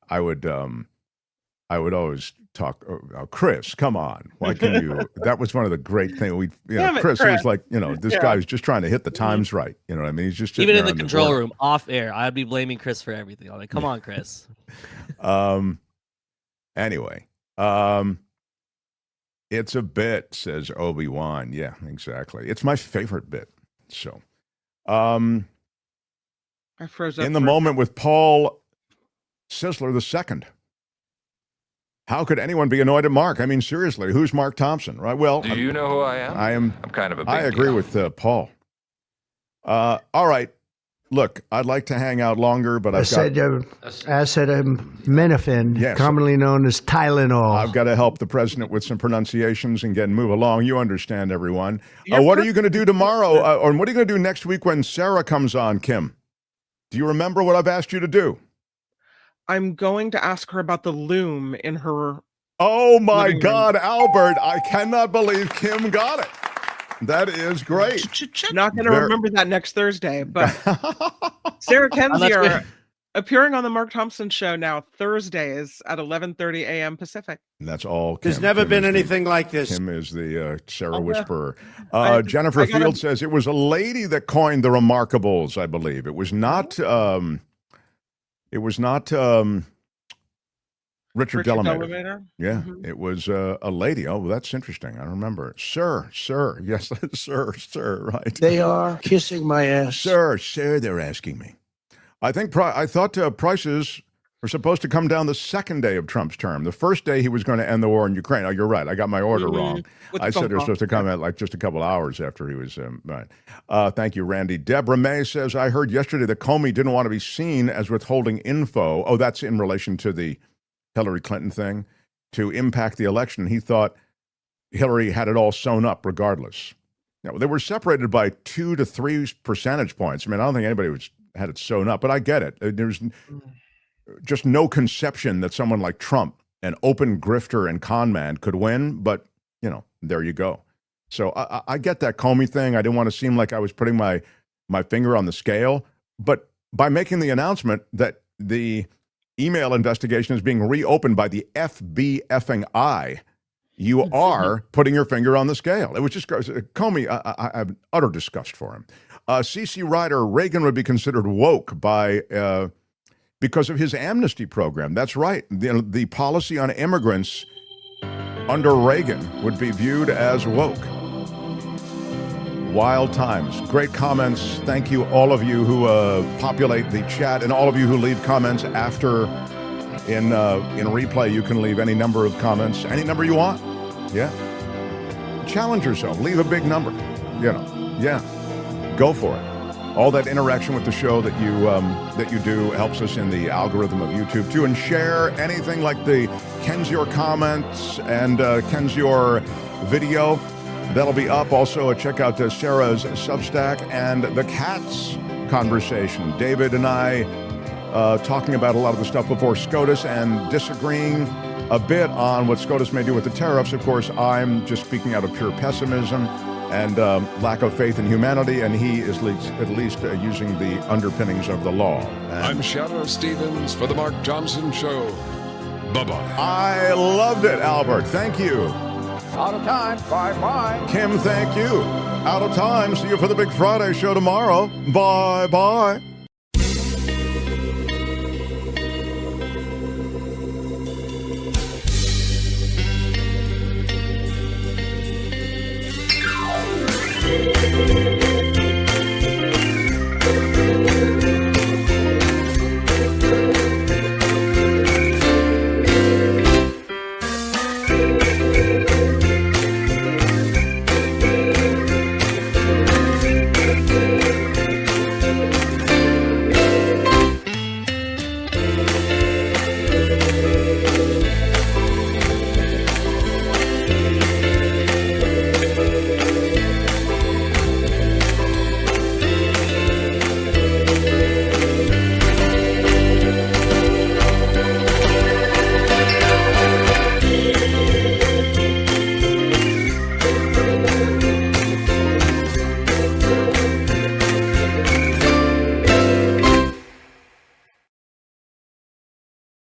I would always talk. Chris, come on, why can you? That was one of the great things. Chris was like, this guy's just trying to hit the times right. You know what I mean? He's just even in the control room, off air, I'd be blaming Chris for everything. I'm like, come on, Chris. Anyway, it's a bit, says Obi-Wan. Yeah, exactly. It's my favorite bit. So, I froze up in the moment with Paul Sisler II. How could anyone be annoyed at Mark? I mean, seriously, who's Mark Thompson, right? Well, do you know who I am? I'm kind of a big I agree deal. with Paul. All right. Look, I'd like to hang out longer, but acetaminophen, commonly known as Tylenol. I've got to help the president with some pronunciations and move along. You understand, everyone. What are you going to do tomorrow? Or what are you going to do next week when Sarah comes on, Kim? Do you remember what I've asked you to do? I'm going to ask her about the loom in her. Oh my God, Albert! I cannot believe Kim got it. That is great. Not going to remember that next Thursday, but Sarah Kendzior appearing on the Mark Thompson Show now Thursdays at 11:30 a.m. Pacific. And that's all. There's never been anything like this. Kim is the Sarah Whisperer. Jennifer Field says it was a lady that coined the Remarkables. I believe it was not. It was not Richard Delamater. Yeah, it was a lady. Oh, well, that's interesting. I remember. Sir. Yes, sir, right. They are kissing my ass. Sir, they're asking me. I thought prices were supposed to come down the second day of Trump's term. The first day he was going to end the war in Ukraine. Oh, you're right. I got my order wrong. I said they were supposed to come out like just a couple hours after he was right. Thank you, Randy. Deborah May says, I heard yesterday that Comey didn't want to be seen as withholding info. Oh, that's in relation to the Hillary Clinton thing, to impact the election. He thought Hillary had it all sewn up regardless. Now, they were separated by 2 to 3 percentage points. I mean, I don't think anybody had it sewn up, but I get it. There's just no conception that someone like Trump, an open grifter and con man, could win, but, there you go. So I get that Comey thing. I didn't want to seem like I was putting my finger on the scale, but by making the announcement that the email investigation is being reopened by the FBI, you are putting your finger on the scale. It was just Comey. I have utter disgust for him. CC Ryder, Reagan would be considered woke because of his amnesty program. That's right. The policy on immigrants under Reagan would be viewed as woke. Wild times. Great comments. Thank you, all of you who populate the chat, and all of you who leave comments after in replay. You can leave any number of comments, any number you want. Yeah. Challenge yourself. Leave a big number. Yeah. Go for it. All that interaction with the show that you do helps us in the algorithm of YouTube too. And share anything like the Kendzior comments and Kendzior video. That'll be up. Also, check out Sarah's Substack and the Katz conversation. David and I talking about a lot of the stuff before SCOTUS and disagreeing a bit on what SCOTUS may do with the tariffs. Of course, I'm just speaking out of pure pessimism and lack of faith in humanity, and he is at least using the underpinnings of the law. I'm Shadow Stevens for the Mark Thompson Show. Bye-bye. I loved it, Albert. Thank you. Out of time. Bye-bye. Kim, thank you. Out of time. See you for the Big Friday show tomorrow. Bye-bye.